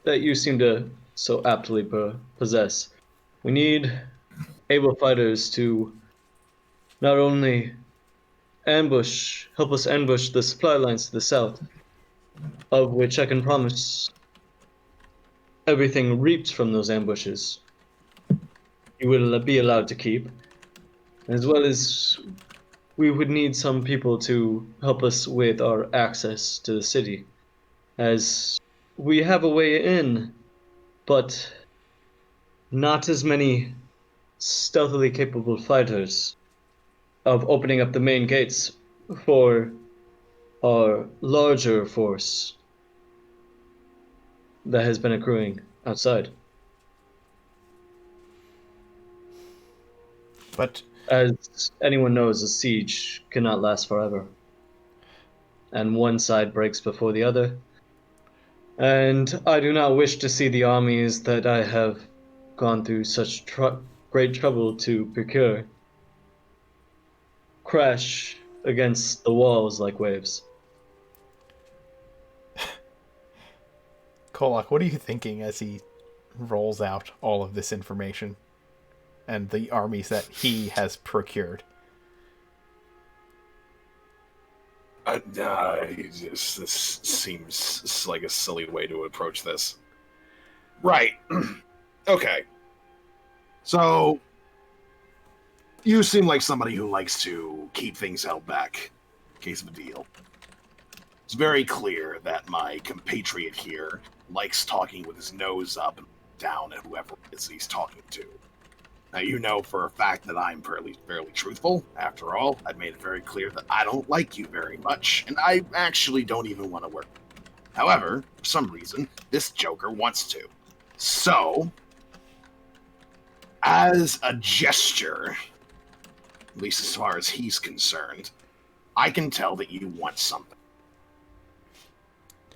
that you seem to so aptly possess. We need able fighters to not only help us ambush the supply lines to the south, of which I can promise everything reaped from those ambushes you will be allowed to keep, as well as we would need some people to help us with our access to the city, as we have a way in, but not as many stealthily capable fighters of opening up the main gates for our larger force that has been accruing outside. But as anyone knows, a siege cannot last forever. And one side breaks before the other. And I do not wish to see the armies that I have gone through such great trouble to procure crash against the walls like waves. Kolak, what are you thinking as he rolls out all of this information and the armies that he has procured? This seems like a silly way to approach this. Right. Okay. So, you seem like somebody who likes to keep things held back in case of a deal. It's very clear that my compatriot here likes talking with his nose up and down at whoever it is he's talking to. Now, you know for a fact that I'm fairly truthful. After all, I've made it very clear that I don't like you very much, and I actually don't even want to work with you. However, for some reason, this joker wants to. So, as a gesture, at least as far as he's concerned, I can tell that you want something.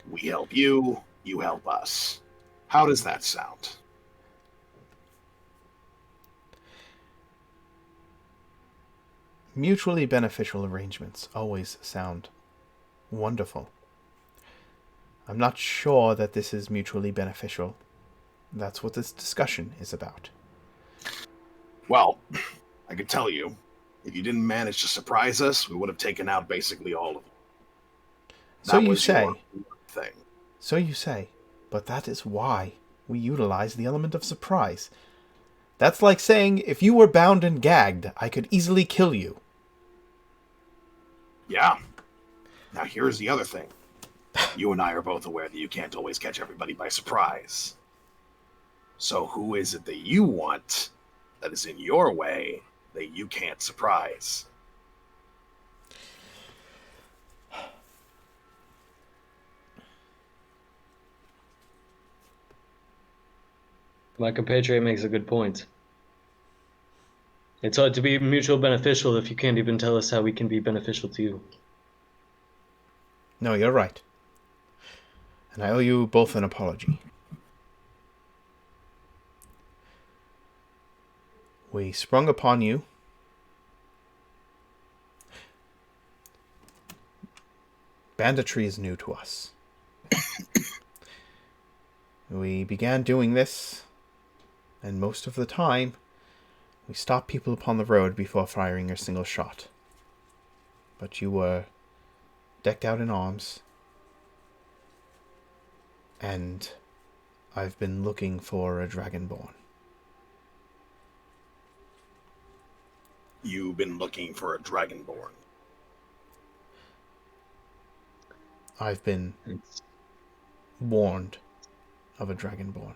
We help you, you help us. How does that sound? Mutually beneficial arrangements always sound wonderful. I'm not sure that this is mutually beneficial. That's what this discussion is about. Well, I could tell you, if you didn't manage to surprise us, we would have taken out basically all of you. So you was say. your thing. So you say. But that is why we utilize the element of surprise. That's like saying, if you were bound and gagged, I could easily kill you. Yeah. Now here's the other thing. You and I are both aware that you can't always catch everybody by surprise. So who is it that you want that is in your way that you can't surprise? My compatriot makes a good point. It's hard to be mutual beneficial if you can't even tell us how we can be beneficial to you. No, you're right. And I owe you both an apology. We sprung upon you. Banditry is new to us. We began doing this, and most of the time, we stopped people upon the road before firing a single shot. But you were decked out in arms, and I've been looking for a Dragonborn. You've been looking for a Dragonborn. I've been warned of a Dragonborn.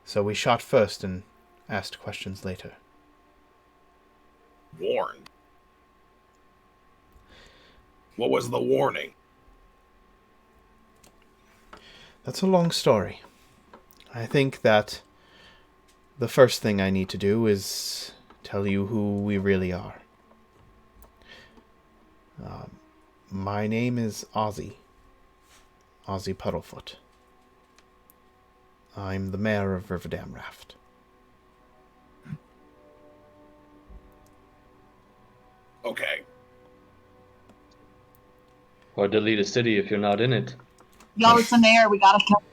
So we shot first and asked questions later. Warned? What was the warning? That's a long story. I think that the first thing I need to do is tell you who we really are. My name is Ozzy. Ozzy Puddlefoot. I'm the mayor of Riverdam Raft. Okay. Hard to lead a city if you're not in it. Yo, it's the mayor. We gotta kill him.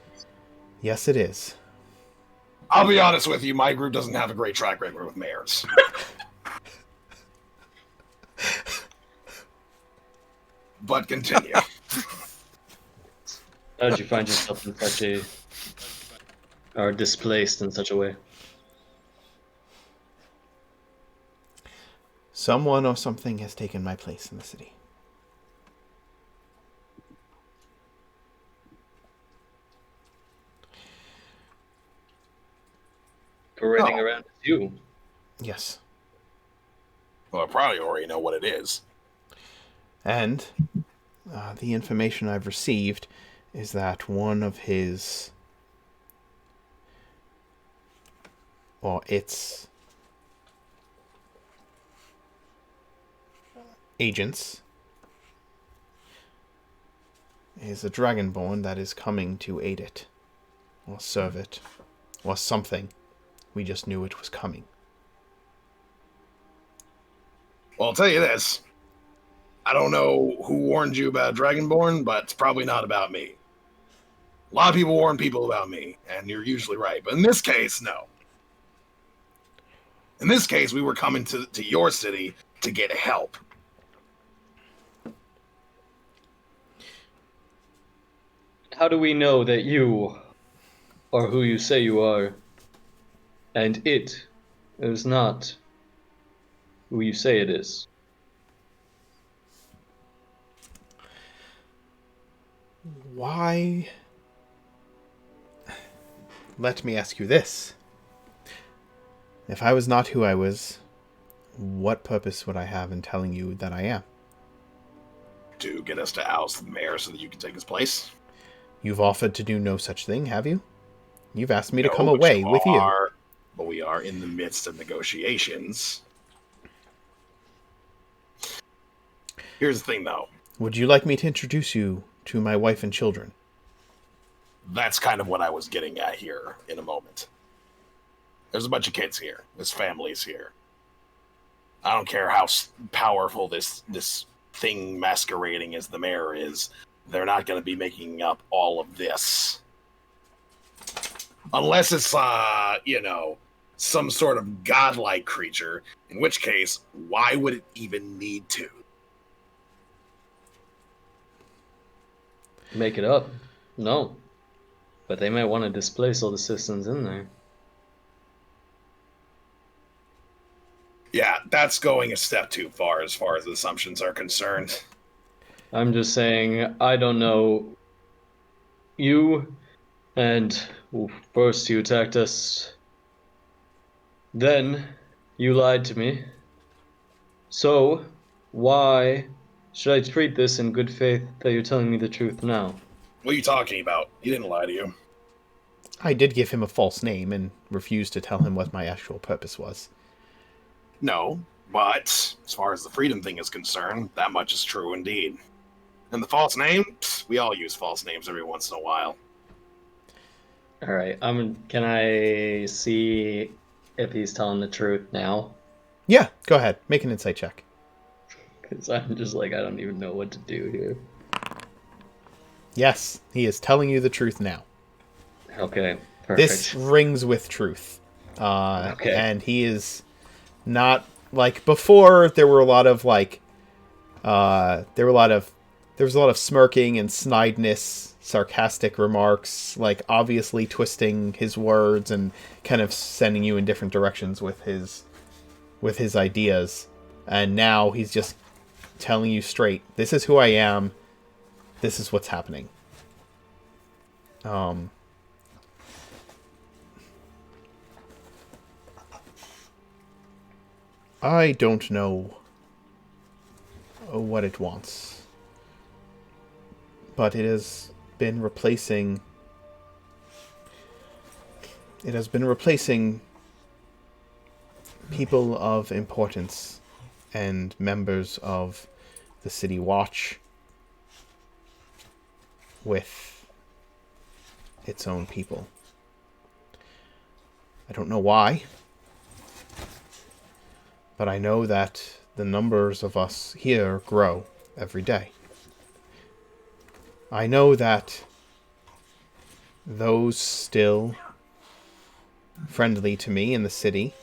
Yes, it is. I'll be honest with you, my group doesn't have a great track record with mayors. But continue. How did you find yourself in such a... or displaced in such a way? Someone or something has taken my place in the city. Parading around as you. Yes. Well, I probably already know what it is. And the information I've received is that one of his, or its, agents is a Dragonborn that is coming to aid it, or serve it, or something. We just knew it was coming. Well, I'll tell you this. I don't know who warned you about Dragonborn, but it's probably not about me. A lot of people warn people about me, and you're usually right. But in this case, no. In this case, we were coming to your city to get help. How do we know that you are who you say you are, and it is not who you say it is? Why? Let me ask you this. If I was not who I was, what purpose would I have in telling you that I am? To get us to oust the mayor so that you can take his place? You've offered to do no such thing, have you? You've asked me to No, come but away with you. But we are in the midst of negotiations. Here's the thing, though. Would you like me to introduce you to my wife and children? That's kind of what I was getting at here in a moment. There's a bunch of kids here. There's families here. I don't care how powerful this thing masquerading as the mayor is. They're not going to be making up all of this. Unless it's, some sort of godlike creature, in which case, why would it even need to? Make it up? No. But they might want to displace all the citizens in there. Yeah, that's going a step too far as the assumptions are concerned. I'm just saying, I don't know. You, and first you attacked us. Then you lied to me. So, why should I treat this in good faith that you're telling me the truth now? What are you talking about? He didn't lie to you. I did give him a false name and refused to tell him what my actual purpose was. No, but as far as the freedom thing is concerned, that much is true indeed. And the false name? We all use false names every once in a while. Alright, can I see if he's telling the truth now? Yeah, go ahead. Make an insight check. Because I'm just like, I don't even know what to do here. Yes, he is telling you the truth now. Okay, perfect. This rings with truth. Okay. And he is not like before. There was a lot of smirking and snideness, sarcastic remarks, like obviously twisting his words and kind of sending you in different directions with his ideas. And now he's just telling you straight, this is who I am. This is what's happening. I don't know what it wants, but it has been replacing people of importance and members of the City Watch with its own people. I don't know why, but I know that the numbers of us here grow every day. I know that those still friendly to me in the city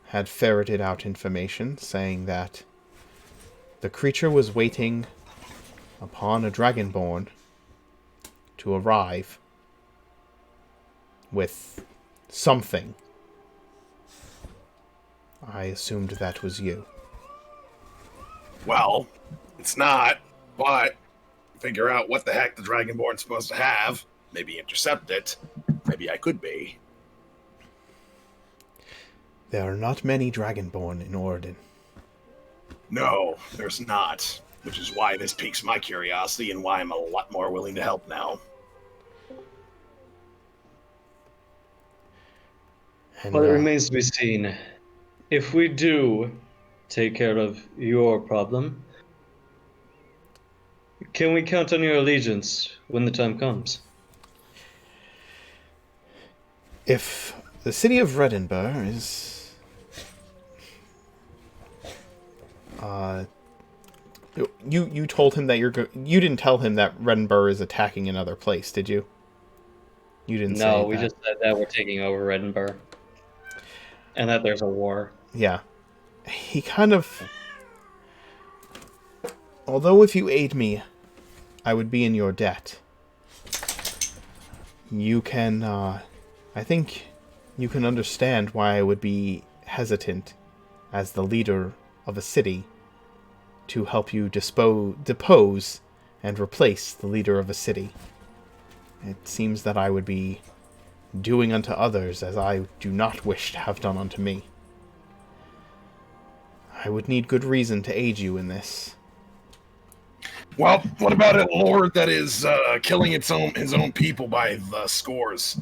had ferreted out information saying that the creature was waiting upon a Dragonborn to arrive with something. I assumed that was you. Well, it's not, but figure out what the heck the Dragonborn's supposed to have, maybe intercept it, maybe I could be. There are not many Dragonborn in Orden. No, there's not, which is why this piques my curiosity and why I'm a lot more willing to help now. And, Well, it remains to be seen. If we do take care of your problem, can we count on your allegiance when the time comes? if the city of Redinburgh is you told him that you didn't tell him that Redinburgh is attacking another place, did you? You didn't say No, we that. just said that we're taking over Redinburgh. And that there's a war. Yeah. He kind of... Although if you aid me, I would be in your debt. You can, I think you can understand why I would be hesitant as the leader of a city to help you depose and replace the leader of a city. It seems that I would be doing unto others as I do not wish to have done unto me. I would need good reason to aid you in this. Well, what about a lord that is killing his own people by the scores?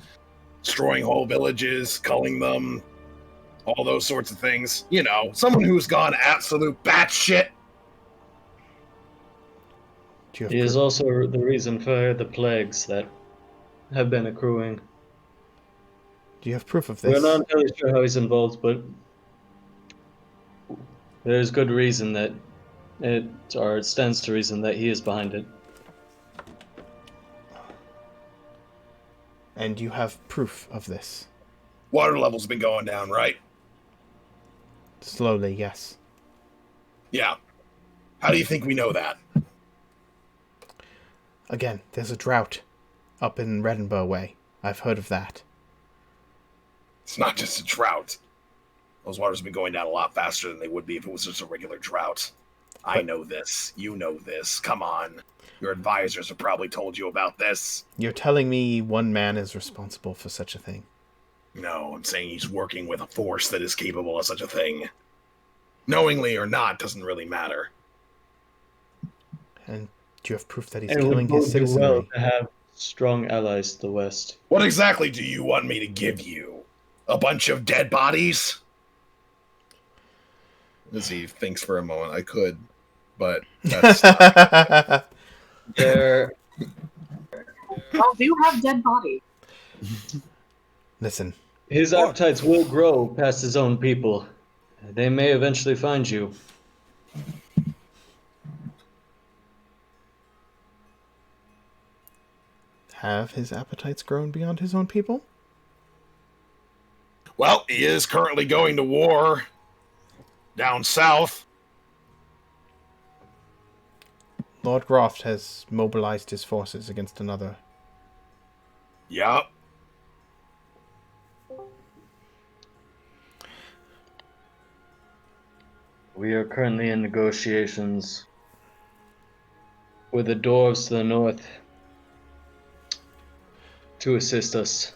Destroying whole villages, culling them, all those sorts of things. You know, someone who's gone absolute batshit. He is also the reason for the plagues that have been accruing. Do you have proof of this? We're not entirely sure how he's involved, but there's good reason that it stands to reason that he is behind it. And you have proof of this? Water level's been going down, right? Slowly, yes. Yeah. How do you think we know that? Again, there's a drought up in Reddenburg way. I've heard of that. It's not just a drought. Those waters have been going down a lot faster than they would be if it was just a regular drought. I know this. You know this. Come on. Your advisors have probably told you about this. You're telling me one man is responsible for such a thing? No, I'm saying he's working with a force that is capable of such a thing. Knowingly or not doesn't really matter. And do you have proof that he's It killing would his do citizenry? well to have strong allies to the west. What exactly do you want me to give you? A bunch of dead bodies? As he thinks for a moment, I could, but that's not. There. Well, do you have dead bodies? Listen. His appetites will grow past his own people. They may eventually find you. Have his appetites grown beyond his own people? Well, he is currently going to war down south. Lord Groft has mobilized his forces against another. Yup. We are currently in negotiations with the dwarves to the north to assist us.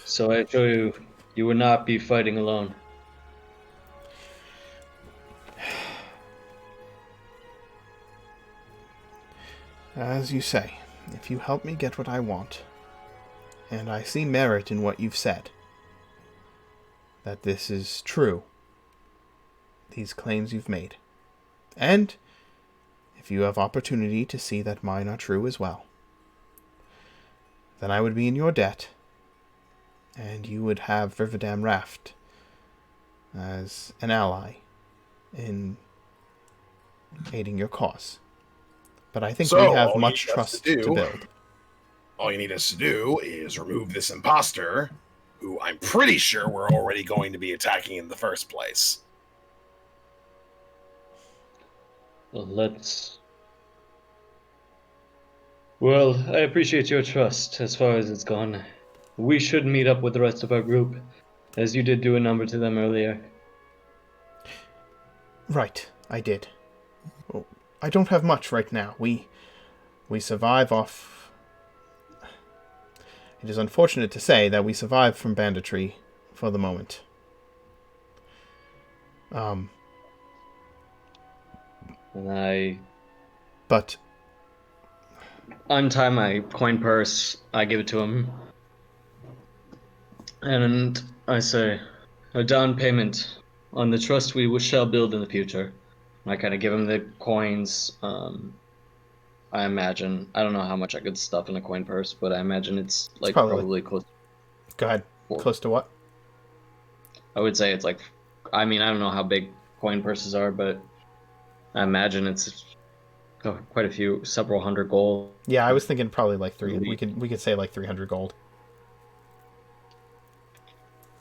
So I assure you, you will not be fighting alone. As you say, if you help me get what I want, and I see merit in what you've said, that this is true, these claims you've made, and if you have opportunity to see that mine are true as well, then I would be in your debt, and you would have Riverdam Raft as an ally in aiding your cause. But I think we have much trust to build. All you need us to do is remove this imposter, who I'm pretty sure we're already going to be attacking in the first place. Well, I appreciate your trust as far as it's gone. We should meet up with the rest of our group, as you did do a number to them earlier. Right, I did. Well, I don't have much right now. We survive off... It is unfortunate to say that we survive from banditry for the moment. But untie my coin purse, I give it to him. And I say, a down payment on the trust we shall build in the future. I kind of give him the coins. I imagine, I don't know how much I could stuff in a coin purse, but I imagine it's like probably close. Go ahead. Close to what? I would say it's like, I mean, I don't know how big coin purses are, but I imagine it's quite a few, several hundred gold. Yeah, I was thinking probably like 300. We could say like 300 gold.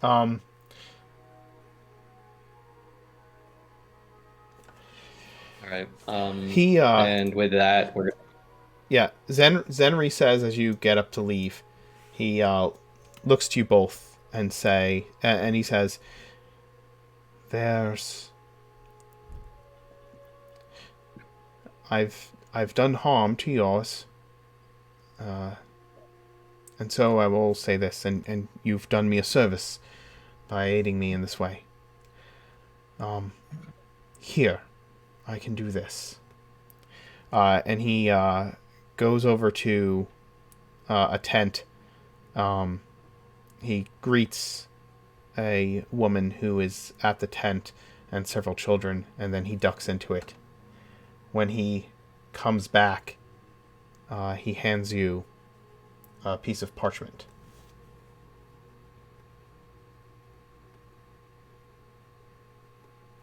All right. And with that, we're. Yeah, Zenri says as you get up to leave, he looks to you both and he says, I've done harm to yours. And so I will say this, and you've done me a service by aiding me in this way. Here, I can do this. And he goes over to a tent. He greets a woman who is at the tent and several children, and then he ducks into it. When he comes back, he hands you a piece of parchment.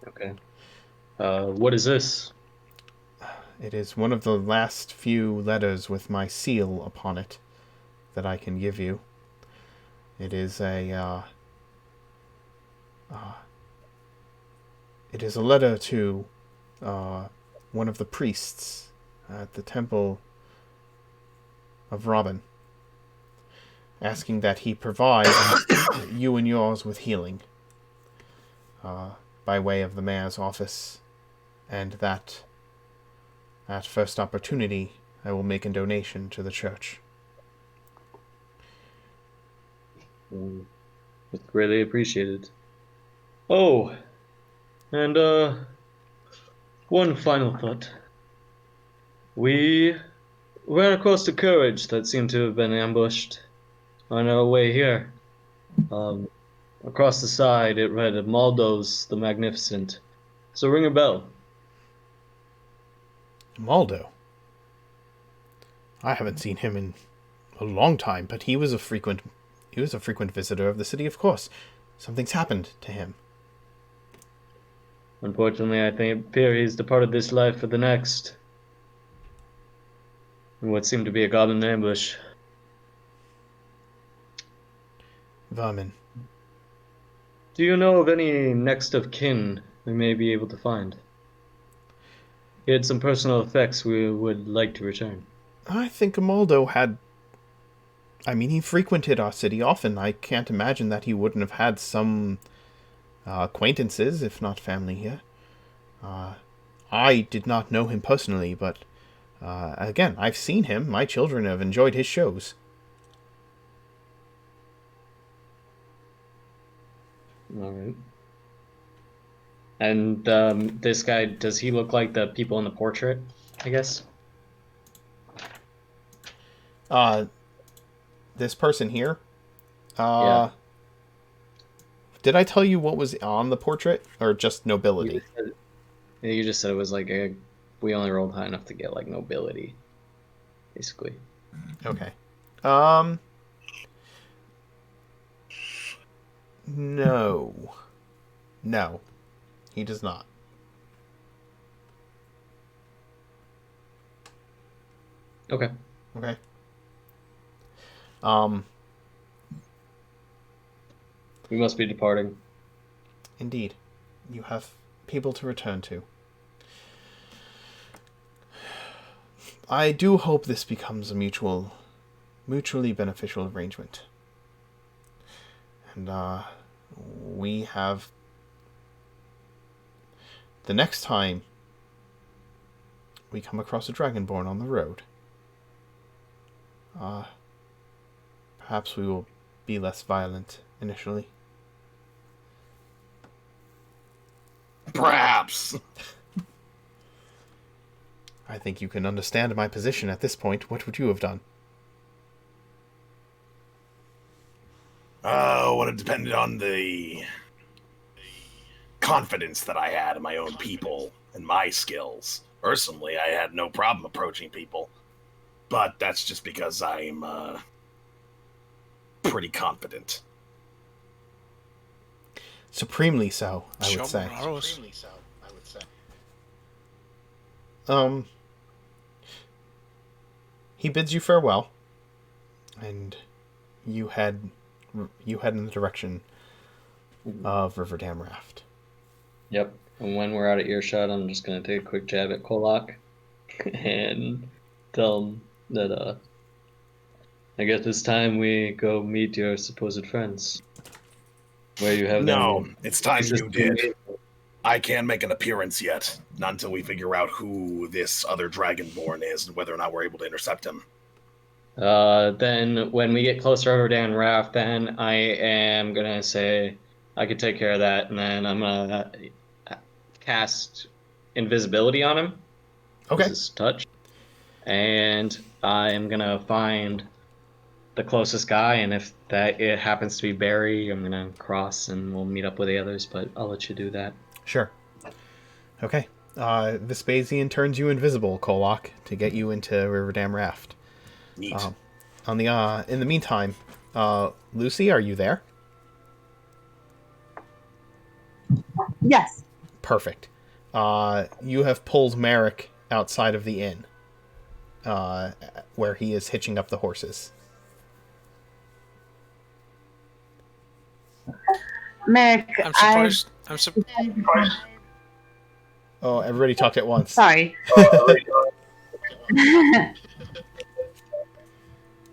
Okay. What is this? It is one of the last few letters with my seal upon it that I can give you. It is a letter to one of the priests at the Temple of Robin, asking that he provide you and yours with healing by way of the mayor's office, and that at first opportunity I will make a donation to the church. It's greatly appreciated. Oh, and one final thought. We ran across a carriage that seemed to have been ambushed on our way here. Across the side it read Maldo's the Magnificent. So ring a bell. Maldo? I haven't seen him in a long time, but he was a frequent visitor of the city, of course. Something's happened to him. Unfortunately, I think it appears he's departed this life for the next. In what seemed to be a goblin ambush. Vermin. Do you know of any next of kin we may be able to find? He had some personal effects we would like to return. I think Amaldo had... he frequented our city often. I can't imagine that he wouldn't have had some acquaintances, if not family here. I did not know him personally, but again, I've seen him. My children have enjoyed his shows. All right. And this guy, does he look like the people in the portrait, I guess? This person here? Yeah. Did I tell you what was on the portrait? Or just nobility? You just said it was like we only rolled high enough to get like nobility, basically. Okay. No. No. He does not. Okay. Okay. We must be departing. Indeed. You have people to return to. I do hope this becomes a mutually beneficial arrangement. And, we have... The next time we come across a Dragonborn on the road, perhaps we will be less violent initially. Perhaps. I think you can understand my position at this point. What would you have done? Would have depended on the confidence that I had in my own people and my skills. Personally, I had no problem approaching people, but that's just because I'm pretty confident. Supremely so, I would say. He bids you farewell, and you head in the direction of Riverdam Raft. Yep. And when we're out of earshot, I'm just gonna take a quick jab at Kolak and tell him that I guess it's time we go meet your supposed friends. Where you have No, them. it's time you did. I can't make an appearance yet, not until we figure out who this other Dragonborn is and whether or not we're able to intercept him. Then when we get closer over Dan Raft, then I am gonna say I could take care of that, and then I'm gonna cast invisibility on him. Okay. This is touch. And I am gonna find the closest guy, and if it happens to be Barry, I'm gonna cross and we'll meet up with the others, but I'll let you do that. Sure. Okay. Vespasian turns you invisible, Kolak, to get you into Riverdam Raft. Neat. In the meantime, Lucy, are you there? Yes. Perfect. You have pulled Merrick outside of the inn, where he is hitching up the horses. Merrick, I'm surprised. I'm surprised. Oh, everybody talked at once. Sorry.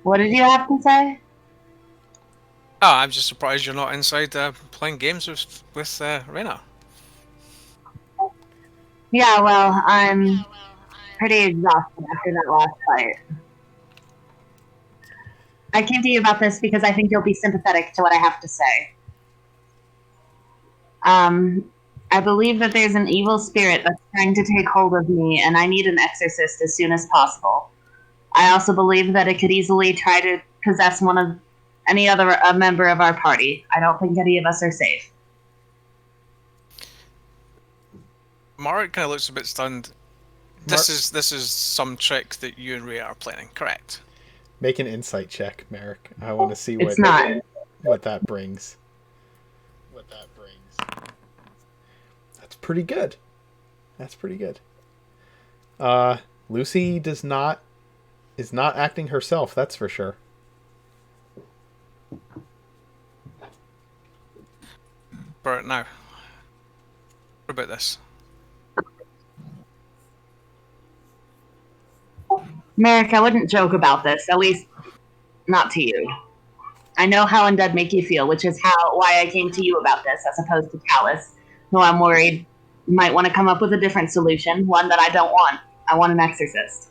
What did you have to say? Oh, I'm just surprised you're not inside playing games with Reyna. Yeah, well, I'm pretty exhausted after that last fight. I came to you about this because I think you'll be sympathetic to what I have to say. I believe that there's an evil spirit that's trying to take hold of me, and I need an exorcist as soon as possible. I also believe that it could easily try to possess any other member of our party. I don't think any of us are safe. Mark kind of looks a bit stunned. This is some trick that you and Ray are planning, correct? Make an insight check, Merrick. I want to see what that brings. That's pretty good. Lucy is not acting herself, that's for sure. Bert, now. What about this? Merrick, I wouldn't joke about this, at least not to you. I know how undead make you feel, which is why I came to you about this, as opposed to Callus, who I'm worried might want to come up with a different solution, one that I don't want. I want an exorcist.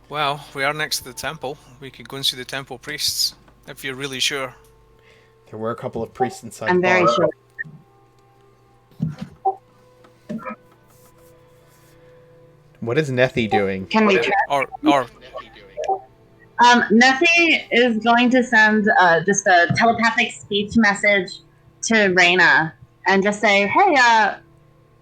Well, we are next to the temple. We could go and see the temple priests, if you're really sure. There were a couple of priests inside. I'm very sure. What is Nethi doing? Can we try? Nethi is going to send just a telepathic speech message to Reyna and just say, hey,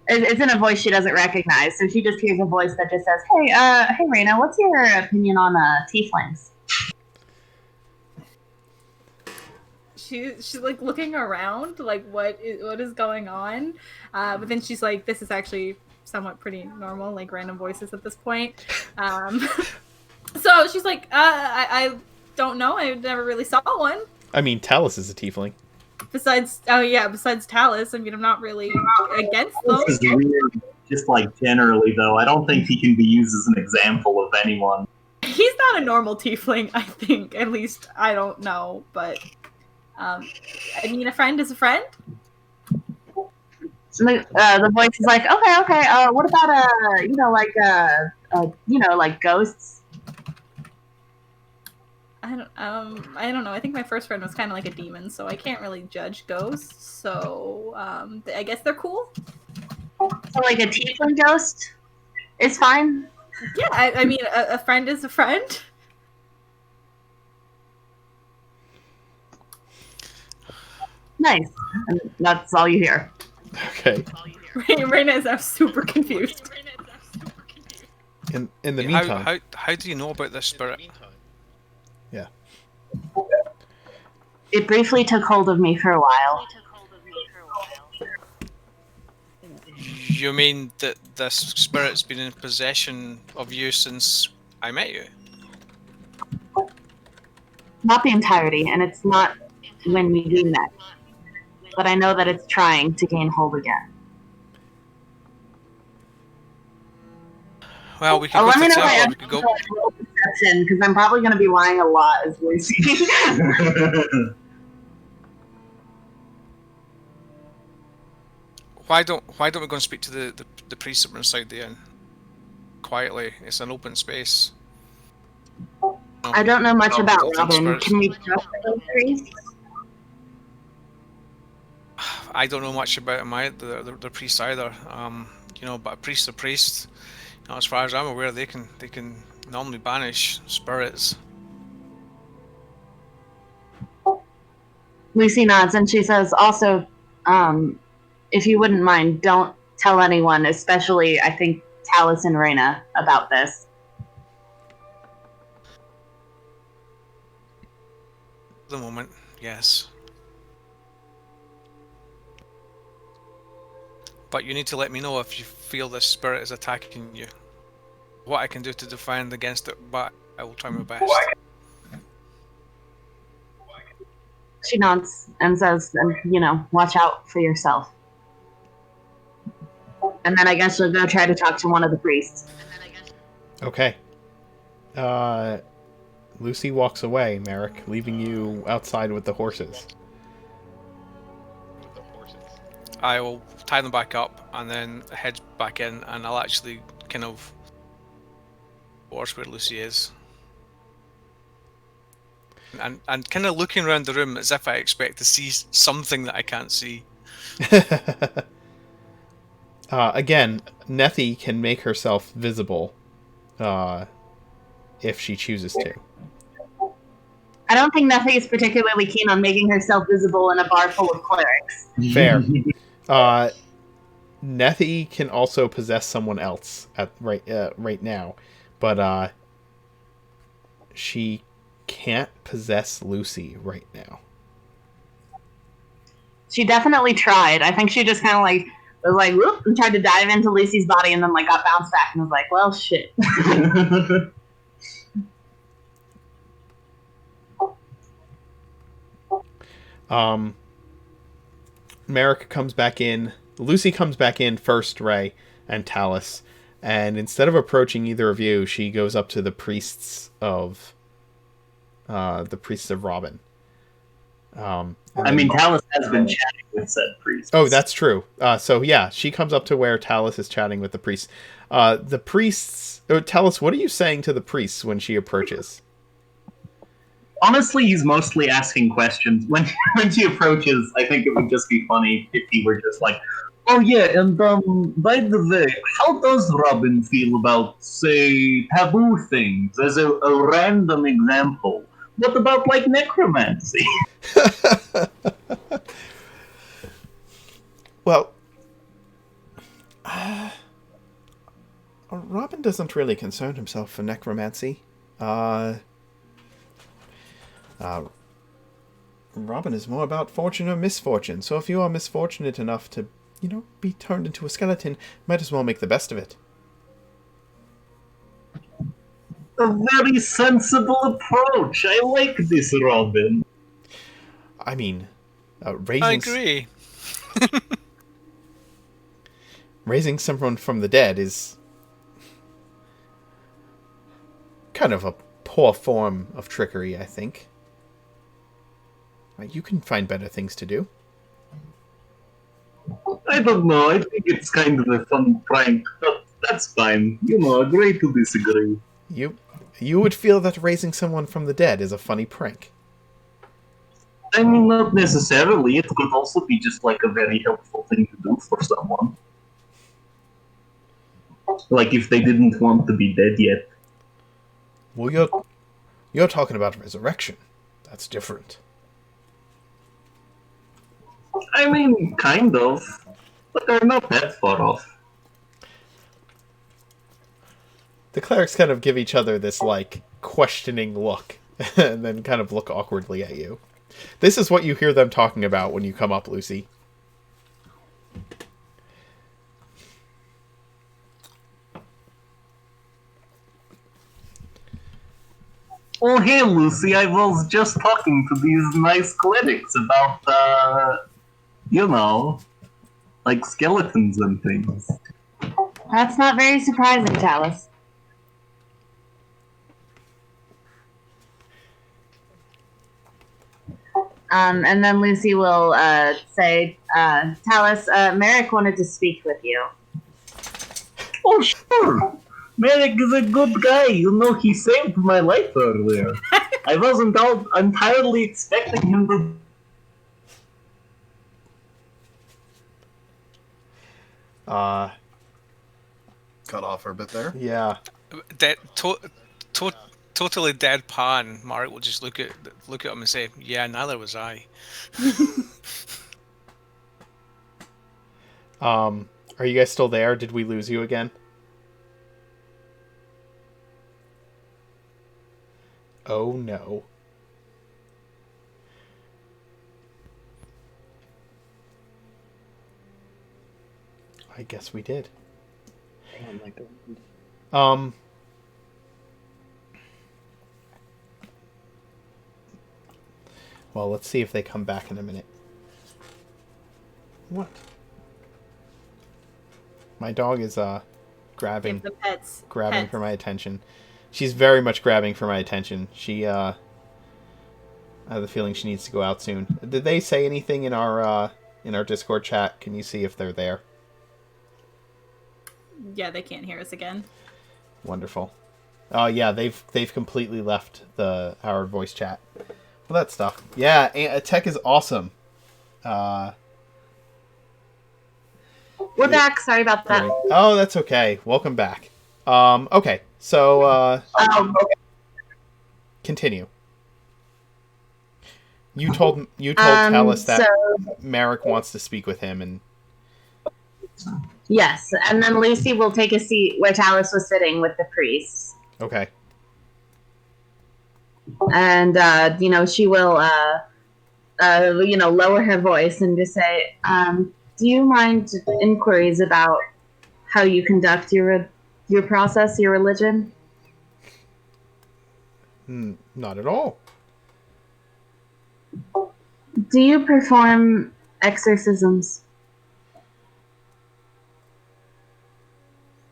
it's in a voice she doesn't recognize, so she just hears a voice that just says, hey Reyna, what's your opinion on tieflings? She's like looking around, like what is going on, but then she's like, this is actually somewhat pretty normal, like random voices at this point. So she's like, I don't know, I never really saw one. I mean, Talus is a tiefling. Besides Talus, I mean, I'm not really against them. This is weird, just like generally though. I don't think he can be used as an example of anyone. He's not a normal tiefling, I think. At least I don't know, but I mean, a friend is a friend. So the voice is like, okay. What about like ghosts? I don't know. I think my first friend was kind of like a demon, so I can't really judge ghosts. So I guess they're cool. So like a tiefling ghost is fine. Yeah, I mean, a friend is a friend. Nice. And that's all you hear. Okay. Reyna is super confused. In the meantime, how do you know about this spirit? Yeah. It briefly took hold of me for a while. You mean that this spirit's been in possession of you since I met you? Not the entirety, and it's not when we do that. But I know that it's trying to gain hold again. Well, we can go to the temple. We could go. Because I'm probably going to be lying a lot as Lucy. why don't we go and speak to the priest that were inside the inn quietly? It's an open space. I don't know much about don't think Robin. spirits- Can we trust those priests? I don't know much about him, the priest either. But a priest's a priest. As far as I'm aware, they can normally banish spirits. Lucy nods and she says, also, if you wouldn't mind, don't tell anyone, especially, I think, Talus and Reyna, about this. At the moment, yes. But you need to let me know if you feel this spirit is attacking you. What I can do to defend against it, but I will try my best. She nods and says, and, watch out for yourself. And then I guess she'll go try to talk to one of the priests. Okay. Lucy walks away, Merrick, leaving you outside with the horses. I will tie them back up and then head back in, and I'll actually kind of watch where Lucy is. And kind of looking around the room as if I expect to see something that I can't see. Again, Nethy can make herself visible if she chooses to. I don't think Nethy is particularly keen on making herself visible in a bar full of clerics. Fair. Nethy can also possess someone else at right now, but she can't possess Lucy right now. She definitely tried. I think she just kind of was like, whoop, and tried to dive into Lucy's body and then got bounced back and was like, well, shit. Merrick comes back in. Lucy comes back in first, Ray and Talus, and instead of approaching either of you, she goes up to the priests of Robin. Talus has been chatting with said priest. Oh, that's true. So yeah, she comes up to where Talus is chatting with the priests. The priests. Talus, what are you saying to the priests when she approaches? Honestly, he's mostly asking questions. When she approaches, I think it would just be funny if he were just like, "Oh yeah, and by the way, how does Robin feel about, say, taboo things? As a random example, what about necromancy?" Well, Robin doesn't really concern himself for necromancy. Robin is more about fortune or misfortune, so if you are misfortunate enough to, be turned into a skeleton, might as well make the best of it. A very sensible approach. I like this, Robin. I mean, I agree. Raising someone from the dead is kind of a poor form of trickery, I think. You can find better things to do. I don't know. I think it's kind of a fun prank, but that's fine. Agree to disagree. You would feel that raising someone from the dead is a funny prank. I mean, not necessarily. It could also be just a very helpful thing to do for someone. If they didn't want to be dead yet. Well, you're talking about resurrection. That's different. I mean, kind of. But they're not that far off. The clerics kind of give each other this, questioning look, and then kind of look awkwardly at you. This is what you hear them talking about when you come up, Lucy. Oh, hey, Lucy, I was just talking to these nice clerics about, skeletons and things. That's not very surprising, Talus. And then Lucy will say, Talus, Merrick wanted to speak with you. Oh, sure. Merrick is a good guy. You know, he saved my life earlier. I wasn't entirely expecting him to. Cut off for a bit there. Yeah. Totally deadpan. Mark will just look at him and say, "Yeah, neither was I." Are you guys still there? Did we lose you again? Oh no. I guess we did. Well, let's see if they come back in a minute. What? My dog is grabbing Give the pets. grabbing for my attention. She's very much grabbing for my attention. She I have the feeling she needs to go out soon. Did they say anything in our Discord chat? Can you see if they're there? Yeah, they can't hear us again. Wonderful. Oh yeah, they've completely left our voice chat. Well, that stuff. Yeah, tech is awesome. We're back. Sorry about that. Oh, that's okay. Welcome back. Okay, so continue. You told Talus that Merrick wants to speak with him, and yes, and then Lucy will take a seat where Talus was sitting with the priests. Okay. And she will lower her voice and just say, do you mind inquiries about how you conduct your process, your religion? Not at all. Do you perform exorcisms?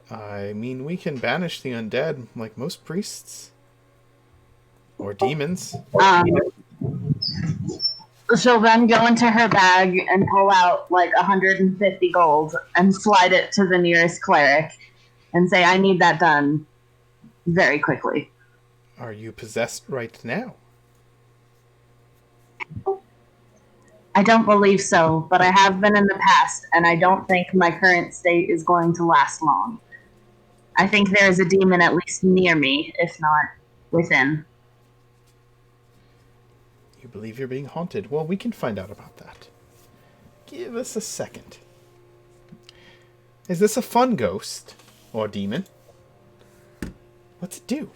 I mean, we can banish the undead like most priests. Or demons. She'll then go into her bag and pull out like 150 gold and slide it to the nearest cleric and say, I need that done very quickly. Are you possessed right now? I don't believe so, but I have been in the past, and I don't think my current state is going to last long. I think there is a demon at least near me, if not within. You believe you're being haunted? Well, we can find out about that. Give us a second. Is this a fun ghost? Or demon? What's it do?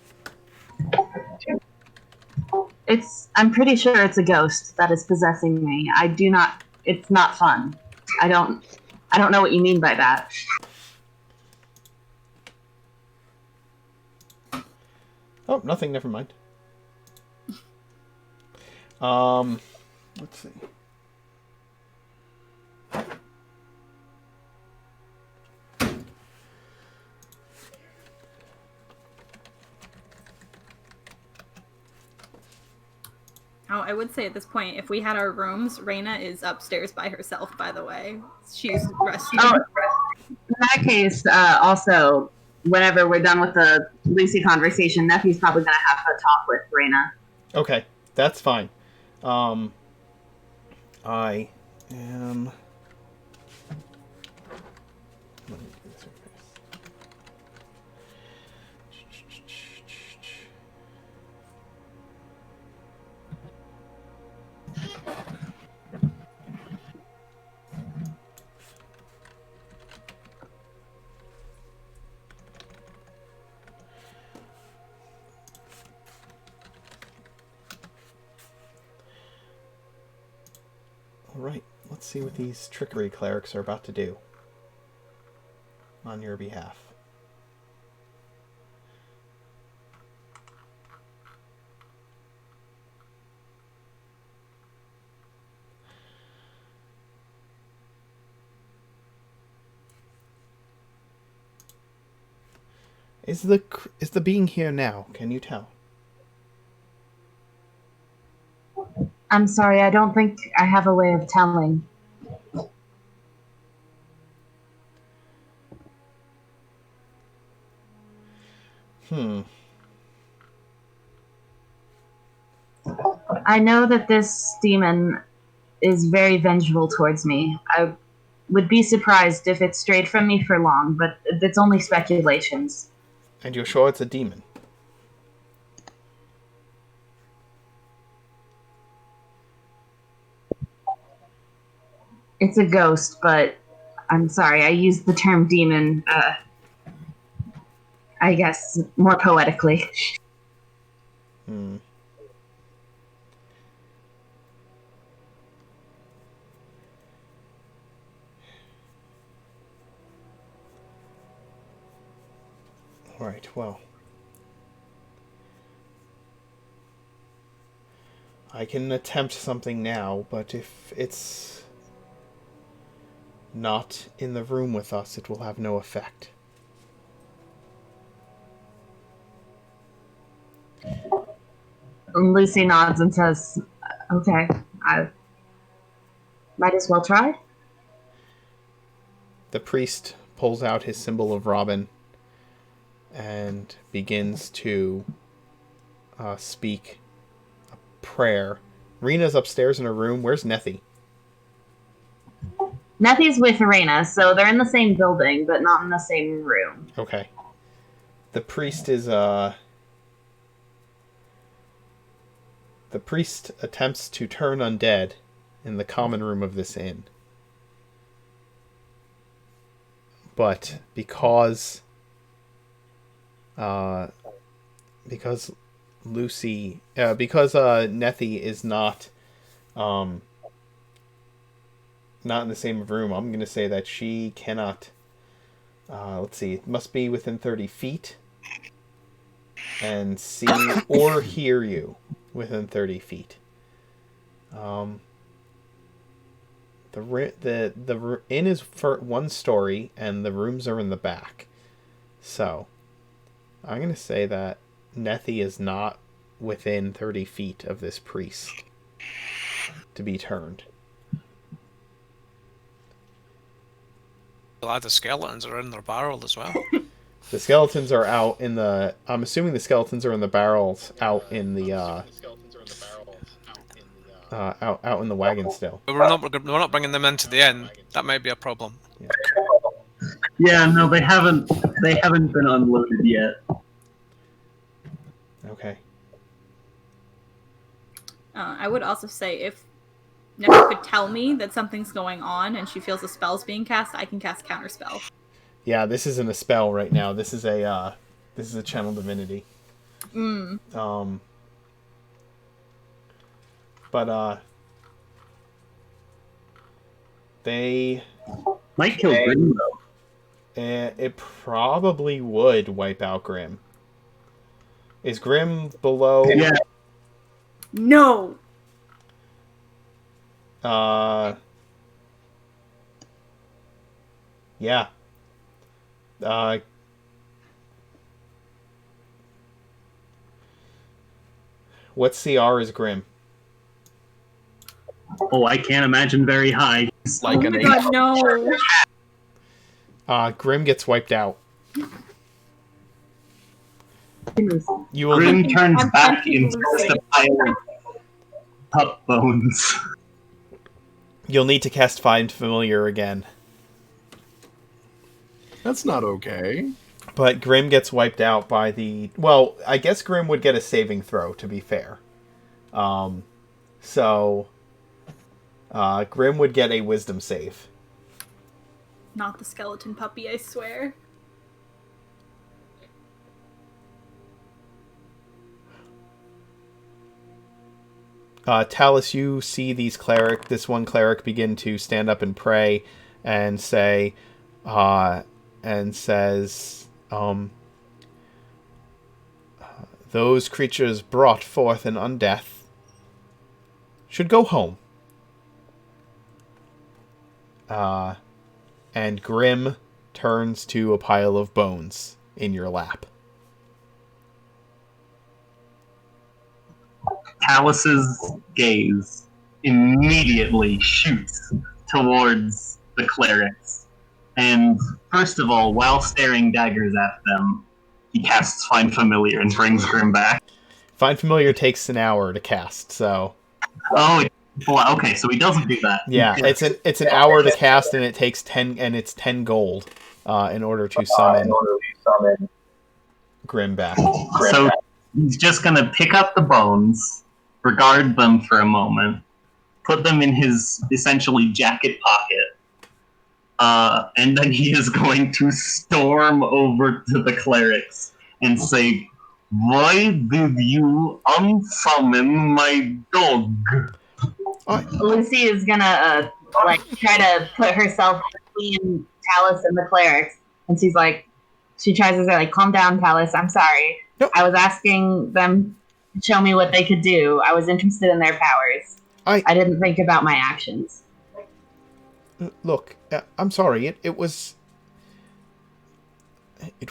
I'm pretty sure it's a ghost that is possessing me. It's not fun. I don't know what you mean by that. Oh, nothing, never mind. Let's see. Oh, I would say at this point, if we had our rooms, Raina is upstairs by herself, by the way. She's resting. Oh, in that case, also, whenever we're done with the Lucy conversation, Nephew's probably going to have a talk with Raina. Okay, that's fine. I am... Let me do this real fast. Alright, let's see what these trickery clerics are about to do on your behalf. Is the being here now? Can you tell? I'm sorry, I don't think I have a way of telling. I know that this demon is very vengeful towards me. I would be surprised if it strayed from me for long, but it's only speculations. And you're sure it's a demon? It's a ghost, but I'm sorry, I used the term demon, I guess, more poetically. Alright, well. I can attempt something now, but if it's not in the room with us, it will have no effect. And Lucy nods and says, okay, I might as well try. The priest pulls out his symbol of Robin and begins to speak a prayer. Rena's upstairs in her room. Where's Nethy? Nethy's with Arena, so they're in the same building, but not in the same room. Okay. The priest is, The priest attempts to turn undead in the common room of this inn. But because Lucy, because Nethy is not in the same room, I'm going to say that she cannot, let's see, it must be within 30 feet and see or hear you within 30 feet. The inn is for one story, and the rooms are in the back. So, I'm going to say that Nethy is not within 30 feet of this priest to be turned. Glad the skeletons are in their barrel as well. The skeletons are out in the... I'm assuming the skeletons are in the barrels out in the... out in the wagon still. But we're not bringing them into the inn. That might be a problem. Yeah, no, they haven't been unloaded yet. Okay. I would also say if Nessa could tell me that something's going on and she feels a spell's being cast, I can cast counterspell. Yeah, this isn't a spell right now. This is a channel divinity. But they might kill Grim though. It probably would wipe out Grim. Is Grim below? Yeah. No. Yeah. What CR is Grim? Oh, I can't imagine very high. It's like oh my god, no. Grim gets wiped out. You will Grim turns back into just a pile of pup bones. You'll need to cast Find Familiar again. That's not okay. But Grim gets wiped out by the... Well, I guess Grim would get a saving throw, to be fair. So... Grim would get a wisdom save. Not the skeleton puppy, I swear. Talus, you see this one cleric begin to stand up and pray and say, those creatures brought forth an undeath should go home. And Grim turns to a pile of bones in your lap. Talus's gaze immediately shoots towards the clerics. And first of all, while staring daggers at them, he casts Find Familiar and brings Grim back. Find Familiar takes an hour to cast, so... Oh, well, okay, so he doesn't do that. Yeah, it's an hour to cast, and it takes 10 gold in order to summon Grim back. So he's just gonna pick up the bones, regard them for a moment, put them in his essentially jacket pocket, and then he is going to storm over to the clerics and say, "Why did you unsummon my dog?" Lucy is gonna try to put herself between Talus and the clerics, and she tries to say like, "Calm down, Talus. I'm sorry. Nope. I was asking them to show me what they could do. I was interested in their powers. I didn't think about my actions." Look, I'm sorry. It was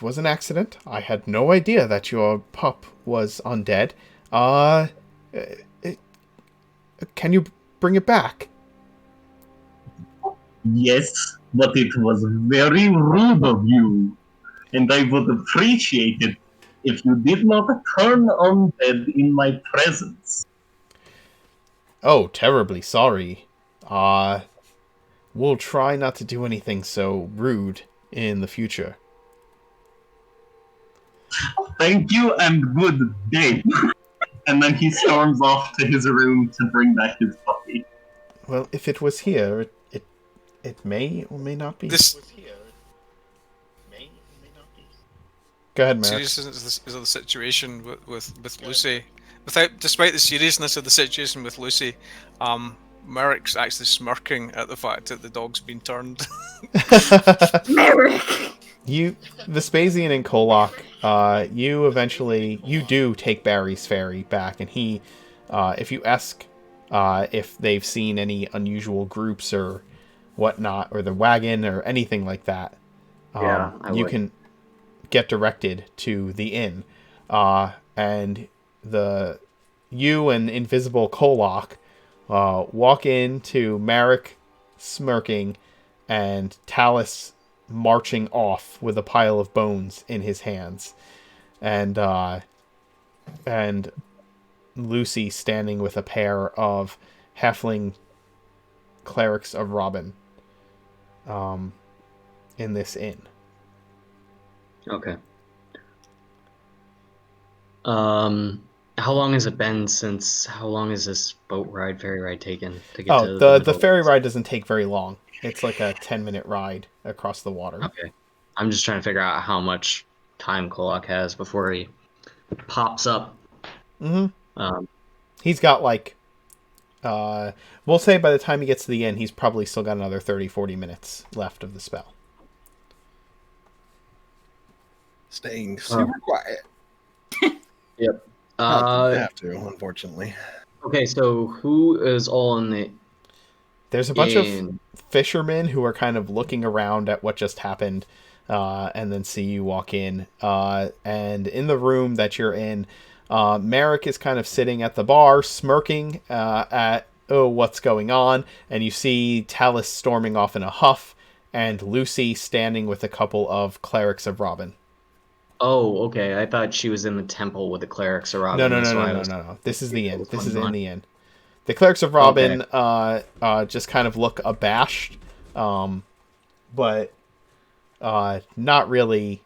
an accident. I had no idea that your pup was undead. Can you bring it back? Yes, but it was very rude of you, and I would appreciate it if you did not turn undead in my presence. Oh, terribly sorry. We'll try not to do anything so rude in the future. Thank you and good day. And then he storms off to his room to bring back his puppy. Well, if it was here, it may or may not be. Go ahead, Merrick. Seriousness of the situation with Lucy, despite the seriousness of the situation with Lucy, Merrick's actually smirking at the fact that the dog's been turned. Merrick! Vespasian and Kolok, you do take Barry's Ferry back, and he, if you ask if they've seen any unusual groups or whatnot, or the wagon or anything like that, you can get directed to the inn, and you and Invisible Kolok walk into Merrick smirking and Talus marching off with a pile of bones in his hands, and Lucy standing with a pair of halfling clerics of Robin in this inn. Okay. How long has it been since? How long has this ferry ride taken to get to the ferry ride doesn't take very long. It's like a 10-minute ride across the water. Okay. I'm just trying to figure out how much time Kolok has before he pops up. Mm-hmm. He's got we'll say by the time he gets to the end, he's probably still got another 30-40 minutes left of the spell. Staying super quiet. Yep. Have to, unfortunately. Okay, so who is all in the... There's a bunch of fishermen who are kind of looking around at what just happened, and then see you walk in. And in the room that you're in, Merrick is kind of sitting at the bar, smirking at what's going on, and you see Talus storming off in a huff, and Lucy standing with a couple of clerics of Robin. Oh, okay. I thought she was in the temple with the clerics of Robin. No. This is the inn. This is in the inn. The clerics of Robin just kind of look abashed, but not really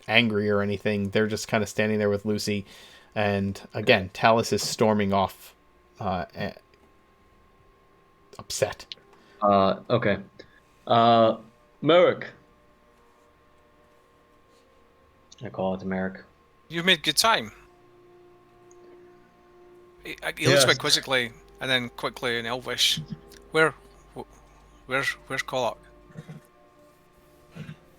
angry or anything. They're just kind of standing there with Lucy, and again, Talus is storming off, upset. Okay. Merrick. I call it to Merrick. You've made good time. He looks quite quizzically, and then quickly in Elvish. Where's Kolok?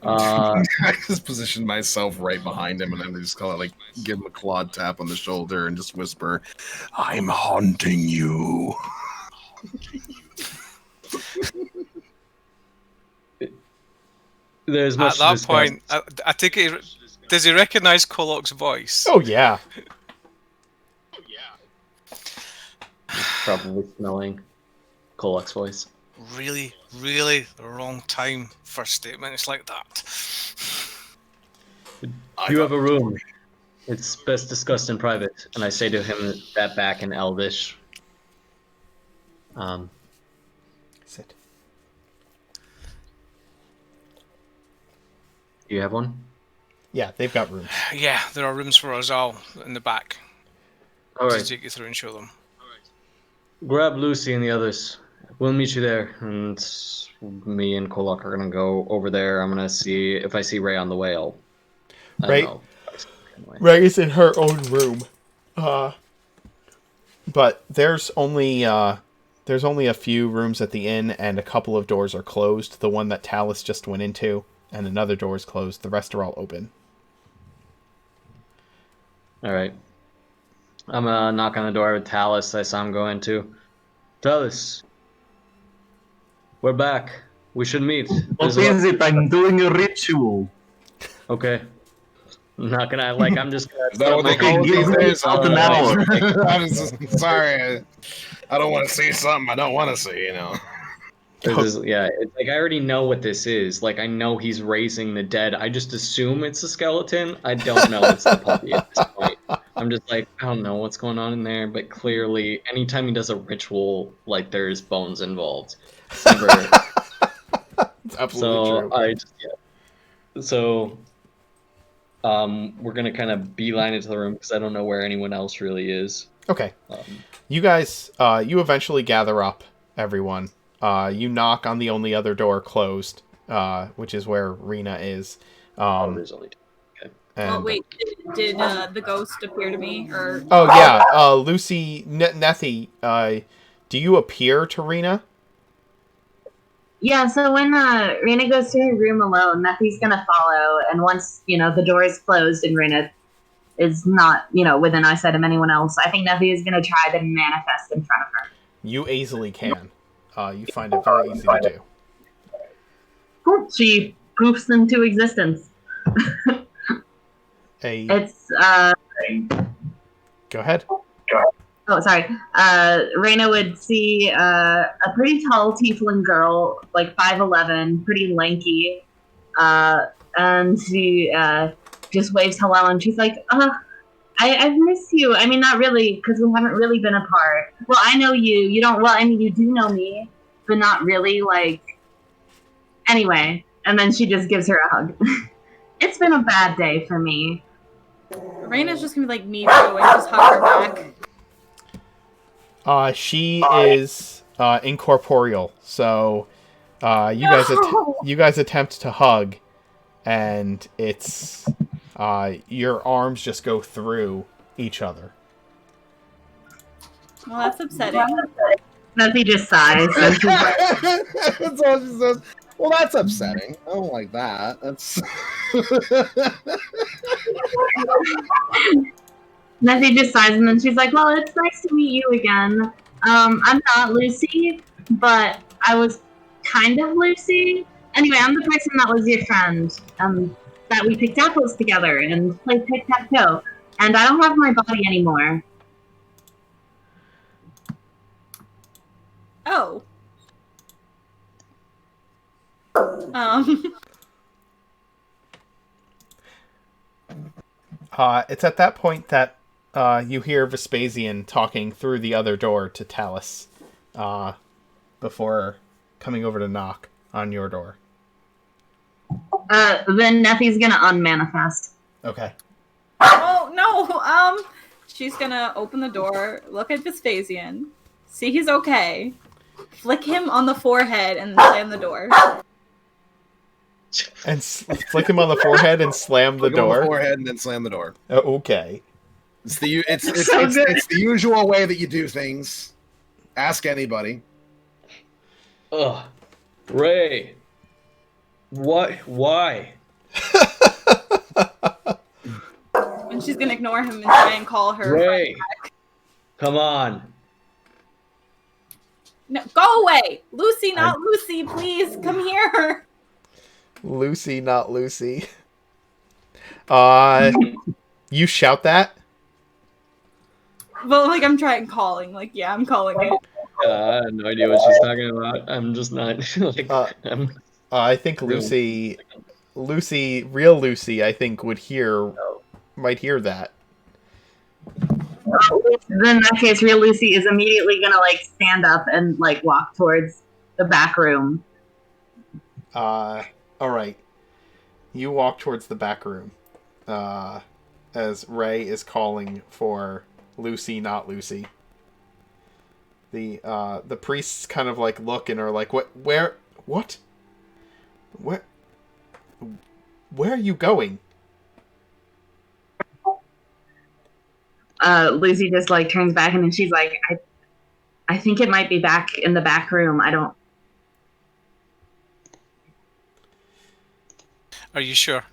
I just positioned myself right behind him, and then just call it give him a clawed tap on the shoulder and just whisper, "I'm haunting you." There's much at that point, I take it. Does he recognize Kolok's voice? Oh yeah. probably smelling Kolak's voice. Really, really the wrong time for statements like that. You have a room. It's best discussed in private. And I say to him that back in Elvish. Sit. Do you have one? Yeah, they've got rooms. Yeah, there are rooms for us all in the back. All To right. take you through and show them. Grab Lucy and the others. We'll meet you there. And me and Kolak are going to go over there. I'm going to see if I see Ray on the way. I Ray- don't know. Ray is in her own room. But there's only a few rooms at the inn, and a couple of doors are closed. The one that Talus just went into, and another door is closed. The rest are all open. All right. I'm going to knock on the door with Talus. I saw him go into. Talus. We're back. We should meet. What is it? I'm doing a ritual. Okay. I'm not gonna I'm just gonna. Is that what they call it these days? Half an hour. I'm sorry. I don't want to see something I don't want to see. It's like I already know what this is. Like I know he's raising the dead. I just assume it's a skeleton. I don't know it's the puppy at this point. I'm just like I don't know what's going on in there, but clearly, anytime he does a ritual, like there's bones involved. It's never. It's absolutely true. So. We're gonna kind of beeline into the room because I don't know where anyone else really is. Okay. You guys, you eventually gather up everyone. You knock on the only other door closed, which is where Rena is. There's only two. Okay. Oh wait, did the ghost appear to me or? Oh yeah, Lucy, Nethy, do you appear to Rena? Yeah, so when Rena goes to her room alone, Nethy's gonna follow, and once, the door is closed and Rena is not, within eyesight of anyone else, I think Nethy is gonna try to manifest in front of her. You easily can. You find it very easy to do. Cool. She poofs into existence. It's, Go ahead. Oh, sorry. Reyna would see a pretty tall tiefling girl, like 5'11", pretty lanky, and she just waves hello, and she's like, I've missed you. I mean, not really, because we haven't really been apart. Well, I know you. You don't, well, I mean, you do know me, but not really, Anyway, and then she just gives her a hug. It's been a bad day for me. Reyna's just gonna be like me too, and just hug her back. She is incorporeal, so you guys attempt to hug, and it's your arms just go through each other. Well, that's upsetting. Nethy just sighs. That's all she says. Well, that's upsetting. I don't like that. That's. Nethy just sighs, and then she's like, well, it's nice to meet you again. I'm not Lucy, but I was kind of Lucy. Anyway, I'm the person that was your friend, that we picked apples together and played tic-tac-toe. And I don't have my body anymore. Oh. It's at that point that you hear Vespasian talking through the other door to Talus before coming over to knock on your door. Then Nethy's gonna unmanifest. Okay. Oh, no! She's gonna open the door, look at Vespasian, see he's okay, flick him on the forehead, and slam the door. And flick him on the forehead and slam the door. On the forehead and then slam the door. Oh, okay. It's the usual way that you do things. Ask anybody. Ugh, Ray. What? Why? And she's gonna ignore him and try and call her Ray, back. come on. No, go away, Lucy, not Lucy. Please come here. Lucy, not Lucy. You shout that? But like I'm trying calling. Like yeah, I'm calling it. I have no idea what she's talking about. I'm just not like. I think Lucy, real Lucy, I think might hear that. Then in that case, real Lucy is immediately gonna like stand up and like walk towards the back room. All right. You walk towards the back room, as Ray is calling for Lucy, not Lucy. The priests kind of like look and are like, what? Where are you going? Lucy just like turns back and then she's like, I think it might be back in the back room. I don't. Are you sure?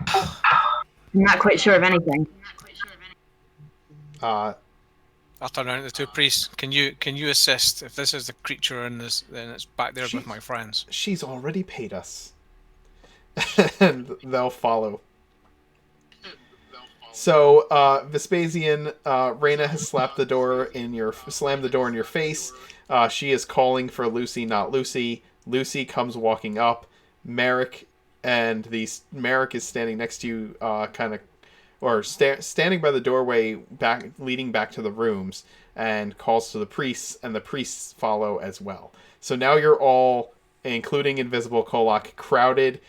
I'm not quite sure of anything. I'll turn around to the two priests. Can you assist? If this is the creature in this, then it's back there with my friends. She's already paid us. And they'll follow. So, Vespasian, Reyna has slammed the door in your face. She is calling for Lucy, not Lucy. Lucy comes walking up. Merrick Merrick is standing next to you, standing by the doorway leading back to the rooms, and calls to the priests, and the priests follow as well. So now you're all, including Invisible Kolak, crowded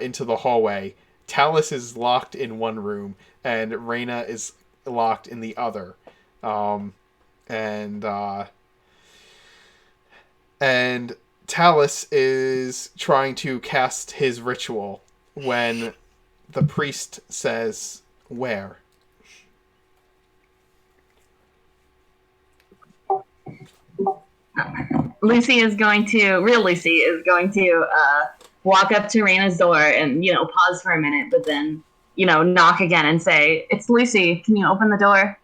into the hallway. Talus is locked in one room, and Reyna is locked in the other. And Talus is trying to cast his ritual when the priest says, "Where?" Real Lucy is going to walk up to Reyna's door and, pause for a minute, but then, knock again and say, "It's Lucy. Can you open the door?"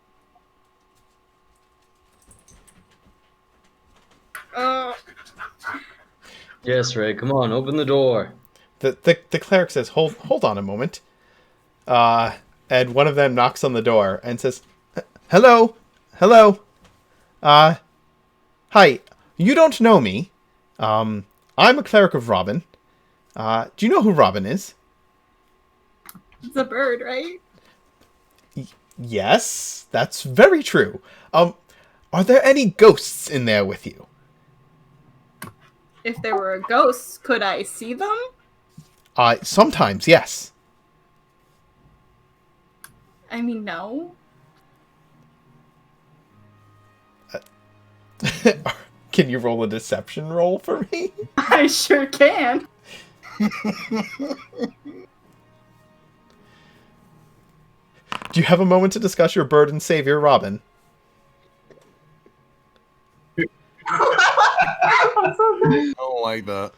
Yes, Ray. Come on, open the door. The cleric says, "Hold on a moment." And one of them knocks on the door and says, "Hello. Hi. You don't know me. I'm a cleric of Robin. Do you know who Robin is?" It's a bird, right? Yes, that's very true. Are there any ghosts in there with you? If there were ghosts, could I see them? Sometimes, yes. I mean, no. Can you roll a deception roll for me? I sure can. Do you have a moment to discuss your bird and savior, Robin? I don't like that.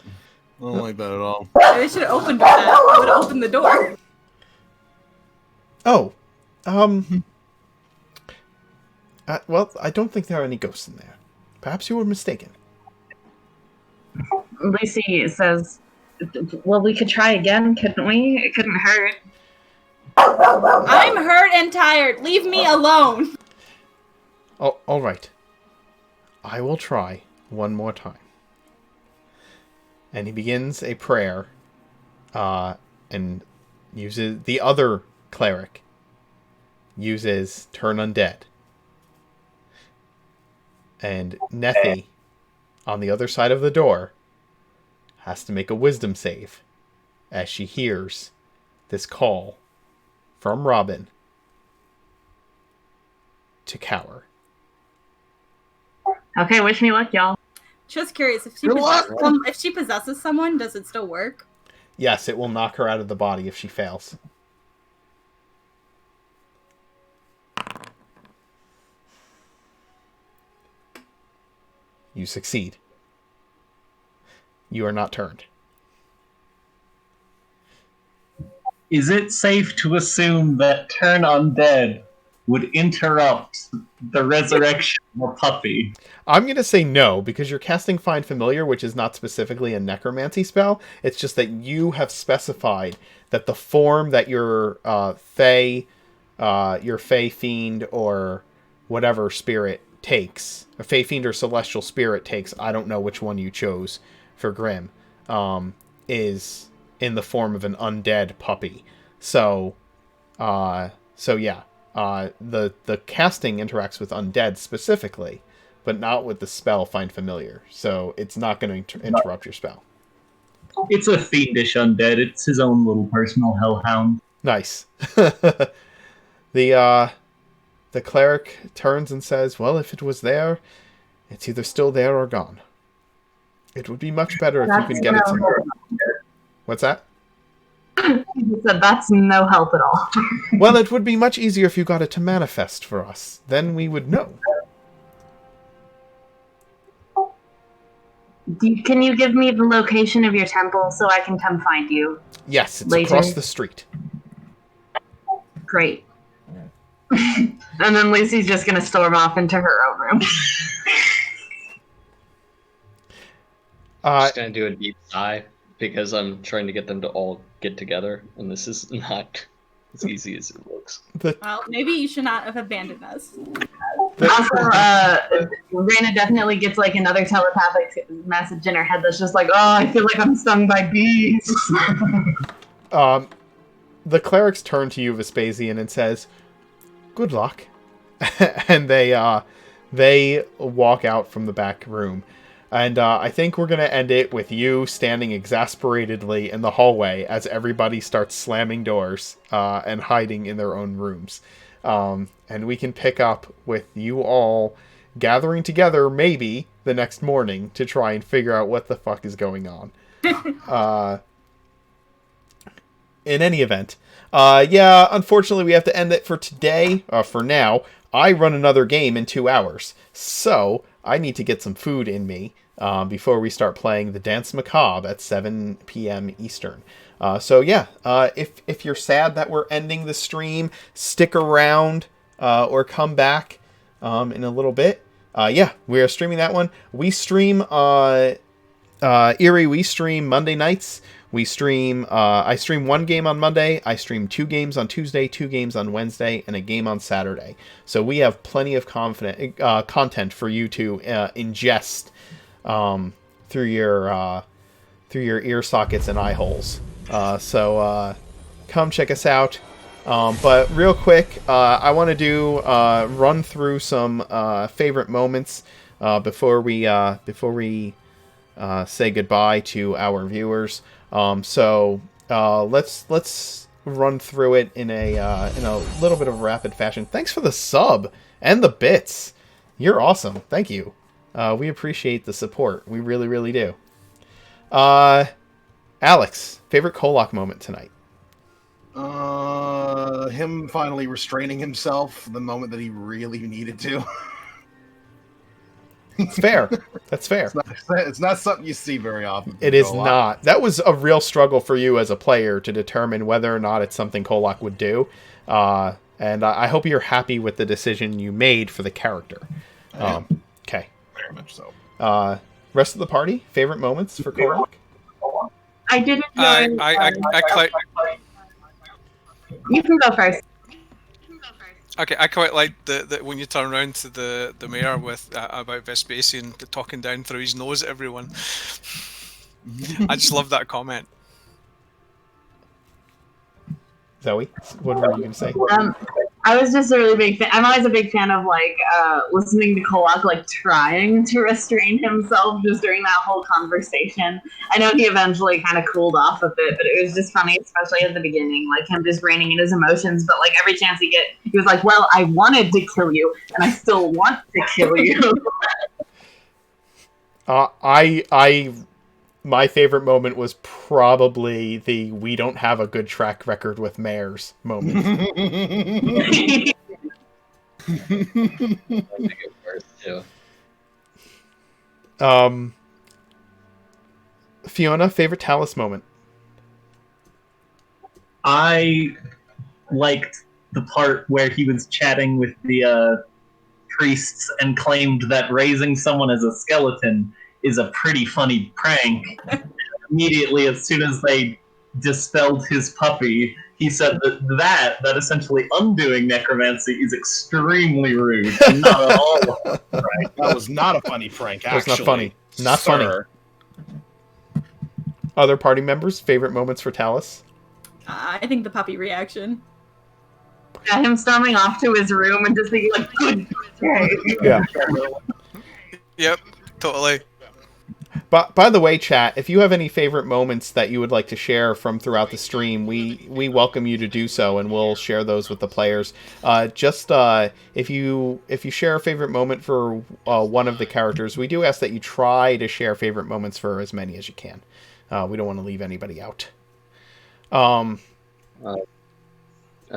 I don't like that at all. They should have opened with that. I would have opened the door. Oh. Well, I don't think there are any ghosts in there. Perhaps you were mistaken. Lucy says, "Well, we could try again, couldn't we? It couldn't hurt." I'm hurt and tired. Leave me alone. Oh, all right. I will try one more time. And he begins a prayer, and uses the other cleric uses Turn Undead. And Nethi, on the other side of the door, has to make a wisdom save as she hears this call from Robin to cower. Okay, wish me luck, y'all. Just curious, if she possesses someone, does it still work? Yes, it will knock her out of the body if she fails. You succeed. You are not turned. Is it safe to assume that Turn Undead would interrupt the resurrection of a puppy? I'm going to say no, because you're casting Find Familiar, which is not specifically a necromancy spell. It's just that you have specified that the form that your Fae your Fey Fiend or whatever spirit takes, a Fey Fiend or Celestial Spirit takes, I don't know which one you chose for Grim, is in the form of an undead puppy. So yeah, the casting interacts with undead specifically, but not with the spell Find Familiar. So it's not going to interrupt your spell. It's a fiendish undead. It's his own little personal hellhound. Nice. The cleric turns and says, well, if it was there, it's either still there or gone. It would be much better if you could get it to... What's that? He said that's no help at all. Well, it would be much easier if you got it to manifest for us. Then we would know. Can you give me the location of your temple so I can come find you? Yes, it's later? Across the street. Great. And then Lucy's just going to storm off into her own room. Just gonna do a deep sigh because I'm trying to get them to all get together, and this is not as easy as it looks. Well, maybe you should not have abandoned us. Also, Raina definitely gets like another telepathic message in her head that's just like, oh, I feel like I'm stung by bees. The clerics turn to you, Vespasian, and says, good luck. And they walk out from the back room. And I think we're going to end it with you standing exasperatedly in the hallway as everybody starts slamming doors and hiding in their own rooms. And we can pick up with you all gathering together maybe the next morning to try and figure out what the fuck is going on. In any event, yeah, unfortunately we have to end it for today, for now. I run another game in 2 hours, so I need to get some food in me before we start playing the Dance Macabre at 7 p.m. Eastern. So yeah, if you're sad that we're ending the stream, stick around or come back in a little bit. Yeah, we are streaming that one. We stream Eerie. We stream Monday nights. We stream. I stream 1 game on Monday. I stream 2 games on Tuesday, 2 games on Wednesday, and a game on Saturday. So we have plenty of content for you to ingest through your ear sockets and eye holes. So come check us out. But real quick, I want to do run through some favorite moments before we say goodbye to our viewers. So let's run through it in a little bit of rapid fashion. Thanks for the sub and the bits. You're awesome. Thank you. We appreciate the support. We really, really do. Alex, favorite Kolak moment tonight? Him finally restraining himself the moment that he really needed to. It's fair. That's fair. It's not something you see very often. It is not. That was a real struggle for you as a player to determine whether or not it's something Kolak would do. And I hope you're happy with the decision you made for the character. Okay. Very much so. Rest of the party, favorite moments for Kolak? I didn't. You can go first. Okay, I quite like the when you turn around to the mayor with about Vespasian talking down through his nose at everyone. I just love that comment. Zoe, what were you going to say? I was just a really big fan. I'm always a big fan of like listening to Kolak like trying to restrain himself just during that whole conversation. I know he eventually kind of cooled off of it, but it was just funny, especially at the beginning, like him just reining in his emotions. But like every chance he was like, "Well, I wanted to kill you, and I still want to kill you." My favorite moment was probably the "we don't have a good track record with mayors" moment. Fiona, favorite Talus moment? I liked the part where he was chatting with the priests and claimed that raising someone as a skeleton is a pretty funny prank. Immediately, as soon as they dispelled his puppy, he said that essentially undoing necromancy is extremely rude and not at all. Right. That was not a funny prank, That was actually. not funny. Not funny. Sir. Other party members, favorite moments for Talus? I think the puppy reaction. Yeah, him storming off to his room and just being like, good day. Yeah. Yep, totally. But by the way, chat, if you have any favorite moments that you would like to share from throughout the stream, we welcome you to do so, and we'll share those with the players. If you share a favorite moment for one of the characters, we do ask that you try to share favorite moments for as many as you can. We don't want to leave anybody out. I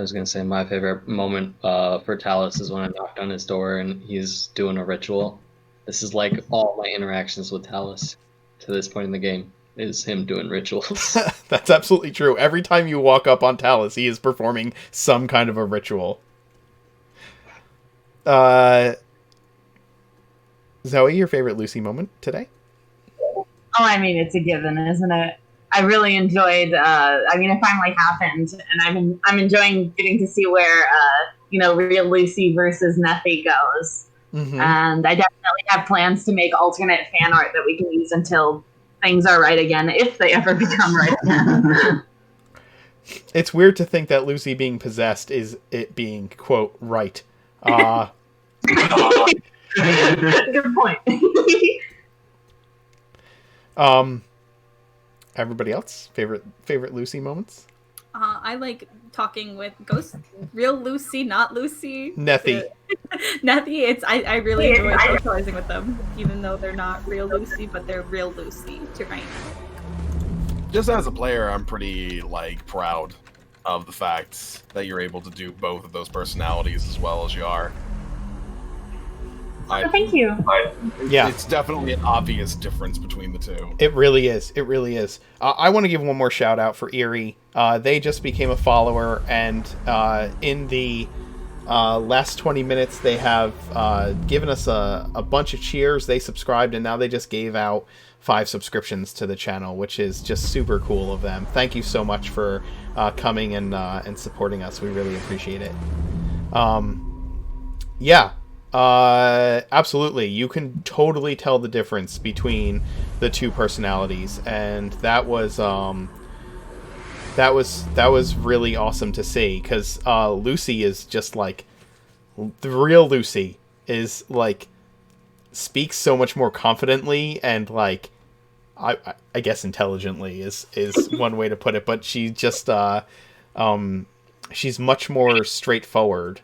was gonna say my favorite moment for Talus is when I knocked on his door and he's doing a ritual. This is like all my interactions with Talus to this point in the game is him doing rituals. That's absolutely true. Every time you walk up on Talus, he is performing some kind of a ritual. Zoe, your favorite Lucy moment today? Oh, I mean, it's a given, isn't it? I really enjoyed. It finally happened, and I'm enjoying getting to see where real Lucy versus Neffy goes. Mm-hmm. And I definitely have plans to make alternate fan art that we can use until things are right again, if they ever become right again. It's weird to think that Lucy being possessed is it being, quote, right. Good point. Everybody else? Favorite Lucy moments? I like talking with Ghost, real Lucy, not Lucy. Neffy. Neffy, I really enjoy socializing with them, even though they're not real Lucy, but they're real Lucy to Raina. Just as a player, I'm pretty proud of the fact that you're able to do both of those personalities as well as you are. Thank you. Yeah. It's definitely an obvious difference between the two. It really is. It really is. I want to give one more shout out for Erie. They just became a follower, and in the last 20 minutes, they have given us a bunch of cheers. They subscribed, and now they just gave out 5 subscriptions to the channel, which is just super cool of them. Thank you so much for coming and supporting us. We really appreciate it. Yeah. Absolutely. You can totally tell the difference between the two personalities, and that was really awesome to see, because Lucy is just the real Lucy is speaks so much more confidently and I guess intelligently is one way to put it, but she just she's much more straightforward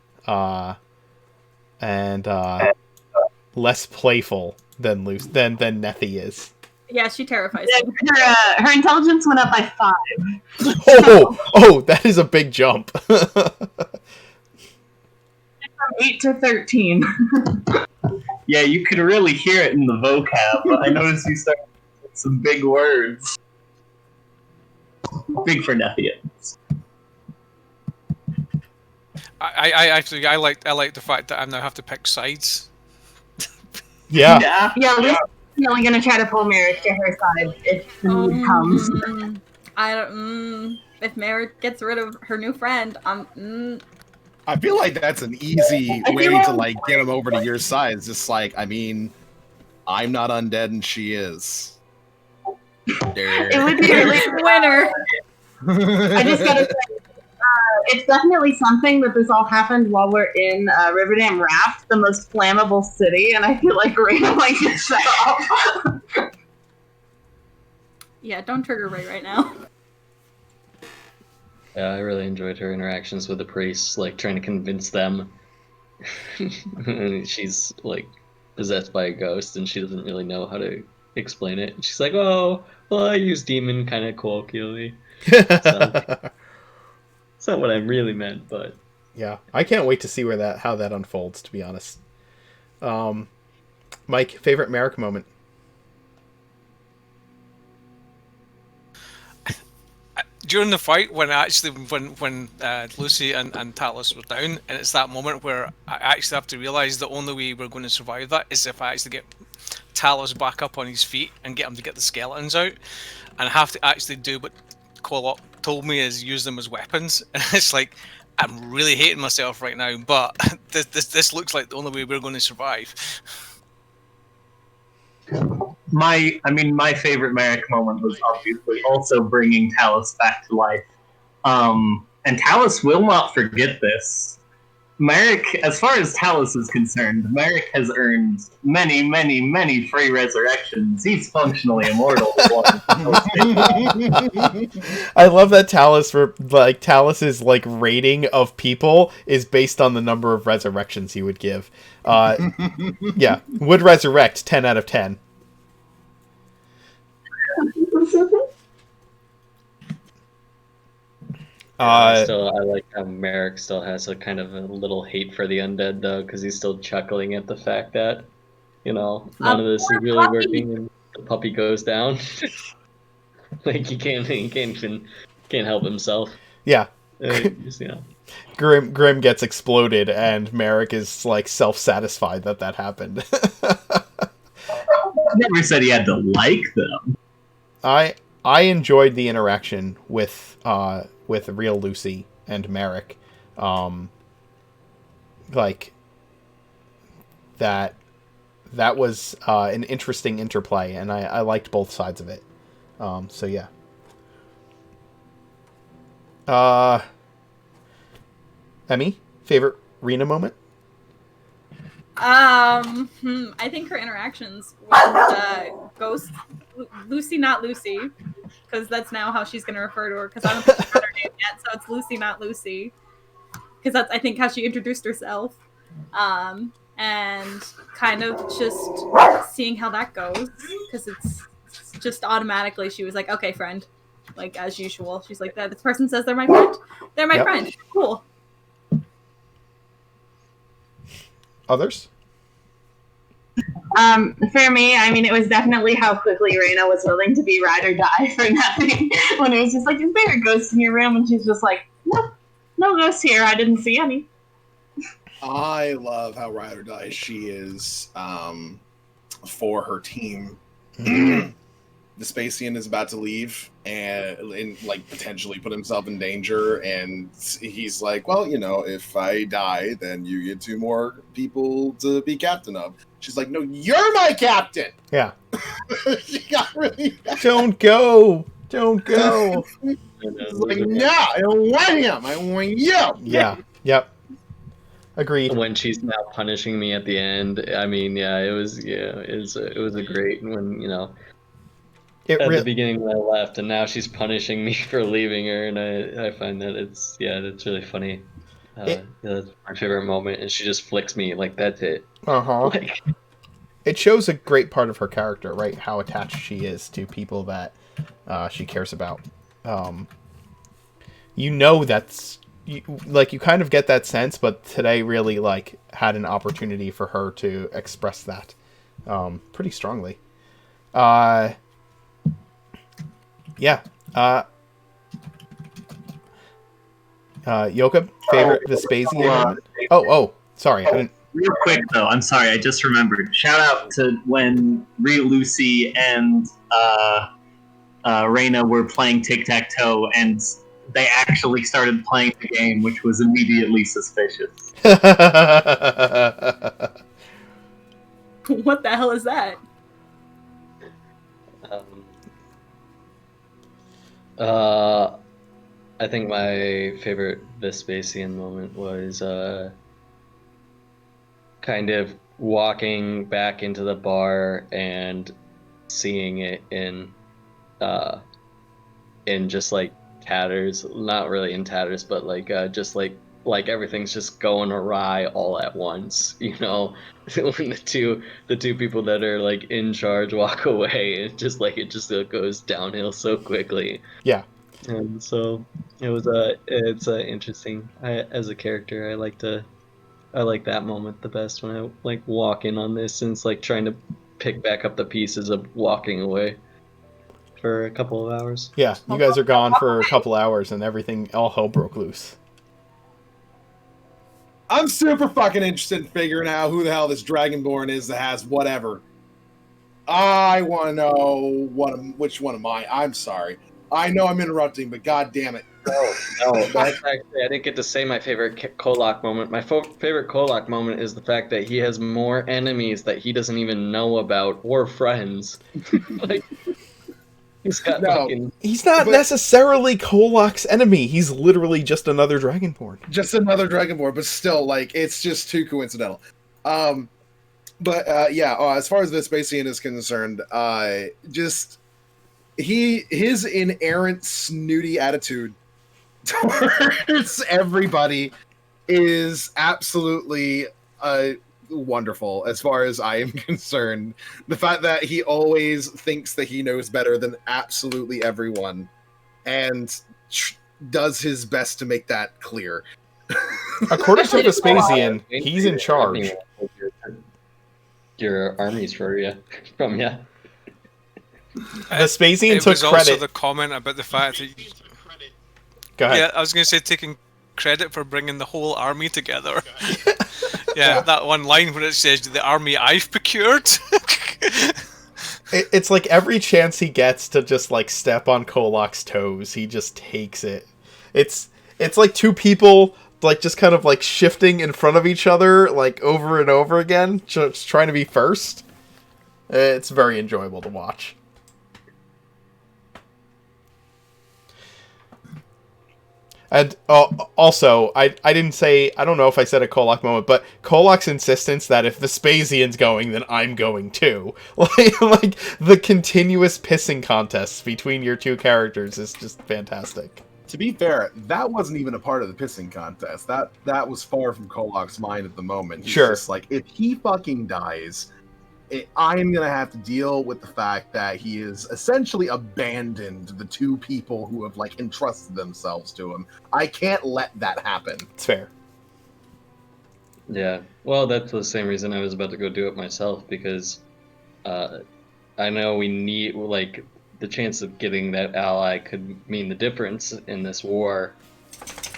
and less playful than Neffy is. Yeah, she terrifies me. Her intelligence went up by 5. Oh, that is a big jump. From 8 to 13. Yeah, you could really hear it in the vocab. I noticed you started with some big words. Big for Nephians. I like the fact that I now have to pick sides. Yeah. Yeah, Lucy's only gonna try to pull Merrick to her side if the need comes. I don't. If Merrick gets rid of her new friend, I feel like that's an easy way to get him over to your side. It's just I'm not undead and she is. It would be really winner. I just gotta say, it's definitely something that this all happened while we're in Riverdam Raft, the most flammable city, and I feel like Raina might get set off. Yeah, don't trigger Ray right now. Yeah, I really enjoyed her interactions with the priests, trying to convince them. She's possessed by a ghost, and she doesn't really know how to explain it. And she's like, "Oh, well, I use demon kind of colloquially." It's not what I really meant, but yeah, I can't wait to see how that unfolds. To be honest, Mike, favorite Merrick moment? During the fight, when Lucy and Talus were down, and it's that moment where I actually have to realize the only way we're going to survive that is if I actually get Talus back up on his feet and get him to get the skeletons out, and I have to actually do what told me is use them as weapons, and it's like I'm really hating myself right now. But this looks like the only way we're going to survive. My favorite Merrick moment was obviously also bringing Talus back to life. And Talus will not forget this. Merrick, as far as Talus is concerned, Merrick has earned many, many, many free resurrections. He's functionally immortal. I love that Talus's like rating of people is based on the number of resurrections he would give. Yeah, would resurrect 10 out of 10. I like how Merrick still has a kind of a little hate for the undead, though, because he's still chuckling at the fact that, none of this is really working, and the puppy goes down. Like he can't help himself. Yeah. Just, Grim gets exploded, and Merrick is like self-satisfied that happened. Never said he had to like them. I enjoyed the interaction with real Lucy and Merrick. Like that was an interesting interplay, and I liked both sides of it. So yeah. Emmy, favorite Rena moment? I think her interactions with Ghost Lucy, not Lucy, because that's now how she's gonna refer to her. Because I don't think she's got her name yet, so it's Lucy, not Lucy. Because that's, I think, how she introduced herself. And kind of just seeing how that goes, because it's just automatically she was like, okay, friend, like as usual. She's like, this person says they're my friend. They're my friend. Cool. Others? For me, it was definitely how quickly Reyna was willing to be ride or die for nothing. When it was just like, is there a ghost in your room? And she's just like, no ghosts here. I didn't see any. I love how ride or die she is for her team. Vespasian is about to leave and like potentially put himself in danger, and he's like, well, if I die, then you get 2 more people to be captain of. She's like, no, you're my captain. Yeah. She got really bad. Don't go. She's like, no, I don't want him. I want you. Yeah. Yep. Agreed. When she's now punishing me at the end, it was a great when the beginning when I left, and now she's punishing me for leaving her, and I find that it's really funny. That's my favorite moment, and she just flicks me like that's it. It shows a great part of her character, right? How attached she is to people that she cares about. You kind of get that sense, but today really had an opportunity for her to express that pretty strongly. Yoka, favorite Vespasian moment? Oh, sorry. I didn't... Real quick, though, I'm sorry, I just remembered. Shout out to when Real Lucy and Reyna were playing tic-tac-toe, and they actually started playing the game, which was immediately suspicious. What the hell is that? I think my favorite Vespasian moment was kind of walking back into the bar and seeing it in just like tatters, not really in tatters, but just like everything's just going awry all at once, when the two people that are like in charge walk away, it just goes downhill so quickly. Yeah. And so it was it's interesting. As a character, I like that moment the best when I walk in on this, and it's like trying to pick back up the pieces of walking away for a couple of hours. Yeah, you guys are gone for a couple hours and all hell broke loose. I'm super fucking interested in figuring out who the hell this Dragonborn is that has whatever. I want to know which one of mine. I'm sorry. I know I'm interrupting, but god damn it. No, that's actually, I didn't get to say my favorite Kolak moment. My favorite Kolak moment is the fact that he has more enemies that he doesn't even know about, or friends. Like, he's got fucking... He's not necessarily Kolak's enemy. He's literally just another Dragonborn. Just another Dragonborn, but still, like, it's just too coincidental. As far as Vespasian is concerned, his inerrant snooty attitude towards everybody is absolutely wonderful as far as I am concerned. The fact that he always thinks that he knows better than absolutely everyone and does his best to make that clear. According to Vespasian, he's in charge. Your armies from ya. Vespasian it took was credit. Also the comment about the fact that... Go ahead. Yeah, I was going to say taking credit for bringing the whole army together. Yeah, that one line where it says, the army I've procured. It's like every chance he gets to just like step on Kolak's toes, he just takes it. It's like two people like just kind of like shifting in front of each other like over and over again, just trying to be first. It's very enjoyable to watch. And also, I didn't say, I don't know if I said a Kolak moment, but Kolak's insistence that if Vespasian's going, then I'm going too. Like the continuous pissing contests between your two characters is just fantastic. To be fair, that wasn't even a part of the pissing contest. That was far from Kolak's mind at the moment. He's just like, if he fucking dies, I am going to have to deal with the fact that he has essentially abandoned the two people who have, like, entrusted themselves to him. I can't let that happen. It's fair. Yeah. Well, that's the same reason I was about to go do it myself, because I know we need, like, the chance of getting that ally could mean the difference in this war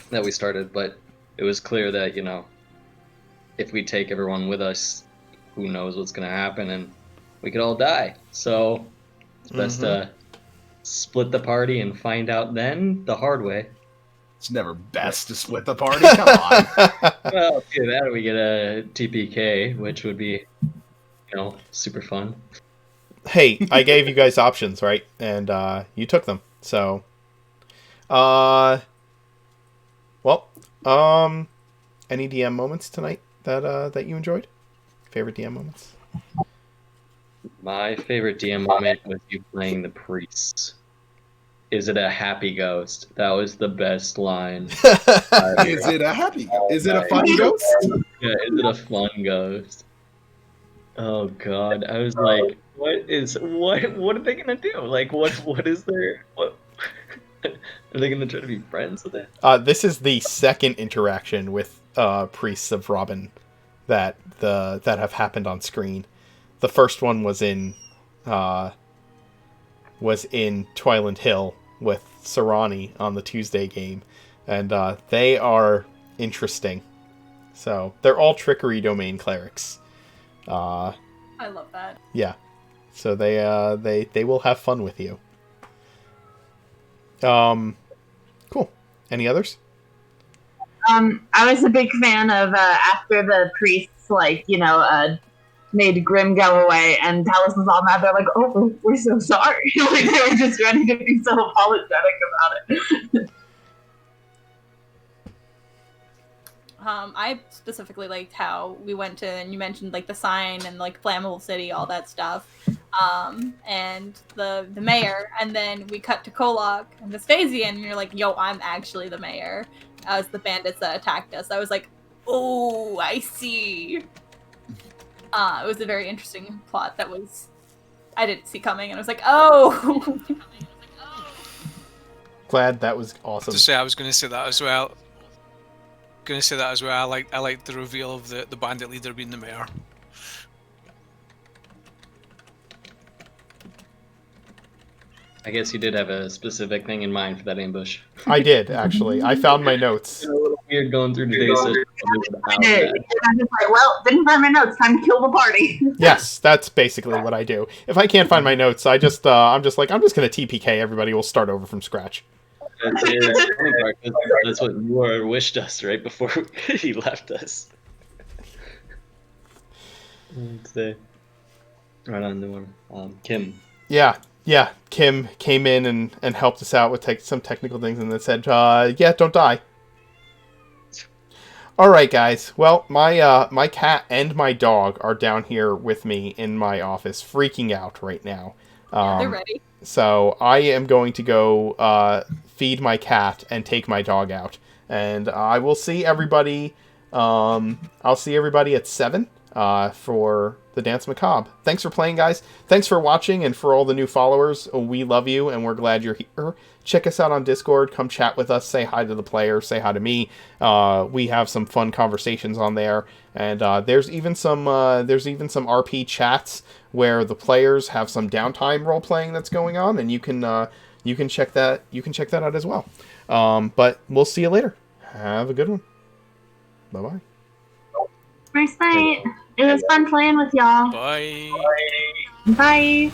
that we started, but it was clear that, you know, if we take everyone with us, who knows what's going to happen, and we could all die. So it's best to split the party and find out then the hard way. It's never best to split the party. Come on. Well, do that, we get a TPK, which would be, you know, super fun. Hey, I gave you guys options, right? And you took them. So, any DM moments tonight that you enjoyed? Favorite DM moments? My favorite DM moment was you playing the priest. Is it a happy ghost? That was the best line. Is it a happy? Is it a fun ghost? Yeah, is it a fun ghost? Oh god, I was like, what are they gonna do? Like, what is their what? Are they gonna try to be friends with it? This is the second interaction with priests of Robin that have happened on screen. The first one was in Twiland Hill with Sarani on the Tuesday game, and they are interesting. So they're all trickery domain clerics. I love that. Yeah, so they will have fun with you. Cool. Any others? I was a big fan of after the priests, like, you know, made Grim go away, and Talos was all mad. They're like, "Oh, we're so sorry." Like, they were just ready to be so apologetic about it. I specifically liked how we went to, and you mentioned like the sign and like Flammable City, all that stuff, and the mayor, and then we cut to Kolak and Vespasian, and you're like, "Yo, I'm actually the mayor." As the bandits that attacked us, I was like, "Oh, I see." It was a very interesting plot that I didn't see coming, and I was like, "Oh." Glad that was awesome. To say, I was going to say that as well. I like the reveal of the bandit leader being the mayor. I guess you did have a specific thing in mind for that ambush. I did, actually. I found my notes. A little weird going through today's session. I'm just like, well, didn't find my notes. Time to kill the party. Yes, that's basically what I do. If I can't find my notes, I'm just gonna TPK everybody. We'll start over from scratch. That's what Noor wished us right before he left us. Today. Right on, Noor. Kim. Yeah. Kim came in and helped us out with some technical things, and then said, "Yeah, don't die." All right, guys. Well, my cat and my dog are down here with me in my office, freaking out right now. They're ready. So I am going to go feed my cat and take my dog out, and I will see everybody. I'll see everybody at 7 for the Dance Macabre. Thanks for playing, guys. Thanks for watching, and for all the new followers. We love you, and we're glad you're here. Check us out on Discord. Come chat with us. Say hi to the players. Say hi to me. We have some fun conversations on there, and there's even some RP chats where the players have some downtime role playing that's going on, and you can check that out as well. But we'll see you later. Have a good one. Bye bye. Nice night. It was fun playing with y'all. Bye. Bye.